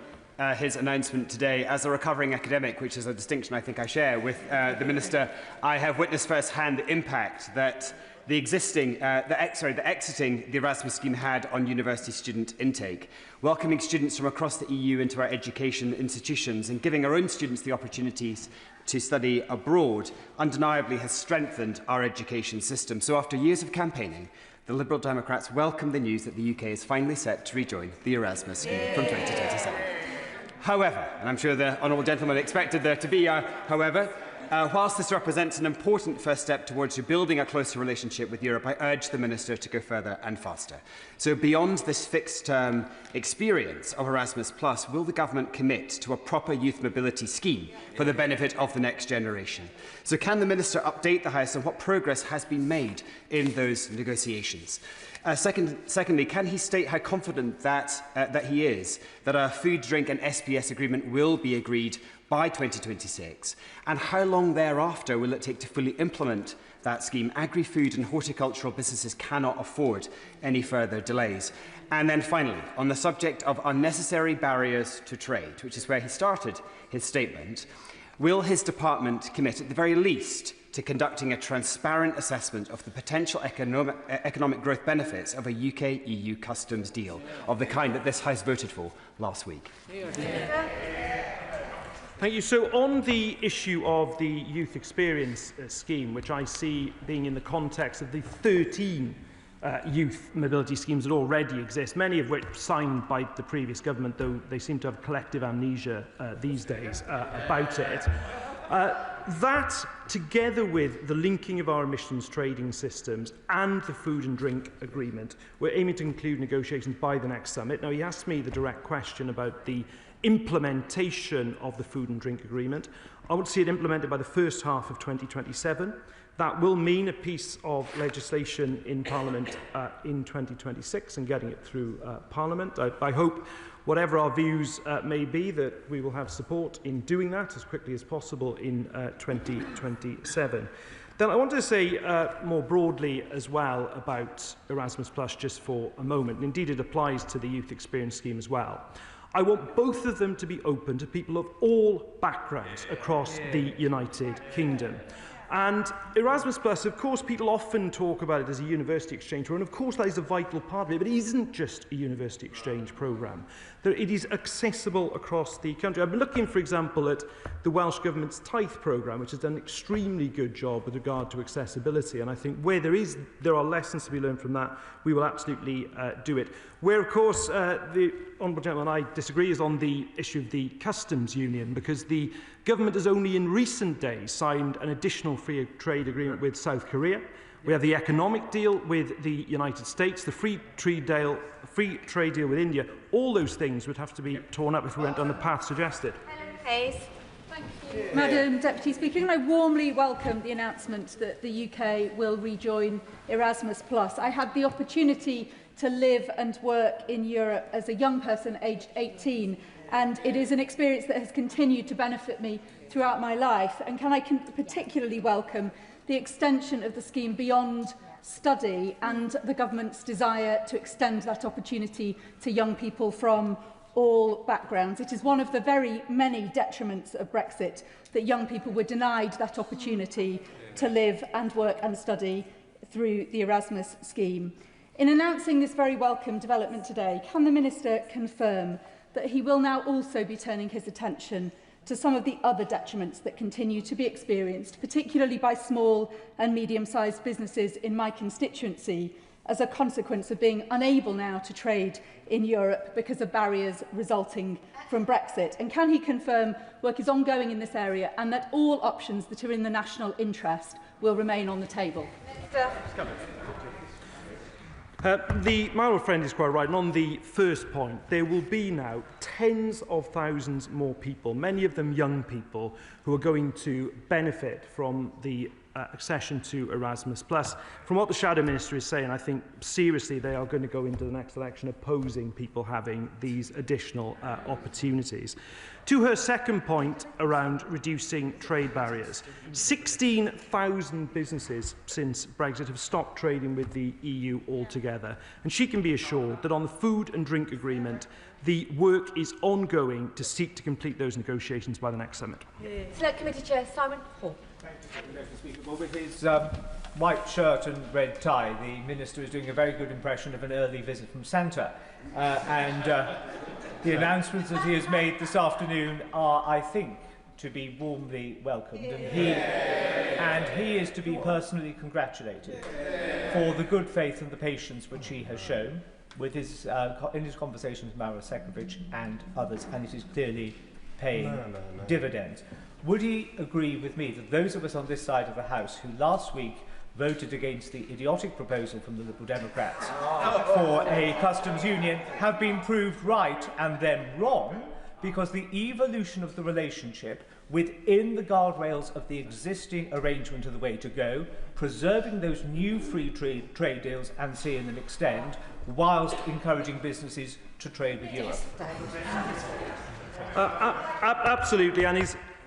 his announcement today. As a recovering academic, which is a distinction I think I share with the Minister, I have witnessed firsthand the impact that the exiting the Erasmus scheme had on university student intake. Welcoming students from across the EU into our education institutions and giving our own students the opportunities to study abroad undeniably has strengthened our education system. So after years of campaigning, the Liberal Democrats welcome the news that the UK is finally set to rejoin the Erasmus scheme from 2027. However, and I'm sure the honourable gentleman expected there to be a however, whilst this represents an important first step towards rebuilding a closer relationship with Europe, I urge the Minister to go further and faster. So beyond this fixed-term experience of Erasmus+, will the Government commit to a proper youth mobility scheme for the benefit of the next generation? So can the Minister update the House on what progress has been made in those negotiations? Secondly, can he state how confident that he is that a food, drink and SPS agreement will be agreed by 2026? And how long thereafter will it take to fully implement that scheme? Agri-food and horticultural businesses cannot afford any further delays. And then finally, on the subject of unnecessary barriers to trade, which is where he started his statement, will his department commit at the very least to conducting a transparent assessment of the potential economic growth benefits of a UK-EU customs deal of the kind that this House voted for last week? Thank you. So on the issue of the youth experience scheme, which I see being in the context of the 13 youth mobility schemes that already exist, many of which signed by the previous government, though they seem to have collective amnesia these days about it. That, together with the linking of our emissions trading systems and the food and drink agreement, we're aiming to conclude negotiations by the next summit. Now, he asked me the direct question about the implementation of the food and drink agreement. I want to see it implemented by the first half of 2027. That will mean a piece of legislation in Parliament in 2026 and getting it through Parliament. I hope, whatever our views may be, that we will have support in doing that as quickly as possible in 2027. Then I want to say more broadly as well about Erasmus Plus just for a moment. And indeed, it applies to the youth experience scheme as well. I want both of them to be open to people of all backgrounds across the United Kingdom. And Erasmus Plus, of course, people often talk about it as a university exchange program, and of course that is a vital part of it, but it isn't just a university exchange programme. It is accessible across the country. I've been looking, for example, at the Welsh Government's Tithe programme, which has done an extremely good job with regard to accessibility, and I think where there are lessons to be learned from that, we will absolutely do it. Where, of course, the Honourable Gentleman and I disagree is on the issue of the customs union, because the government has only in recent days signed an additional free trade agreement with South Korea. We have the economic deal with the United States, the free trade deal with India. All those things would have to be torn up if we went on the path suggested. Hayes. Madam Deputy Speaker, can I warmly welcome the announcement that the UK will rejoin Erasmus+. I had the opportunity to live and work in Europe as a young person aged 18, and it is an experience that has continued to benefit me throughout my life. And can I particularly welcome the extension of the scheme beyond study and the government's desire to extend that opportunity to young people from all backgrounds. It is one of the very many detriments of Brexit that young people were denied that opportunity to live and work and study through the Erasmus scheme. In announcing this very welcome development today, can the Minister confirm that he will now also be turning his attention to some of the other detriments that continue to be experienced, particularly by small and medium-sized businesses in my constituency, as a consequence of being unable now to trade in Europe because of barriers resulting from Brexit? And can he confirm work is ongoing in this area and that all options that are in the national interest will remain on the table? My old friend is quite right, and on the first point, there will be now tens of thousands more people, many of them young people, who are going to benefit from the accession to Erasmus+. From what the Shadow Minister is saying, I think seriously they are going to go into the next election opposing people having these additional opportunities. To her second point around reducing trade barriers, 16,000 businesses since Brexit have stopped trading with the EU altogether, and she can be assured that on the food and drink agreement, the work is ongoing to seek to complete those negotiations by the next summit. Select Committee Chair Simon Hall. Well, with his white shirt and red tie, the Minister is doing a very good impression of an early visit from Santa. The announcements that he has made this afternoon are, I think, to be warmly welcomed, and he is to be personally congratulated for the good faith and the patience which he has shown with his, in his conversations with Mara Sekovic and others, and it is clearly paying dividends. Would he agree with me that those of us on this side of the House who last week voted against the idiotic proposal from the Liberal Democrats for a customs union have been proved right and then wrong, because the evolution of the relationship within the guardrails of the existing arrangement are the way to go, preserving those new free trade deals and seeing them extend, whilst encouraging businesses to trade with Europe? Absolutely,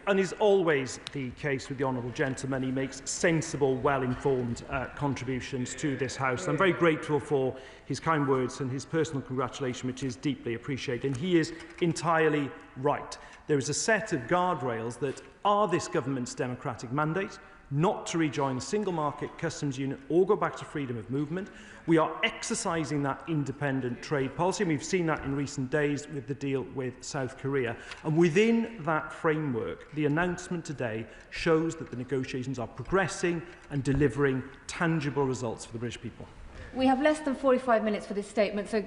and is always the case with the honourable gentleman. He makes sensible, well-informed contributions to this House. I'm very grateful for his kind words and his personal congratulation, which is deeply appreciated. And he is entirely right. There is a set of guardrails that are this government's democratic mandate, not to rejoin the single market customs union or go back to freedom of movement. We are exercising that independent trade policy, and we've seen that in recent days with the deal with South Korea. And within that framework, the announcement today shows that the negotiations are progressing and delivering tangible results for the British people. We have less than 45 minutes for this statement, so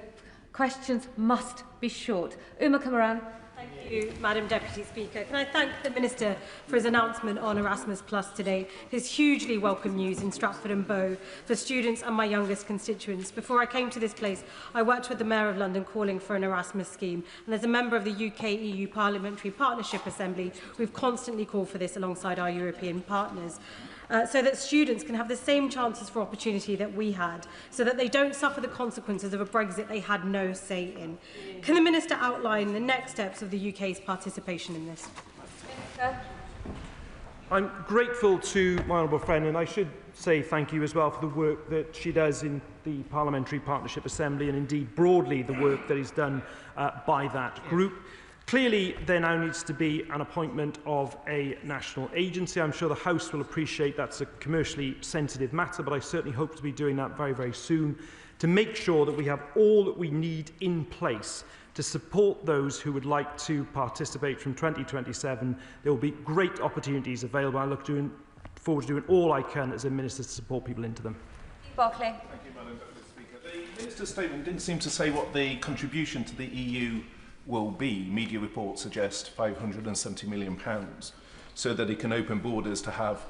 questions must be short. Uma Kamaran. Thank you, Madam Deputy Speaker. Can I thank the Minister for his announcement on Erasmus Plus today? It is hugely welcome news in Stratford and Bow for students and my youngest constituents. Before I came to this place, I worked with the Mayor of London calling for an Erasmus scheme. And as a member of the UK-EU Parliamentary Partnership Assembly, we've constantly called for this alongside our European partners. So that students can have the same chances for opportunity that we had, so that they don't suffer the consequences of a Brexit they had no say in. Can the Minister outline the next steps of the UK's participation in this? Minister. I'm grateful to my honourable friend, and I should say thank you as well for the work that she does in the Parliamentary Partnership Assembly, and indeed broadly the work that is done by that group. Clearly, there now needs to be an appointment of a national agency. I'm sure the House will appreciate that's a commercially sensitive matter, but I certainly hope to be doing that very, very soon to make sure that we have all that we need in place to support those who would like to participate from 2027. There will be great opportunities available. I look forward to doing all I can as a Minister to support people into them. Barclay. Thank you, Madam Deputy Speaker. The Minister's statement didn't seem to say what the contribution to the EU will be. Media reports suggest £570 million, so that it can open borders to have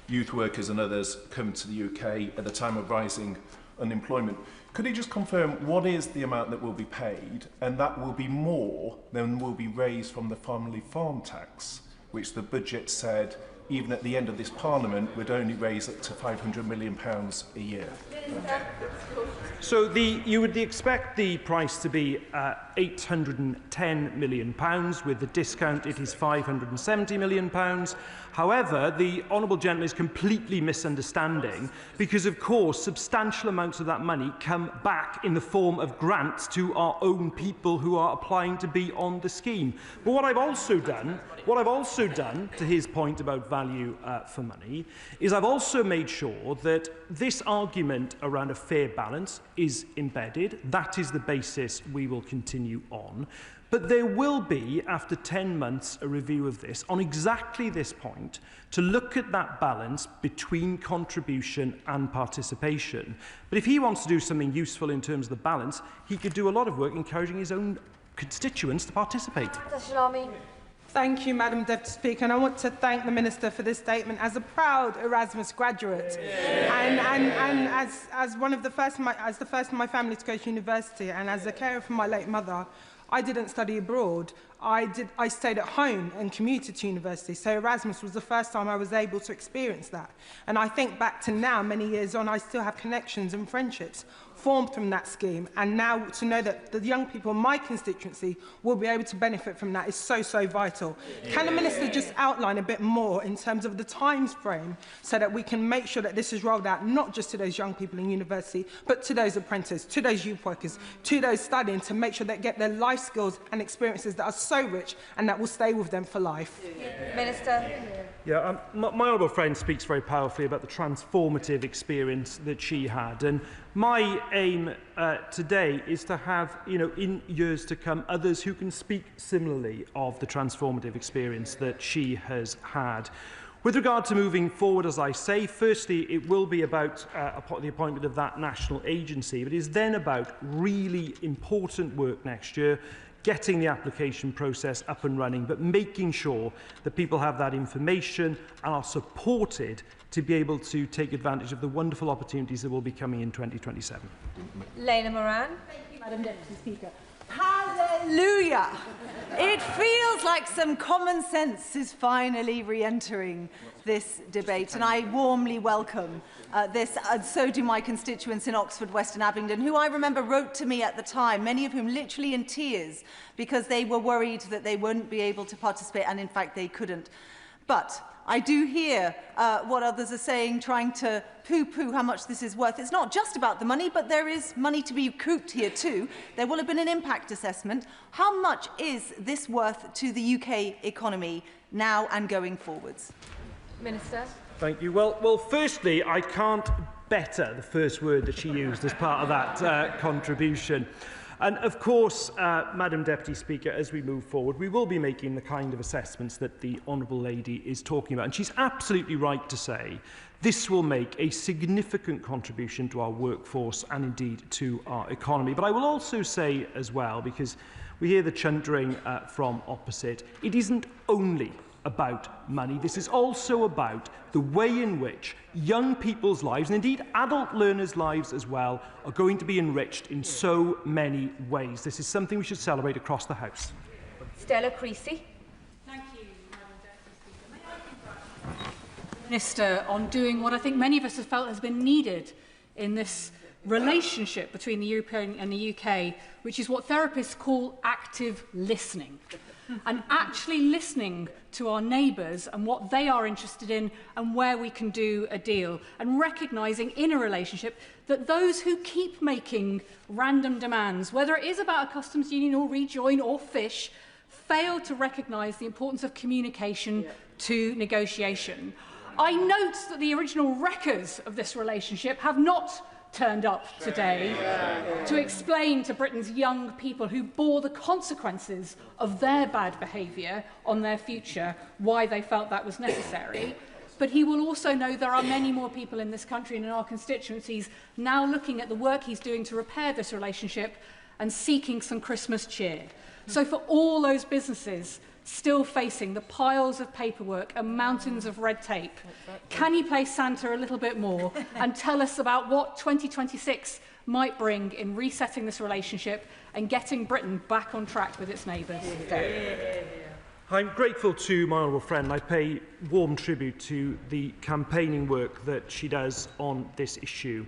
youth workers and others come to the UK at a time of rising unemployment. Could he just confirm what is the amount that will be paid, and that will be more than will be raised from the family farm tax, which the budget said, even at the end of this Parliament, would only raise up to £500 million a year? So you would expect the price to be £810 million. With the discount, it is £570 million. However, the honourable gentleman is completely misunderstanding, because, of course, substantial amounts of that money come back in the form of grants to our own people who are applying to be on the scheme. But what I've also done, to his point about value for money, is I've also made sure that this argument around a fair balance is embedded. That is the basis we will continue on. But there will be, after 10 months, a review of this on exactly this point to look at that balance between contribution and participation. But if he wants to do something useful in terms of the balance, he could do a lot of work encouraging his own constituents to participate. Thank you, Madam Deputy Speaker, and I want to thank the Minister for this statement. As a proud Erasmus graduate, and as the first in my family to go to university, and as a carer for my late mother, I didn't study abroad. I stayed at home and commuted to university, so Erasmus was the first time I was able to experience that. And I think back to now, many years on, I still have connections and friendships formed from that scheme, and now to know that the young people in my constituency will be able to benefit from that is so, so vital. Can the Minister just outline a bit more in terms of the time frame so that we can make sure that this is rolled out not just to those young people in university, but to those apprentices, to those youth workers, to those studying, to make sure they get their life skills and experiences that are so rich and that will stay with them for life. Minister. Yeah, my honourable friend speaks very powerfully about the transformative experience that she had, and my aim today is to have, in years to come, others who can speak similarly of the transformative experience that she has had. With regard to moving forward, as I say, firstly, it will be about the appointment of that national agency, but it is then about really important work next year, getting the application process up and running, but making sure that people have that information and are supported to be able to take advantage of the wonderful opportunities that will be coming in 2027. Lena Moran. Thank you, Madam Deputy Speaker. Hallelujah! It feels like some common sense is finally re-entering this debate, and I warmly welcome this, and so do my constituents in Oxford, West and Abingdon, who I remember wrote to me at the time, many of whom literally in tears, because they were worried that they wouldn't be able to participate, and in fact they couldn't. But I do hear what others are saying, trying to poo-poo how much this is worth. It's not just about the money, but there is money to be recouped here too. There will have been an impact assessment. How much is this worth to the UK economy now and going forwards? Minister. Thank you. Well, firstly, I can't better the first word that she used as part of that contribution. And of course, Madam Deputy Speaker, as we move forward, we will be making the kind of assessments that the Honourable Lady is talking about. And she's absolutely right to say this will make a significant contribution to our workforce and indeed to our economy. But I will also say as well, because we hear the chuntering from opposite, it isn't only about money. This is also about the way in which young people's lives, and indeed adult learners' lives as well, are going to be enriched in so many ways. This is something we should celebrate across the House. Stella Creasy. Thank you, Madam Deputy Speaker. May I congratulate the Minister on doing what I think many of us have felt has been needed in this relationship between the European and the UK, which is what therapists call active listening. And actually listening to our neighbours and what they are interested in and where we can do a deal, and recognising in a relationship that those who keep making random demands, whether it is about a customs union or rejoin or fish, fail to recognise the importance of communication to negotiation. I note that the original wreckers of this relationship have not turned up today to explain to Britain's young people who bore the consequences of their bad behaviour on their future why they felt that was necessary. But he will also know there are many more people in this country and in our constituencies now looking at the work he's doing to repair this relationship and seeking some Christmas cheer. So for all those businesses still facing the piles of paperwork and mountains of red tape, can you play Santa a little bit more and tell us about what 2026 might bring in resetting this relationship and getting Britain back on track with its neighbours? I'm grateful to my honourable friend. I pay warm tribute to the campaigning work that she does on this issue.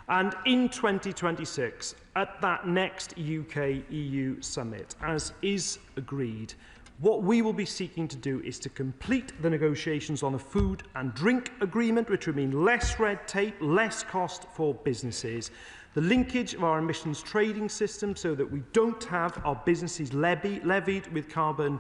And in 2026, at that next UK-EU summit, as is agreed, what we will be seeking to do is to complete the negotiations on a food and drink agreement, which would mean less red tape, less cost for businesses, the linkage of our emissions trading system so that we don't have our businesses levied with carbon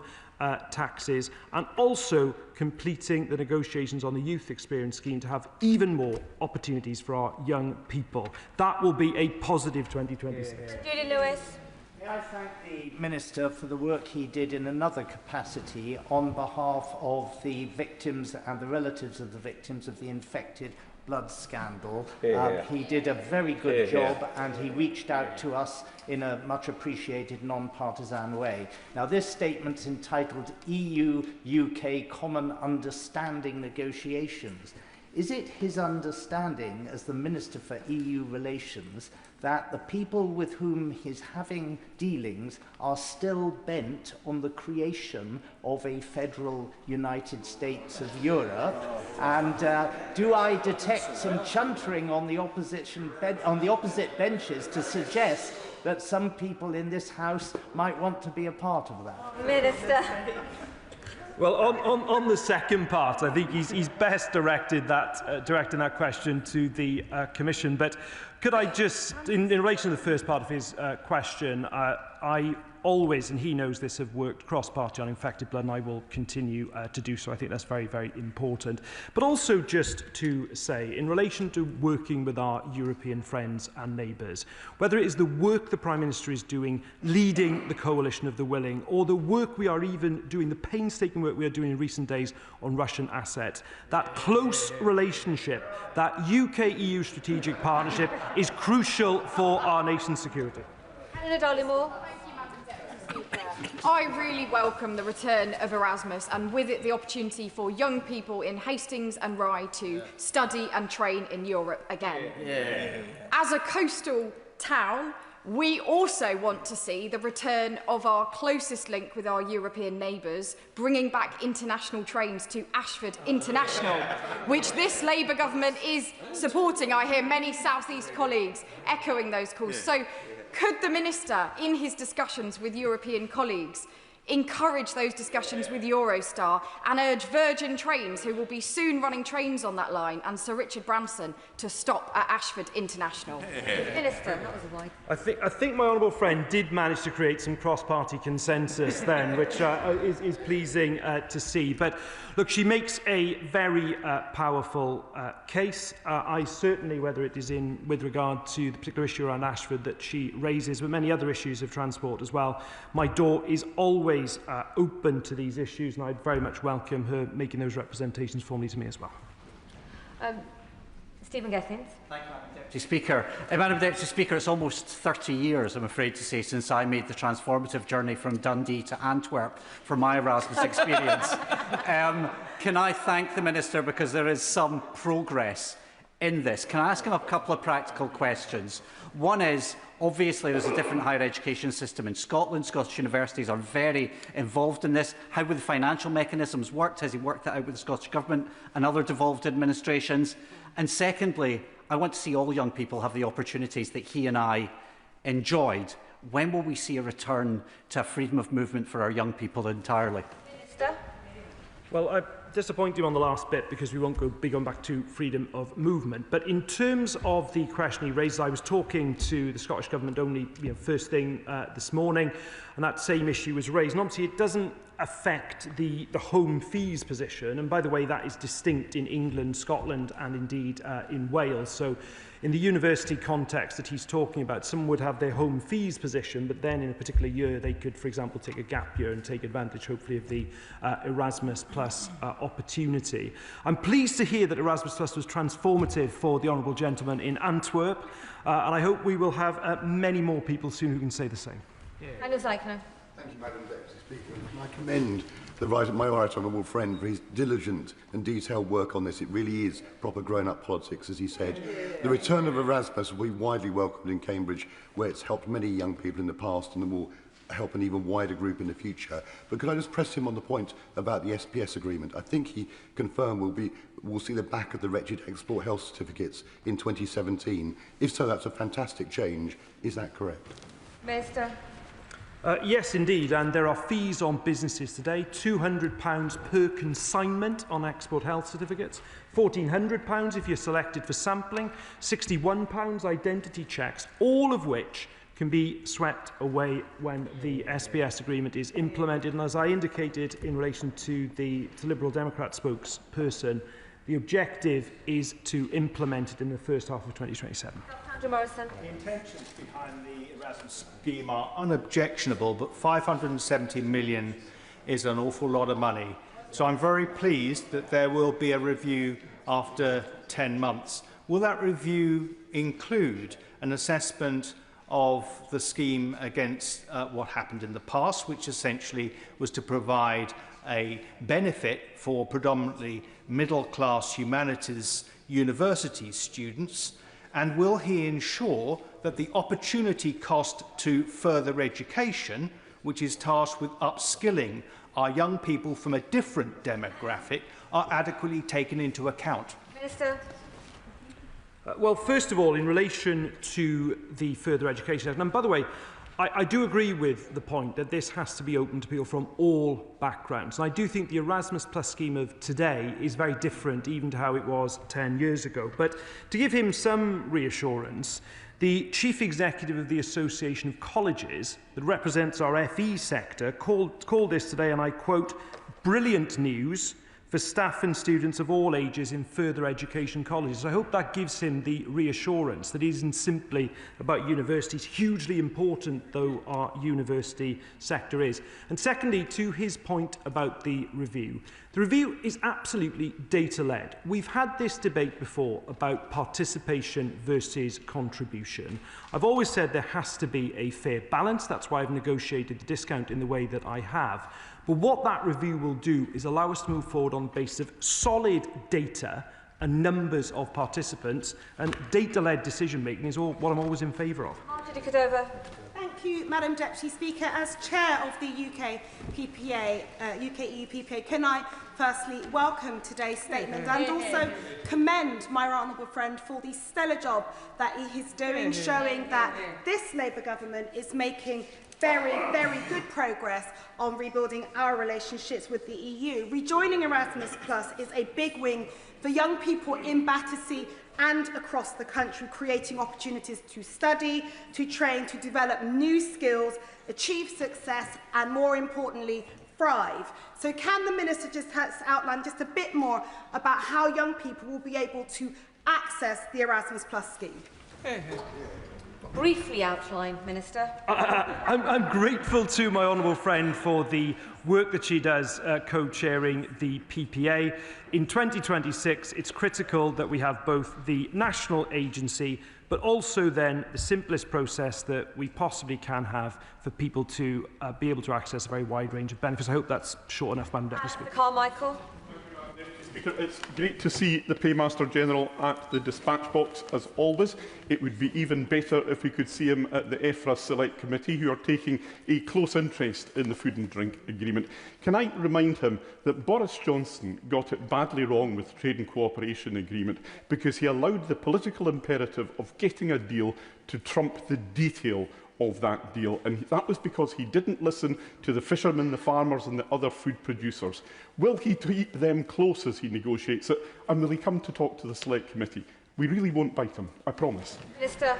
taxes, and also completing the negotiations on the youth experience scheme to have even more opportunities for our young people. That will be a positive 2026. Julie Lewis. May I thank the Minister for the work he did in another capacity on behalf of the victims and the relatives of the victims of the infected blood scandal. He did a very good job, and he reached out to us in a much appreciated non-partisan way. Now, this statement's entitled EU-UK Common Understanding Negotiations. Is it his understanding, as the Minister for EU Relations, that the people with whom he's having dealings are still bent on the creation of a federal United States of Europe? And do I detect some chuntering on the opposite benches to suggest that some people in this House might want to be a part of that? Minister. Well, on the second part, I think he's best directing that question to the Commission. But Could I just, in relation to the first part of his question, I always, and he knows this, have worked cross-party on infected blood, and I will continue to do so. I think that's very, very important. But also just to say, in relation to working with our European friends and neighbours, whether it is the work the Prime Minister is doing, leading the coalition of the willing, or the work we are even doing, the painstaking work we are doing in recent days on Russian assets, that close relationship, that UK-EU strategic partnership is crucial for our nation's security. I really welcome the return of Erasmus and with it the opportunity for young people in Hastings and Rye to study and train in Europe again. As a coastal town, we also want to see the return of our closest link with our European neighbours, bringing back international trains to Ashford International, which this Labour government is supporting. I hear many South East colleagues echoing those calls. So, could the Minister, in his discussions with European colleagues, encourage those discussions with Eurostar and urge Virgin Trains, who will be soon running trains on that line, and Sir Richard Branson to stop at Ashford International? Minister, that was a wide. I think my honourable friend did manage to create some cross-party consensus then, which is pleasing to see. But look, she makes a very powerful case. I certainly, whether it is with regard to the particular issue around Ashford that she raises, but many other issues of transport as well, my door is always open to these issues, and I'd very much welcome her making those representations formally to me as well. Stephen Gethins. Thank you, Madam Deputy Speaker. Madam Deputy Speaker, it's almost 30 years, I'm afraid to say, since I made the transformative journey from Dundee to Antwerp for my Erasmus experience. Can I thank the Minister because there is some progress in this? Can I ask him a couple of practical questions? One is, obviously there's a different higher education system in Scotland. Scottish universities are very involved in this. How will the financial mechanisms work? Has he worked that out with the Scottish Government and other devolved administrations? And secondly, I want to see all young people have the opportunities that he and I enjoyed. When will we see a return to freedom of movement for our young people entirely? Minister? Well, I disappoint you on the last bit because we won't be going back to freedom of movement. But in terms of the question he raised, I was talking to the Scottish Government only first thing this morning, and that same issue was raised. And obviously it doesn't affect the home fees position. And by the way, that is distinct in England, Scotland, and indeed in Wales. So in the university context that he's talking about, some would have their home fees position, but then in a particular year they could, for example, take a gap year and take advantage, hopefully, of the Erasmus Plus opportunity. I'm pleased to hear that Erasmus Plus was transformative for the honourable gentleman in Antwerp, and I hope we will have many more people soon who can say the same. Thank you, Madam Deputy Speaker. I commend my right honourable friend for his diligent and detailed work on this. It really is proper grown-up politics, as he said. The return of Erasmus will be widely welcomed in Cambridge, where it's helped many young people in the past and will help an even wider group in the future. But could I just press him on the point about the SPS agreement? I think he confirmed we'll see the back of the wretched export health certificates in 2017. If so, that's a fantastic change. Is that correct? Minister? Yes, indeed, and there are fees on businesses today, £200 per consignment on export health certificates, £1,400 if you're selected for sampling, £61 identity checks, all of which can be swept away when the SPS agreement is implemented. And as I indicated in relation to the Liberal Democrat spokesperson, the objective is to implement it in the first half of 2027. The intentions behind the Erasmus scheme are unobjectionable, but 570 million is an awful lot of money. So I'm very pleased that there will be a review after 10 months. Will that review include an assessment of the scheme against what happened in the past, which essentially was to provide a benefit for predominantly middle-class humanities university students? And will he ensure that the opportunity cost to further education, which is tasked with upskilling our young people from a different demographic, are adequately taken into account? Minister. Well, first of all, in relation to the further education, and by the way, I do agree with the point that this has to be open to people from all backgrounds. And I do think the Erasmus Plus scheme of today is very different even to how it was 10 years ago. But to give him some reassurance, the Chief Executive of the Association of Colleges that represents our FE sector called this today, and I quote, "brilliant news for staff and students of all ages in further education colleges." I hope that gives him the reassurance that it isn't simply about universities, hugely important though our university sector is. And secondly, to his point about the review is absolutely data-led. We've had this debate before about participation versus contribution. I've always said there has to be a fair balance. That's why I've negotiated the discount in the way that I have. But what that review will do is allow us to move forward on the basis of solid data and numbers of participants, and data-led decision-making is what I'm always in favour of. Thank you, Madam Deputy Speaker. As Chair of the UK PPA, UK-EU PPA, can I firstly welcome today's statement and also commend my honourable friend for the stellar job that he is doing, showing that this Labour government is making very, very good progress on rebuilding our relationships with the EU. Rejoining Erasmus Plus is a big win for young people in Battersea and across the country, creating opportunities to study, to train, to develop new skills, achieve success, and more importantly, thrive. So can the Minister just outline just a bit more about how young people will be able to access the Erasmus Plus scheme? Briefly outline, Minister. I'm grateful to my honourable friend for the work that she does co-chairing the PPA. In 2026, it's critical that we have both the national agency, but also then the simplest process that we possibly can have for people to be able to access a very wide range of benefits. I hope that's short enough, Madam Deputy Speaker. Carmichael. Speaker, it's great to see the Paymaster General at the dispatch box as always. It would be even better if we could see him at the EFRA Select Committee, who are taking a close interest in the Food and Drink Agreement. Can I remind him that Boris Johnson got it badly wrong with the Trade and Cooperation Agreement because he allowed the political imperative of getting a deal to trump the detail of that deal, and that was because he didn't listen to the fishermen, the farmers and the other food producers. Will he keep them close as he negotiates it, and will he come to talk to the Select Committee? We really won't bite him, I promise. Minister.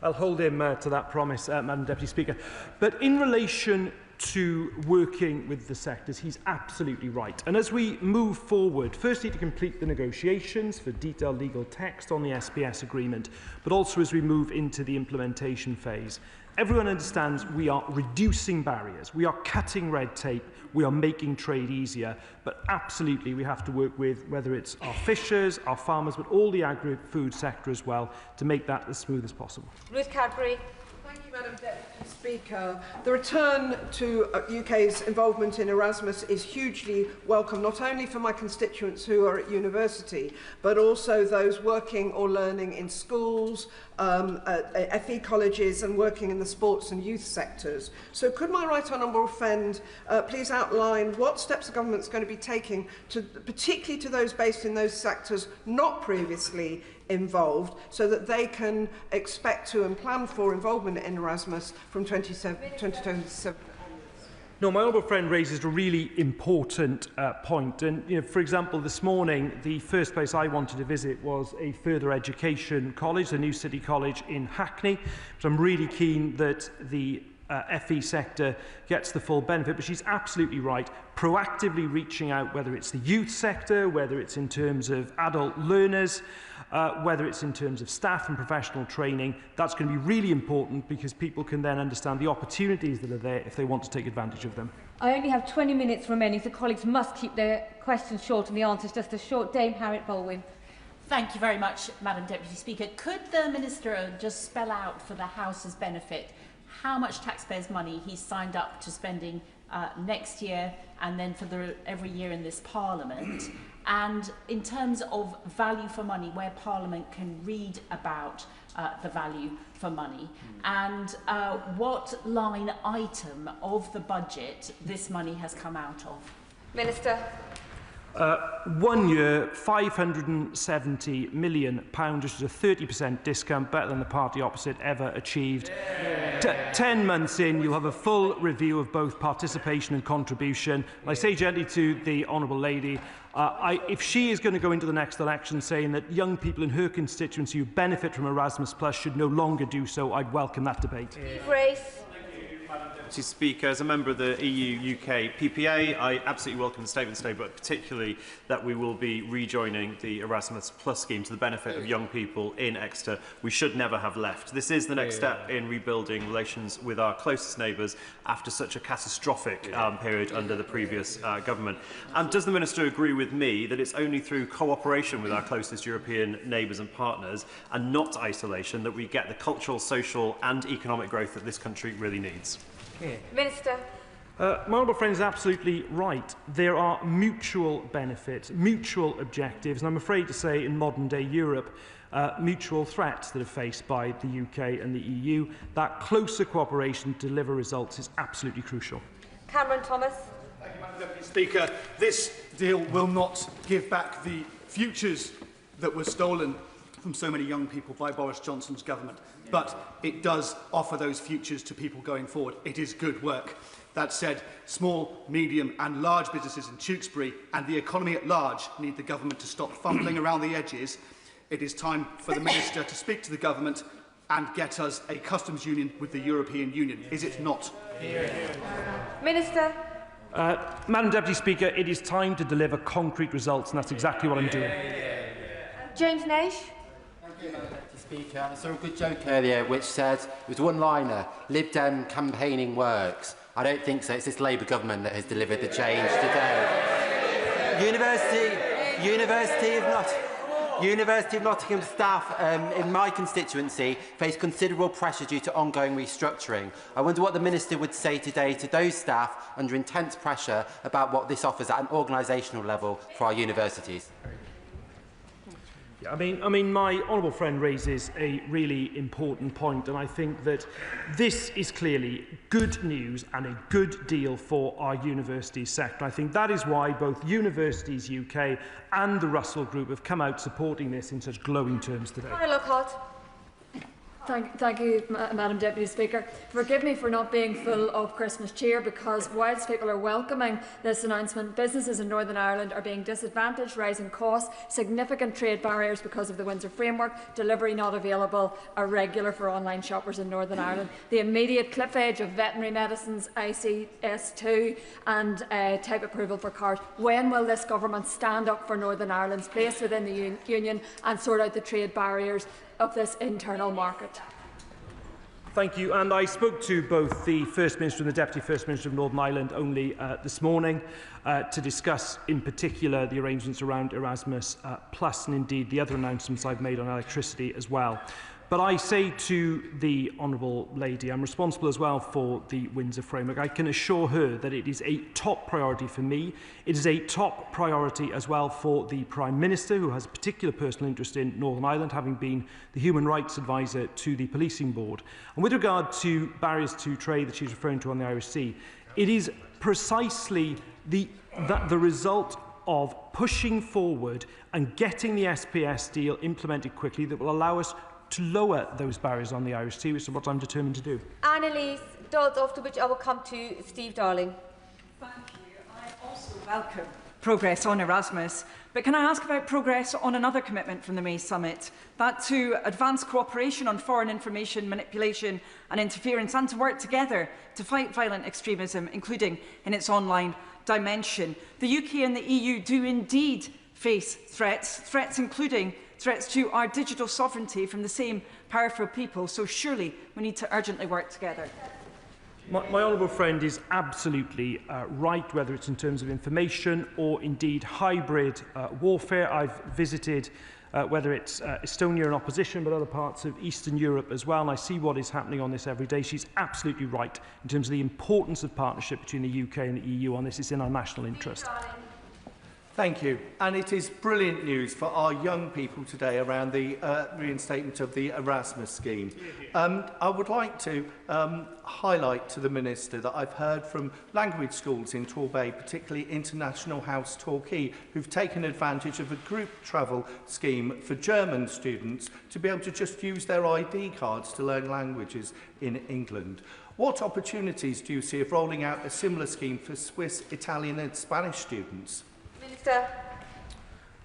I'll hold him to that promise, Madam Deputy Speaker. But in relation to working with the sectors, he's absolutely right. And as we move forward, firstly to complete the negotiations for detailed legal text on the SPS agreement, but also as we move into the implementation phase, everyone understands we are reducing barriers, we are cutting red tape, we are making trade easier, but absolutely we have to work with whether it's our fishers, our farmers, but all the agri-food sector as well to make that as smooth as possible. Ruth Cadbury. Thank you, Madam Deputy Speaker. The return to UK's involvement in Erasmus is hugely welcome, not only for my constituents who are at university, but also those working or learning in schools, FE colleges and working in the sports and youth sectors. So could my right honourable friend please outline what steps the government is going to be taking, particularly to those based in those sectors not previously involved, so that they can expect to and plan for involvement in Erasmus from 2027? No, my honourable friend raises a really important point. And, for example, this morning, the first place I wanted to visit was a further education college, the New City College in Hackney. So I'm really keen that the FE sector gets the full benefit, but she's absolutely right. Proactively reaching out, whether it's the youth sector, whether it's in terms of adult learners, whether it's in terms of staff and professional training, that's going to be really important because people can then understand the opportunities that are there if they want to take advantage of them. I only have 20 minutes remaining, so colleagues must keep their questions short and the answers just as short. Dame Harriet Bolwin. Thank you very much, Madam Deputy Speaker. Could the Minister just spell out for the House's benefit how much taxpayers' money he's signed up to spending next year and then for every year in this Parliament? And in terms of value for money, where Parliament can read about the value for money, and what line item of the budget this money has come out of? Minister. 1 year, £570 million, which is a 30% discount, better than the party opposite ever achieved. 10 months in, you'll have a full review of both participation and contribution. And I say gently to the Honourable Lady, if she is going to go into the next election saying that young people in her constituency who benefit from Erasmus Plus should no longer do so, I'd welcome that debate. Mr. Speaker, as a member of the EU-UK PPA, I absolutely welcome the statement today, but particularly that we will be rejoining the Erasmus Plus scheme to the benefit of young people in Exeter we should never have left. This is the next step in rebuilding relations with our closest neighbours after such a catastrophic period under the previous government. Does the Minister agree with me that it's only through cooperation with our closest European neighbours and partners and not isolation that we get the cultural, social and economic growth that this country really needs? Minister. My honourable friend is absolutely right. There are mutual benefits, mutual objectives, and I'm afraid to say in modern-day Europe, mutual threats that are faced by the UK and the EU. That closer cooperation to deliver results is absolutely crucial. Cameron Thomas. Thank you, Madam Deputy Speaker. This deal will not give back the futures that were stolen from so many young people by Boris Johnson's government, but it does offer those futures to people going forward. It is good work. That said, small, medium and large businesses in Tewkesbury and the economy at large need the government to stop fumbling around the edges. It is time for the Minister to speak to the government and get us a customs union with the European Union. Is it not? Minister. Madam Deputy Speaker, it is time to deliver concrete results, and that's exactly what I'm doing. James Nash. Thank you, Madam Deputy Speaker. I saw a good joke earlier which said, it was one-liner, Lib Dem campaigning works. I don't think so. It's this Labour government that has delivered the change today. University of Nottingham staff in my constituency face considerable pressure due to ongoing restructuring. I wonder what the Minister would say today to those staff under intense pressure about what this offers at an organisational level for our universities. I mean, my honourable friend raises a really important point, and I think that this is clearly good news and a good deal for our university sector. I think that is why both Universities UK and the Russell Group have come out supporting this in such glowing terms today. Thank you, Madam Deputy Speaker. Forgive me for not being full of Christmas cheer, because whilst people are welcoming this announcement, businesses in Northern Ireland are being disadvantaged, rising costs, significant trade barriers because of the Windsor Framework, delivery not available are regular for online shoppers in Northern Ireland, the immediate cliff edge of veterinary medicines, ICS2 and type approval for cars. When will this government stand up for Northern Ireland's place within the Union and sort out the trade barriers of this internal market? Thank you. And I spoke to both the First Minister and the Deputy First Minister of Northern Ireland only this morning to discuss in particular the arrangements around Erasmus Plus and indeed the other announcements I've made on electricity as well. But I say to the Honourable Lady, I'm responsible as well for the Windsor Framework. I can assure her that it is a top priority for me. It is a top priority as well for the Prime Minister, who has a particular personal interest in Northern Ireland, having been the Human Rights Advisor to the Policing Board. And with regard to barriers to trade that she's referring to on the Irish Sea, it is precisely the result of pushing forward and getting the SPS deal implemented quickly that will allow us to lower those barriers on the Irish Sea, which is what I'm determined to do. Annalise Dodds, after which I will come to Steve Darling. Thank you. I also welcome progress on Erasmus, but can I ask about progress on another commitment from the May summit, that to advance cooperation on foreign information manipulation and interference, and to work together to fight violent extremism, including in its online dimension. The UK and the EU do indeed face threats including threats to our digital sovereignty from the same powerful people, so surely we need to urgently work together. My honourable friend is absolutely right, whether it's in terms of information or indeed hybrid warfare. I've visited whether it's Estonia in opposition, but other parts of Eastern Europe as well, and I see what is happening on this every day. She's absolutely right in terms of the importance of partnership between the UK and the EU on this. It's in our national interest. Thank you. And it is brilliant news for our young people today around the reinstatement of the Erasmus scheme. I would like to highlight to the Minister that I've heard from language schools in Torbay, particularly International House Torquay, who've taken advantage of a group travel scheme for German students to be able to just use their ID cards to learn languages in England. What opportunities do you see of rolling out a similar scheme for Swiss, Italian and Spanish students? Minister.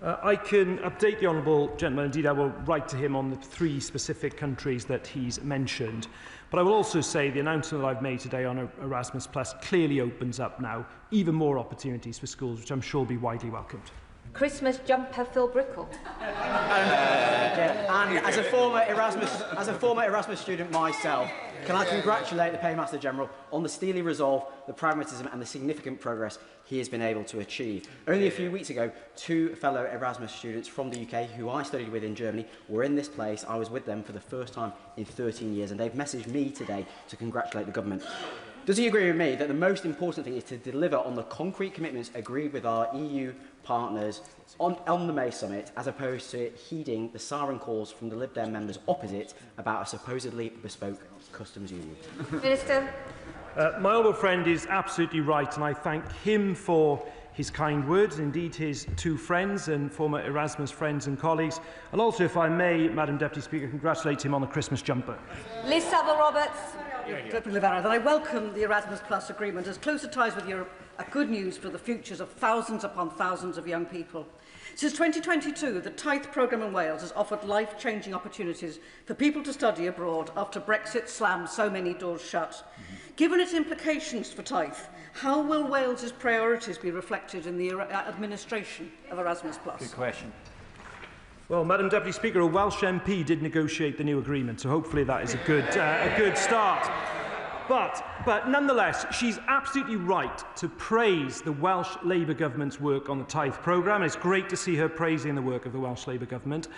I can update the honourable gentleman. Indeed, I will write to him on the 3 specific countries that he's mentioned. But I will also say the announcement that I've made today on Erasmus Plus clearly opens up now even more opportunities for schools, which I'm sure will be widely welcomed. Christmas jumper Phil Brickle. And as a former Erasmus student myself, can I congratulate the Paymaster General on the steely resolve, the pragmatism and the significant progress he has been able to achieve. Only a few weeks ago, 2 fellow Erasmus students from the UK who I studied with in Germany were in this place. I was with them for the first time in 13 years and they've messaged me today to congratulate the government. Does he agree with me that the most important thing is to deliver on the concrete commitments agreed with our EU partners on the May summit, as opposed to heeding the siren calls from the Lib Dem members opposite about a supposedly bespoke customs union? Minister. My honourable friend is absolutely right, and I thank him for his kind words, indeed his 2 friends and former Erasmus friends and colleagues, and also, if I may, Madam Deputy Speaker, congratulate him on the Christmas jumper. Liz Saville-Roberts. That I welcome the Erasmus Plus agreement as closer ties with Europe are good news for the futures of thousands upon thousands of young people. Since 2022, the TIThe programme in Wales has offered life-changing opportunities for people to study abroad after Brexit slammed so many doors shut. Given its implications for TIThe, how will Wales's priorities be reflected in the administration of Erasmus Plus? Good question. Well, Madam Deputy Speaker, a Welsh MP did negotiate the new agreement, so hopefully that is a good start. But nonetheless, she's absolutely right to praise the Welsh Labour Government's work on the TIThe programme. It's great to see her praising the work of the Welsh Labour Government.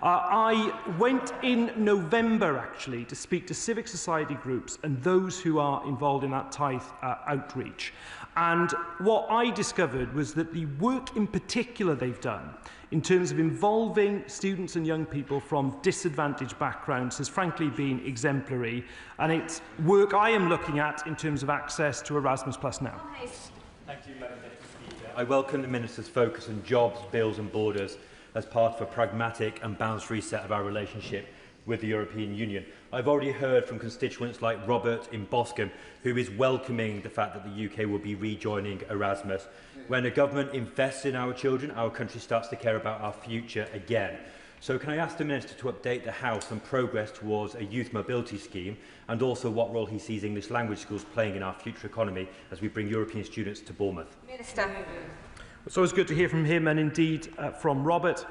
I went in November, actually, to speak to civic society groups and those who are involved in that TIThe outreach. And what I discovered was that the work in particular they've done in terms of involving students and young people from disadvantaged backgrounds has frankly been exemplary, and it's work I am looking at in terms of access to Erasmus Plus now. Thank you, Madam Deputy Speaker. I welcome the Minister's focus on jobs, bills and borders as part of a pragmatic and balanced reset of our relationship with the European Union. I've already heard from constituents like Robert in Boscombe, who is welcoming the fact that the UK will be rejoining Erasmus. When a government invests in our children, our country starts to care about our future again. So can I ask the Minister to update the House on progress towards a youth mobility scheme, and also what role he sees English language schools playing in our future economy as we bring European students to Bournemouth? Minister. It's always good to hear from him and indeed from Robert.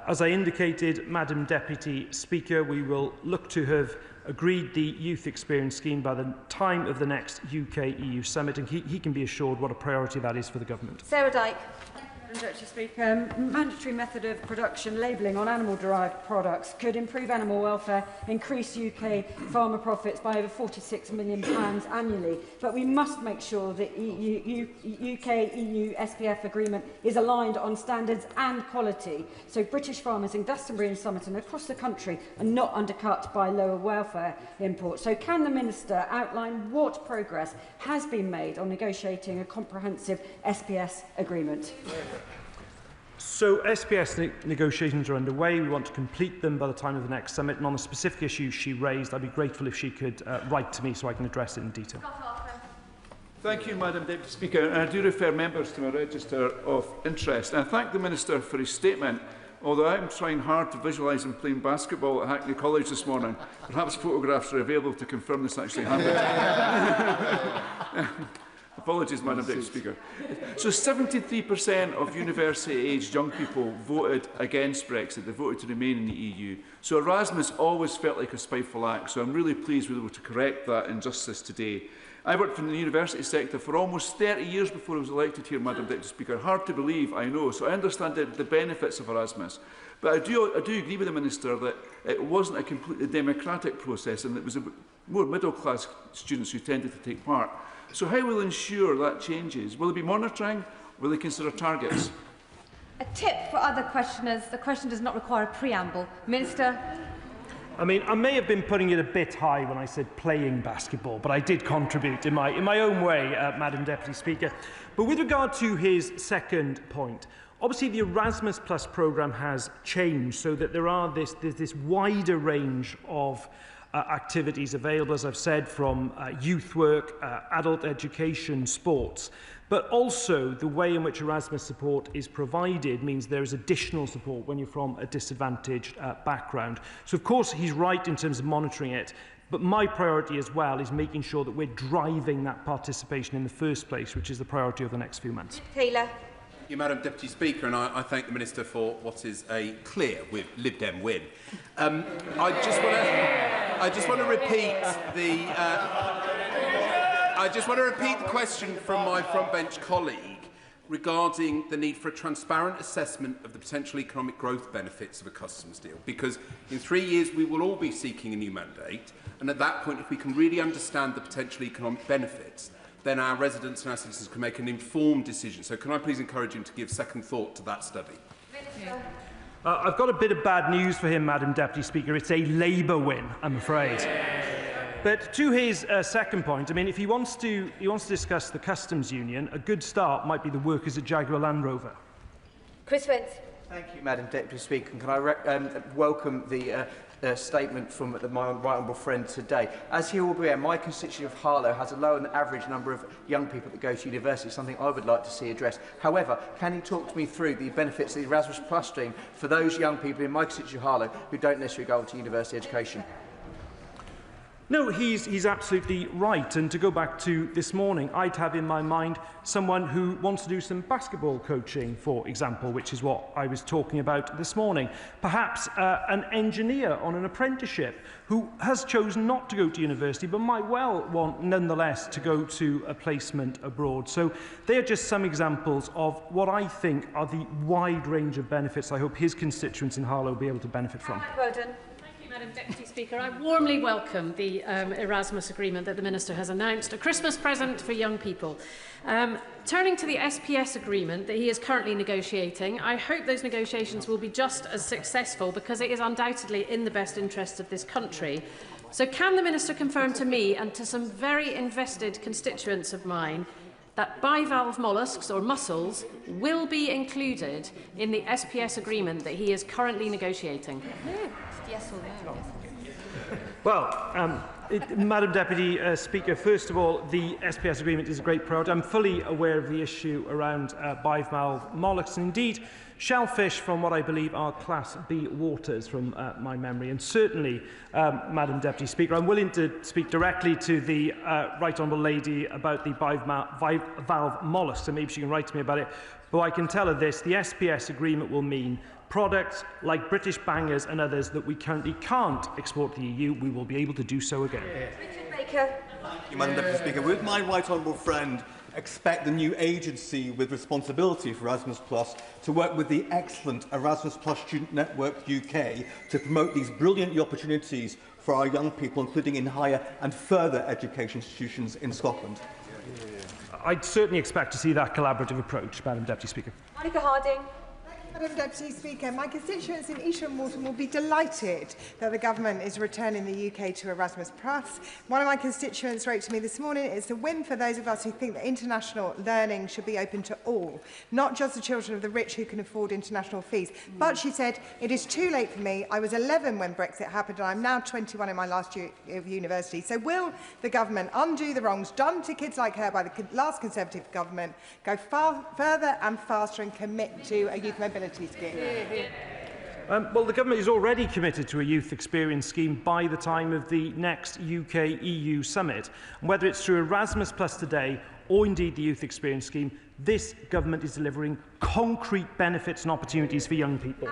As I indicated, Madam Deputy Speaker, we will look to have agreed the Youth Experience Scheme by the time of the next UK-EU summit, and he can be assured what a priority that is for the government. Sarah Dyke. Madam Deputy Speaker, mandatory method of production labelling on animal-derived products could improve animal welfare, increase UK farmer profits by over £46 million annually. But we must make sure the UK-EU SPF agreement is aligned on standards and quality, so British farmers in Glastonbury and Somerton across the country are not undercut by lower welfare imports. So can the Minister outline what progress has been made on negotiating a comprehensive SPS agreement? So SPS negotiations are underway. We want to complete them by the time of the next summit. And on the specific issues she raised, I'd be grateful if she could write to me so I can address it in detail. Thank you, Madam Deputy Speaker. And I do refer members to my register of interest. And I thank the Minister for his statement. Although I'm trying hard to visualise him playing basketball at Hackney College this morning, perhaps photographs are available to confirm this actually happened. Apologies, Madam Deputy Speaker. So 73% of university-aged young people voted against Brexit. They voted to remain in the EU. So Erasmus always felt like a spiteful act. So I'm really pleased we were able to correct that injustice today. I worked in the university sector for almost 30 years before I was elected here, Madam Deputy Speaker. Hard to believe, I know. So I understand the benefits of Erasmus. But I do agree with the Minister that it wasn't a completely democratic process and it was more middle-class students who tended to take part. So how will ensure that changes? Will there be monitoring? Will they consider targets? A tip for other questioners, the question does not require a preamble. Minister. I mean, I may have been putting it a bit high when I said playing basketball, but I did contribute in my own way, Madam Deputy Speaker. But with regard to his second point, obviously the Erasmus Plus programme has changed so that there's this wider range of activities available, as I've said, from youth work, adult education, sports. But also the way in which Erasmus support is provided means there is additional support when you're from a disadvantaged background. So of course he's right in terms of monitoring it, but my priority as well is making sure that we're driving that participation in the first place, which is the priority of the next few months. Taylor. Thank you, Madam Deputy Speaker, and I thank the Minister for what is a clear Lib Dem win. I just want to repeat the. I just want to repeat the question from my frontbench colleague regarding the need for a transparent assessment of the potential economic growth benefits of a customs deal, because in 3 years we will all be seeking a new mandate, and at that point, if we can really understand the potential economic benefits, then our residents and our citizens can make an informed decision. So can I please encourage him to give second thought to that study? I've got a bit of bad news for him, Madam Deputy Speaker. It's a Labour win, I'm afraid. But to his second point, I mean, if he wants to discuss the customs union, a good start might be the workers at Jaguar Land Rover. Chris Wentz. Thank you, Madam Deputy Speaker. And can I welcome the statement from my right honourable friend today. As he will be aware, my constituency of Harlow has a lower than average number of young people that go to university, something I would like to see addressed. However, can he talk to me through the benefits of the Erasmus Plus stream for those young people in my constituency of Harlow who don't necessarily go to university education? No, he's absolutely right. And to go back to this morning, I'd have in my mind someone who wants to do some basketball coaching, for example, which is what I was talking about this morning. Perhaps an engineer on an apprenticeship who has chosen not to go to university but might well want, nonetheless, to go to a placement abroad. So they are just some examples of what I think are the wide range of benefits I hope his constituents in Harlow will be able to benefit from. Madam Deputy Speaker, I warmly welcome the Erasmus agreement that the Minister has announced, a Christmas present for young people. Turning to the SPS agreement that he is currently negotiating, I hope those negotiations will be just as successful because it is undoubtedly in the best interests of this country. So can the Minister confirm to me and to some very invested constituents of mine that bivalve molluscs or mussels will be included in the SPS agreement that he is currently negotiating? Yes or no? Well, Madam Deputy Speaker, first of all, the SPS agreement is a great priority. I'm fully aware of the issue around bivalve molluscs, and indeed shellfish from what I believe are Class B waters from my memory. And certainly, Madam Deputy Speaker, I'm willing to speak directly to the Right Honourable Lady about the bivalve molluscs, and maybe she can write to me about it. But I can tell her this, the SPS agreement will mean products like British bangers and others that we currently can't export to the EU, we will be able to do so again. Richard Baker. Thank you, Madam Deputy Speaker. Would my right honourable friend expect the new agency with responsibility for Erasmus Plus to work with the excellent Erasmus Plus Student Network UK to promote these brilliant opportunities for our young people, including in higher and further education institutions in Scotland? I'd certainly expect to see that collaborative approach, Madam Deputy Speaker. Monica Harding. Madam Deputy Speaker, my constituents in East and Walton will be delighted that the government is returning the UK to Erasmus Plus. One of my constituents wrote to me this morning, it's a win for those of us who think that international learning should be open to all, not just the children of the rich who can afford international fees. But she said, it is too late for me. I was 11 when Brexit happened and I'm now 21 in my last year of university. So will the government undo the wrongs done to kids like her by the last Conservative government, go further and faster and commit to a youth mobility scheme? Well, the government is already committed to a youth experience scheme by the time of the next UK-EU summit. And whether it's through Erasmus Plus today or indeed the youth experience scheme, this government is delivering concrete benefits and opportunities for young people.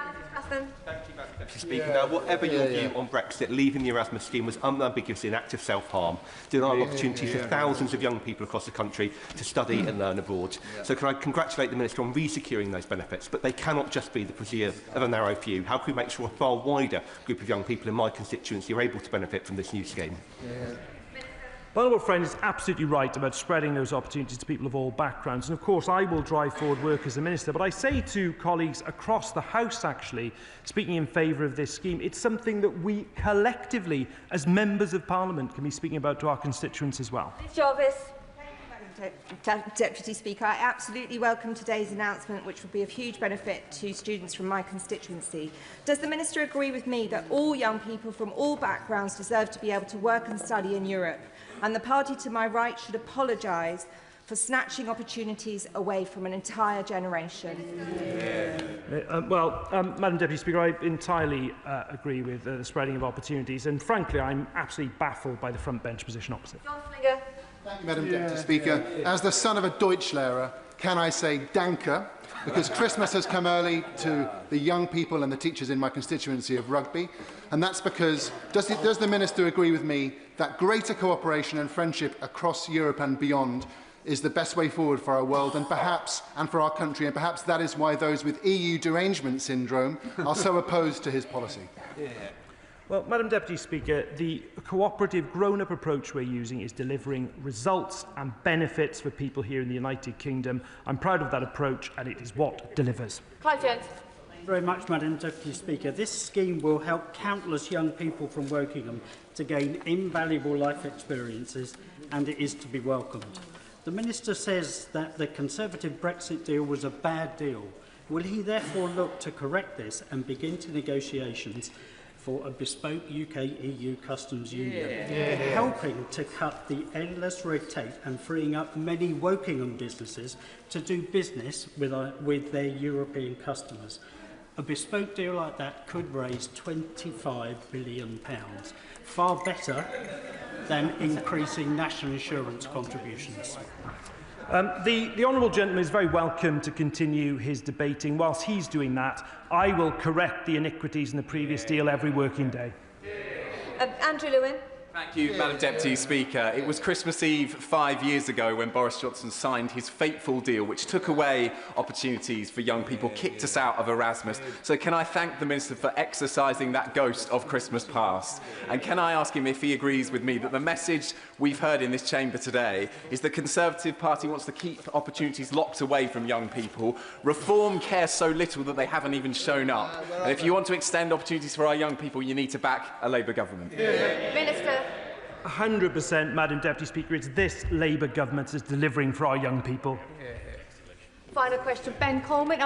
Thank you, Madam Deputy Speaker. Now, whatever your view on Brexit, leaving the Erasmus scheme was unambiguously an act of self-harm, denying opportunities for thousands of young people across the country to study and learn abroad. So can I congratulate the Minister on re-securing those benefits, but they cannot just be the preserve of a narrow few. How can we make sure a far wider group of young people in my constituency are able to benefit from this new scheme? My honourable friend is absolutely right about spreading those opportunities to people of all backgrounds. And of course, I will drive forward work as a minister. But I say to colleagues across the House, actually, speaking in favour of this scheme, it's something that we collectively, as members of Parliament, can be speaking about to our constituents as well. Jarvis. Deputy Speaker, I absolutely welcome today's announcement, which will be of huge benefit to students from my constituency. Does the Minister agree with me that all young people from all backgrounds deserve to be able to work and study in Europe, and the party to my right should apologise for snatching opportunities away from an entire generation? Madam Deputy Speaker, I entirely agree with the spreading of opportunities, and frankly, I'm absolutely baffled by the front bench position opposite. Thank you, Madam Deputy Speaker. As the son of a Deutschlehrer, can I say danke, because Christmas has come early to the young people and the teachers in my constituency of Rugby, and that's because, does the Minister agree with me that greater cooperation and friendship across Europe and beyond is the best way forward for our world and for our country, and perhaps that is why those with EU derangement syndrome are so opposed to his policy? Well, Madam Deputy Speaker, the cooperative, grown-up approach we're using is delivering results and benefits for people here in the United Kingdom. I'm proud of that approach, and it is what delivers. Clive Jones. Thank you very much, Madam Deputy Speaker. This scheme will help countless young people from Wokingham to gain invaluable life experiences, and it is to be welcomed. The Minister says that the Conservative Brexit deal was a bad deal. Will he therefore look to correct this and begin to negotiations for a bespoke UK-EU customs union, helping to cut the endless red tape and freeing up many Wokingham businesses to do business with their European customers? A bespoke deal like that could raise £25 billion, far better than increasing national insurance contributions. The honourable gentleman is very welcome to continue his debating. Whilst he's doing that, I will correct the iniquities in the previous deal every working day. Andrew Lewin. Thank you, Madam Deputy Speaker. It was Christmas Eve 5 years ago when Boris Johnson signed his fateful deal, which took away opportunities for young people, kicked us out of Erasmus. So can I thank the Minister for exercising that ghost of Christmas past? And can I ask him if he agrees with me that the message we've heard in this chamber today is the Conservative Party wants to keep opportunities locked away from young people. Reform cares so little that they haven't even shown up. And if you want to extend opportunities for our young people, you need to back a Labour government. Minister. 100%, Madam Deputy Speaker, it's this Labour government that's delivering for our young people. Final question, Ben Coleman.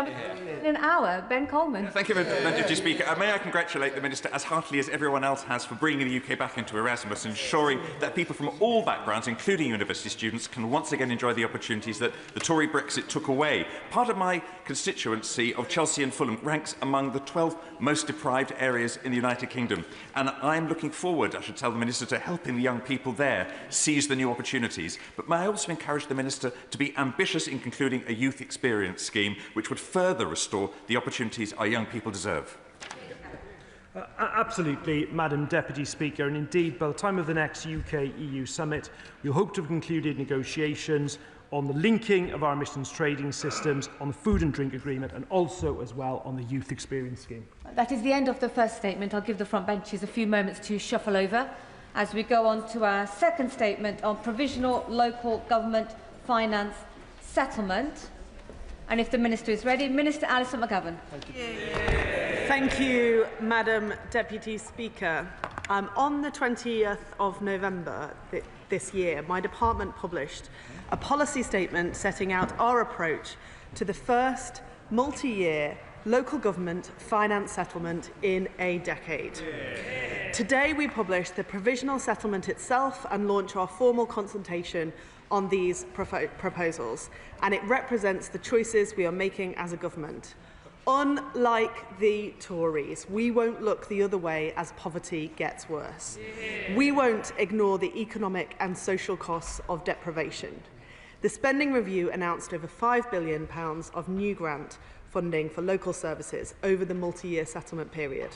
In an hour, Ben Coleman. Thank you, Madam Deputy Speaker. May I congratulate the Minister as heartily as everyone else has for bringing the UK back into Erasmus, ensuring that people from all backgrounds, including university students, can once again enjoy the opportunities that the Tory Brexit took away. Part of my constituency of Chelsea and Fulham ranks among the 12 most deprived areas in the United Kingdom, and I'm looking forward, I should tell the Minister, to helping the young people there seize the new opportunities. But may I also encourage the Minister to be ambitious in concluding a youth experience scheme which would further restore the opportunities our young people deserve? Absolutely, Madam Deputy Speaker, and indeed by the time of the next UK-EU summit we'll hope to have concluded negotiations on the linking of our emissions trading systems, on the food and drink agreement, and also as well on the youth experience scheme. That is the end of the first statement. I'll give the front benches a few moments to shuffle over as we go on to our second statement on provisional local government finance settlement. And if the Minister is ready, Minister Alison McGovern. Thank you, Madam Deputy Speaker. On the 20th of November this year, my department published a policy statement setting out our approach to the first multi-year local government finance settlement in a decade. Today we publish the provisional settlement itself and launch our formal consultation on these proposals, and it represents the choices we are making as a government. Unlike the Tories, we won't look the other way as poverty gets worse. We won't ignore the economic and social costs of deprivation. The spending review announced over £5 billion of new grant funding for local services over the multi-year settlement period.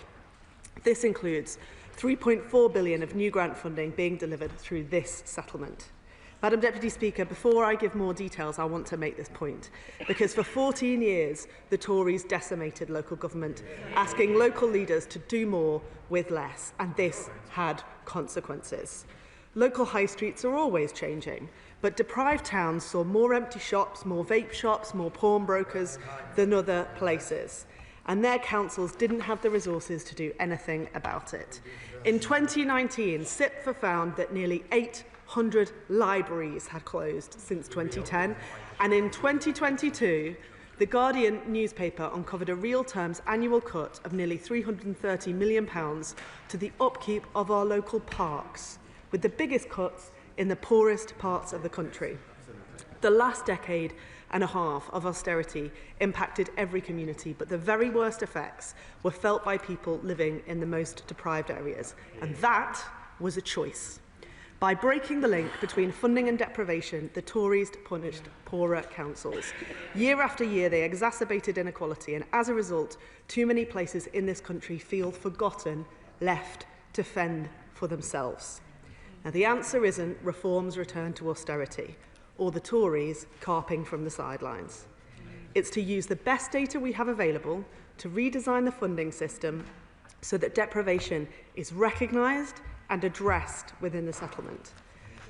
This includes £3.4 billion of new grant funding being delivered through this settlement. Madam Deputy Speaker, before I give more details, I want to make this point, because for 14 years the Tories decimated local government, asking local leaders to do more with less, and this had consequences. Local high streets are always changing, but deprived towns saw more empty shops, more vape shops, more pawnbrokers than other places. And their councils didn't have the resources to do anything about it. In 2019, CIPFA found that nearly 800 libraries had closed since 2010, and in 2022, The Guardian newspaper uncovered a real terms annual cut of nearly £330 million to the upkeep of our local parks, with the biggest cuts in the poorest parts of the country. The last decade and a half of austerity impacted every community, but the very worst effects were felt by people living in the most deprived areas, and that was a choice. By breaking the link between funding and deprivation, the Tories punished poorer councils. Year after year, they exacerbated inequality, and as a result, too many places in this country feel forgotten, left to fend for themselves. Now, the answer isn't reforms return to austerity, or the Tories carping from the sidelines. It's to use the best data we have available to redesign the funding system so that deprivation is recognised and addressed within the settlement.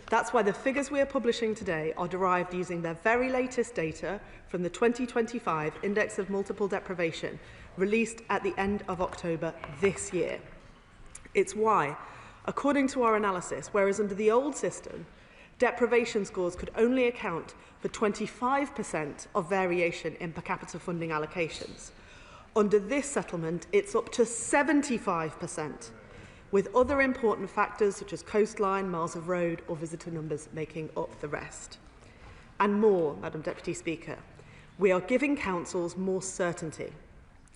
That's why the figures we are publishing today are derived using their very latest data from the 2025 Index of Multiple Deprivation, released at the end of October this year. It's why, according to our analysis, whereas under the old system, deprivation scores could only account for 25% of variation in per capita funding allocations, under this settlement, it's up to 75%. With other important factors such as coastline, miles of road or visitor numbers making up the rest. And more, Madam Deputy Speaker, we are giving councils more certainty,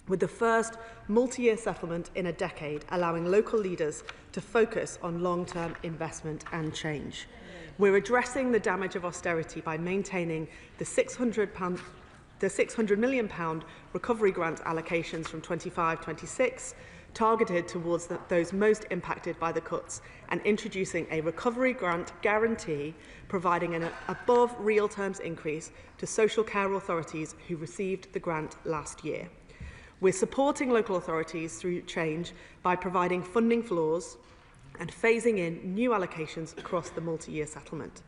with the first multi-year settlement in a decade allowing local leaders to focus on long-term investment and change. We're addressing the damage of austerity by maintaining the £600 million recovery grant allocations from 25-26, targeted towards those most impacted by the cuts, and introducing a recovery grant guarantee providing an above real terms increase to social care authorities who received the grant last year. We're supporting local authorities through change by providing funding floors and phasing in new allocations across the multi-year settlement.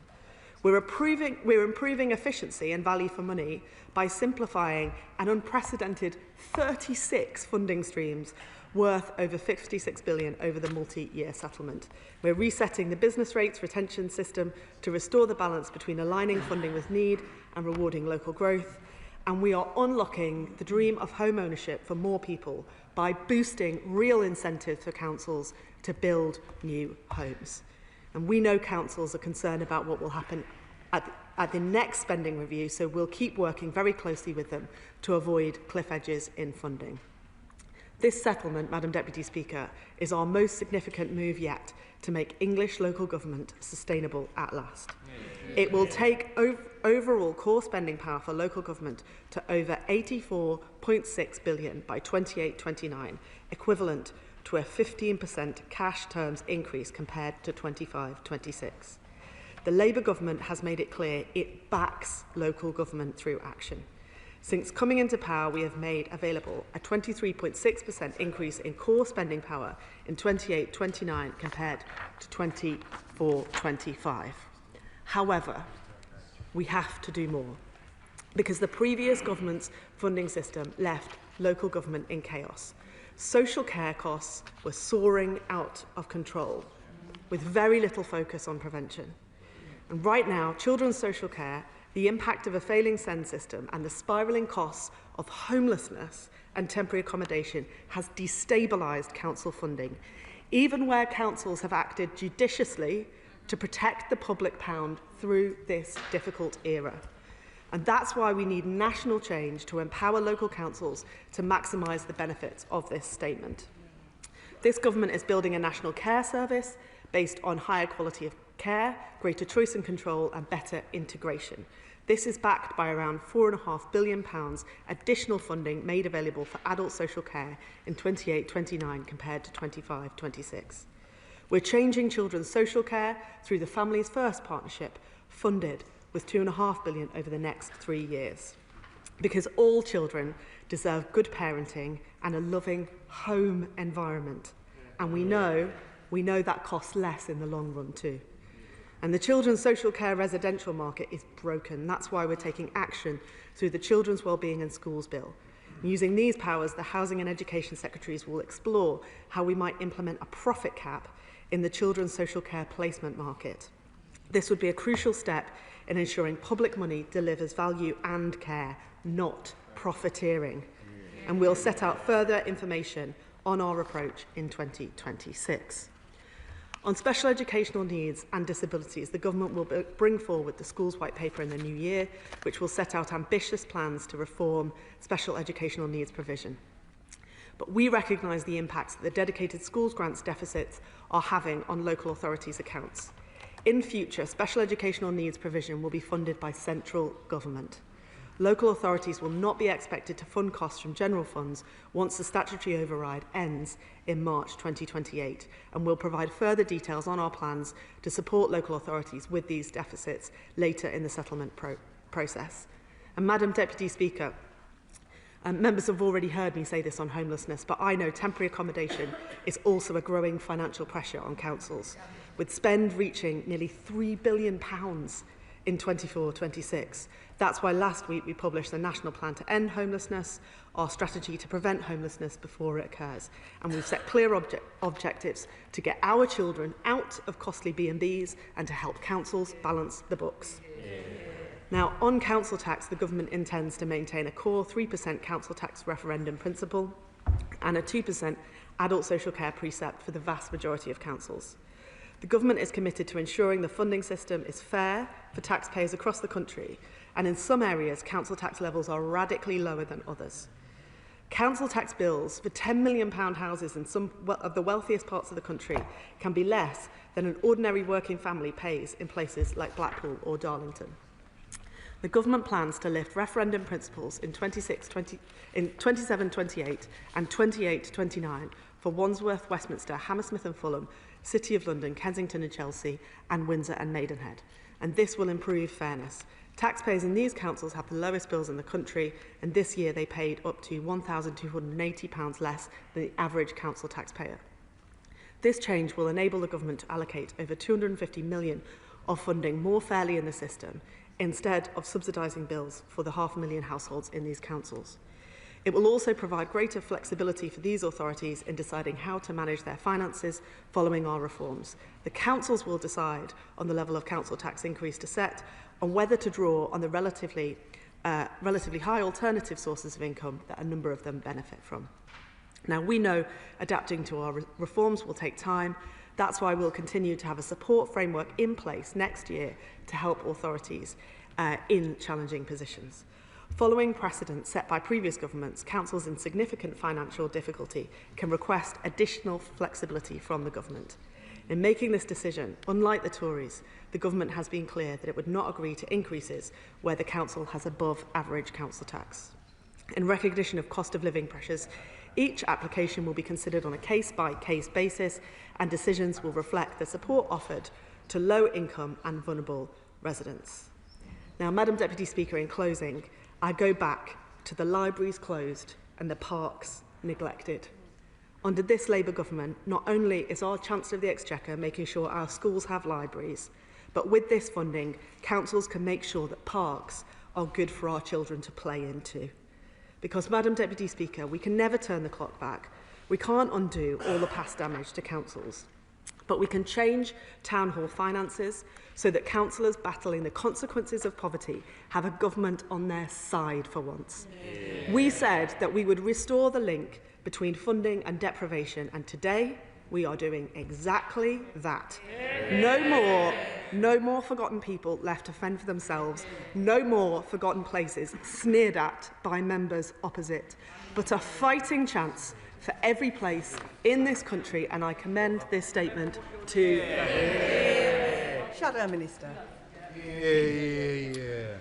We're improving efficiency and value for money by simplifying an unprecedented 36 funding streams worth over £56 billion over the multi-year settlement. We're resetting the business rates retention system to restore the balance between aligning funding with need and rewarding local growth. And we are unlocking the dream of home ownership for more people by boosting real incentives for councils to build new homes. And we know councils are concerned about what will happen at the next spending review, so we'll keep working very closely with them to avoid cliff edges in funding. This settlement, Madam Deputy Speaker, is our most significant move yet to make English local government sustainable at last. It will take overall core spending power for local government to over £84.6 billion by 28-29, equivalent to a 15% cash terms increase compared to 25-26. The Labour government has made it clear it backs local government through action. Since coming into power, we have made available a 23.6% increase in core spending power in 28-29 compared to 24-25. However, we have to do more, because the previous government's funding system left local government in chaos. Social care costs were soaring out of control, with very little focus on prevention. And right now, children's social care, the impact of a failing SEND system and the spiralling costs of homelessness and temporary accommodation has destabilised council funding, even where councils have acted judiciously to protect the public pound through this difficult era. And that's why we need national change to empower local councils to maximise the benefits of this statement. This government is building a national care service based on higher quality of care, greater choice and control and better integration. This is backed by around £4.5 billion additional funding made available for adult social care in 28-29 compared to 25-26. We're changing children's social care through the Families First partnership, funded with £2.5 billion over the next 3 years. Because all children deserve good parenting and a loving home environment. And we know that costs less in the long run too. And the children's social care residential market is broken. That's why we're taking action through the Children's Wellbeing and Schools Bill. Using these powers, the Housing and Education Secretaries will explore how we might implement a profit cap in the children's social care placement market. This would be a crucial step in ensuring public money delivers value and care, not profiteering. And we'll set out further information on our approach in 2026. On special educational needs and disabilities, the Government will bring forward the Schools White Paper in the new year, which will set out ambitious plans to reform special educational needs provision. But we recognise the impacts that the dedicated schools grants deficits are having on local authorities' accounts. In future, special educational needs provision will be funded by central government. Local authorities will not be expected to fund costs from general funds once the statutory override ends in March 2028, and we'll provide further details on our plans to support local authorities with these deficits later in the settlement process. And Madam Deputy Speaker, members have already heard me say this on homelessness, but I know temporary accommodation is also a growing financial pressure on councils, with spend reaching nearly £3 billion in 24-26. That's why last week we published the National Plan to End Homelessness, our strategy to prevent homelessness before it occurs. And we've set clear objectives to get our children out of costly B&Bs and to help councils balance the books. Now, on council tax, the Government intends to maintain a core 3% council tax referendum principle and a 2% adult social care precept for the vast majority of councils. The Government is committed to ensuring the funding system is fair for taxpayers across the country, and in some areas, council tax levels are radically lower than others. Council tax bills for £10 million houses in some of the wealthiest parts of the country can be less than an ordinary working family pays in places like Blackpool or Darlington. The Government plans to lift referendum principles in 27-28 and 28-29 for Wandsworth, Westminster, Hammersmith and Fulham, City of London, Kensington and Chelsea, and Windsor and Maidenhead. And this will improve fairness. Taxpayers in these councils have the lowest bills in the country, and this year they paid up to £1,280 less than the average council taxpayer. This change will enable the Government to allocate over £250 million of funding more fairly in the system, instead of subsidising bills for the 500,000 households in these councils. It will also provide greater flexibility for these authorities in deciding how to manage their finances following our reforms. The councils will decide on the level of council tax increase to set, on whether to draw on the relatively high alternative sources of income that a number of them benefit from. Now, we know adapting to our reforms will take time. That's why we'll continue to have a support framework in place next year to help authorities in challenging positions. Following precedent set by previous governments, councils in significant financial difficulty can request additional flexibility from the Government. In making this decision, unlike the Tories, the Government has been clear that it would not agree to increases where the council has above average council tax. In recognition of cost of living pressures, each application will be considered on a case-by-case basis, and decisions will reflect the support offered to low-income and vulnerable residents. Now, Madam Deputy Speaker, in closing, I go back to the libraries closed and the parks neglected. Under this Labour government, not only is our Chancellor of the Exchequer making sure our schools have libraries, but with this funding, councils can make sure that parks are good for our children to play into. Because, Madam Deputy Speaker, we can never turn the clock back. We can't undo all the past damage to councils. But we can change town hall finances so that councillors battling the consequences of poverty have a government on their side for once. Yeah. We said that we would restore the link between funding and deprivation, and today we are doing exactly that. Yeah. No more forgotten people left to fend for themselves, no more forgotten places sneered at by members opposite, but a fighting chance for every place in this country, and I commend this statement to... Yeah. Shadow Minister. Yeah.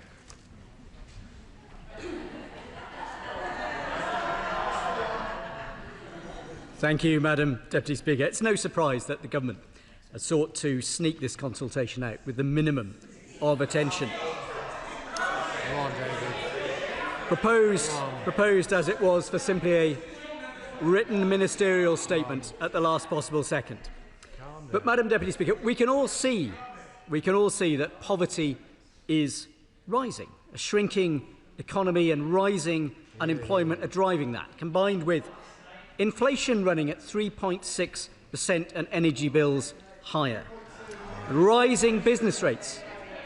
Thank you, Madam Deputy Speaker. It's no surprise that the Government has sought to sneak this consultation out with the minimum of attention. Come on, David. Proposed as it was for simply a written ministerial statement at the last possible second. But, Madam Deputy Speaker, we can all see we can all see that poverty is rising. A shrinking economy and rising unemployment are driving that, combined with inflation running at 3.6% and energy bills higher. Rising business rates,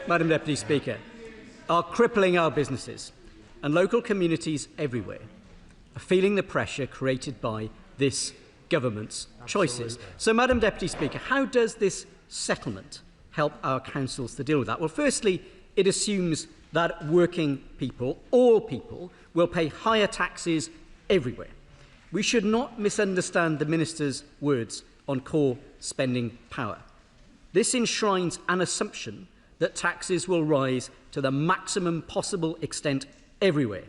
Madam Deputy Speaker, are crippling our businesses, and local communities everywhere are feeling the pressure created by this government's choices. So, Madam Deputy Speaker, how does this settlement help our councils to deal with that? Well, firstly, it assumes that working people, all people, will pay higher taxes everywhere. We should not misunderstand the Minister's words on core spending power. This enshrines an assumption that taxes will rise to the maximum possible extent everywhere,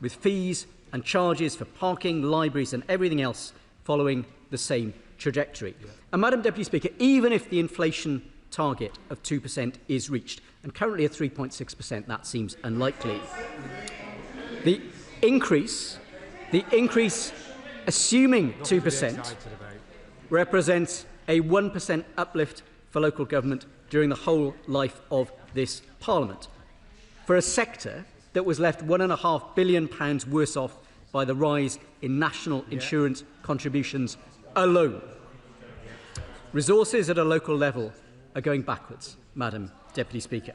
with fees and charges for parking, libraries and everything else following the same trajectory. And, Madam Deputy Speaker, even if the inflation target of 2% is reached, and currently at 3.6%, that seems unlikely, the increase assuming 2%, represents a 1% uplift for local government during the whole life of this Parliament, for a sector that was left £1.5 billion worse off by the rise in national insurance contributions alone. Resources at a local level are going backwards, Madam Deputy Speaker.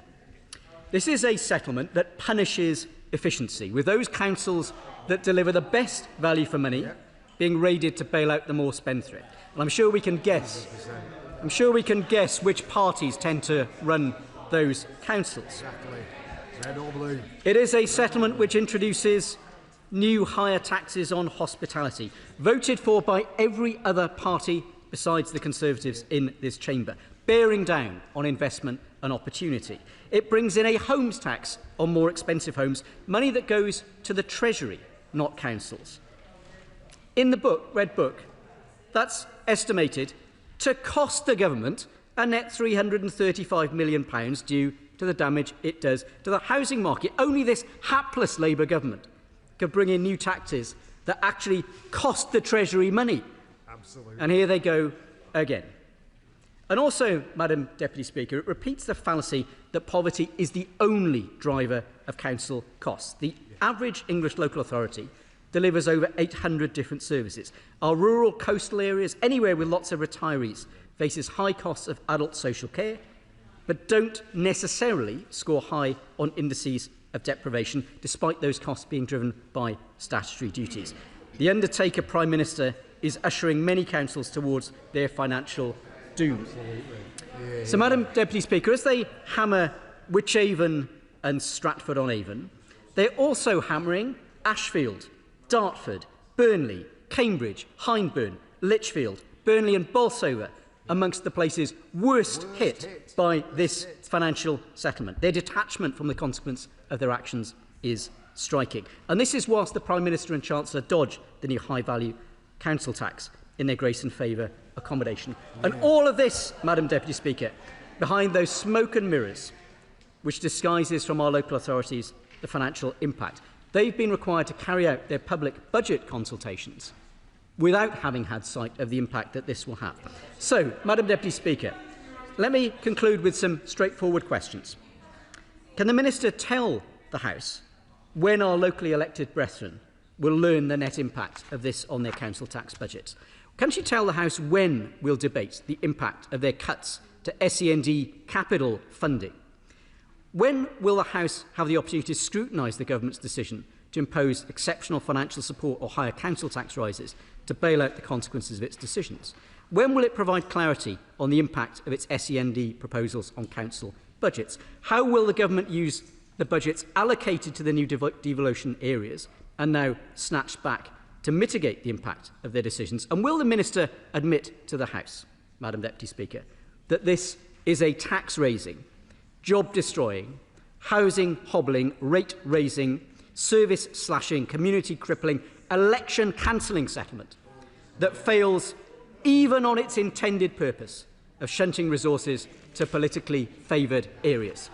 This is a settlement that punishes efficiency, with those councils that deliver the best value for money being raided to bail out the more spendthrift. And I'm sure we can guess which parties tend to run those councils. Red or blue. It is a settlement which introduces new higher taxes on hospitality, voted for by every other party besides the Conservatives in this chamber, bearing down on investment and opportunity. It brings in a homes tax on more expensive homes, money that goes to the Treasury, not councils. In the book, Red Book, that's estimated to cost the government a net £335 million due to the damage it does to the housing market. Only this hapless Labour government could bring in new taxes that actually cost the Treasury money. Absolutely. And here they go again. And also, Madam Deputy Speaker, it repeats the fallacy that poverty is the only driver of council costs. The average English local authority delivers over 800 different services. Our rural coastal areas, anywhere with lots of retirees, faces high costs of adult social care, but don't necessarily score high on indices of deprivation, despite those costs being driven by statutory duties. The Undertaker Prime Minister is ushering many councils towards their financial doom. So, Madam Deputy Speaker, as they hammer Wychavon and Stratford-on-Avon, they're also hammering Ashfield, Dartford, Burnley, Cambridge, Hyndburn, Lichfield, Burnley and Bolsover, amongst the places worst hit by this financial settlement. Their detachment from the consequence of their actions is striking. And this is whilst the Prime Minister and Chancellor dodge the new high-value council tax in their grace and favour accommodation. And all of this, Madam Deputy Speaker, behind those smoke and mirrors which disguises from our local authorities the financial impact. They've been required to carry out their public budget consultations without having had sight of the impact that this will have. So, Madam Deputy Speaker, let me conclude with some straightforward questions. Can the Minister tell the House when our locally elected brethren will learn the net impact of this on their council tax budgets? Can she tell the House when we'll debate the impact of their cuts to SEND capital funding? When will the House have the opportunity to scrutinise the government's decision to impose exceptional financial support or higher council tax rises to bail out the consequences of its decisions? When will it provide clarity on the impact of its SEND proposals on council budgets? How will the government use the budgets allocated to the new devolution areas and now snatched back to mitigate the impact of their decisions? And will the Minister admit to the House, Madam Deputy Speaker, that this is a tax-raising, job-destroying, housing-hobbling, rate-raising, service-slashing, community-crippling, election-cancelling settlement that fails even on its intended purpose of shunting resources to politically favoured areas?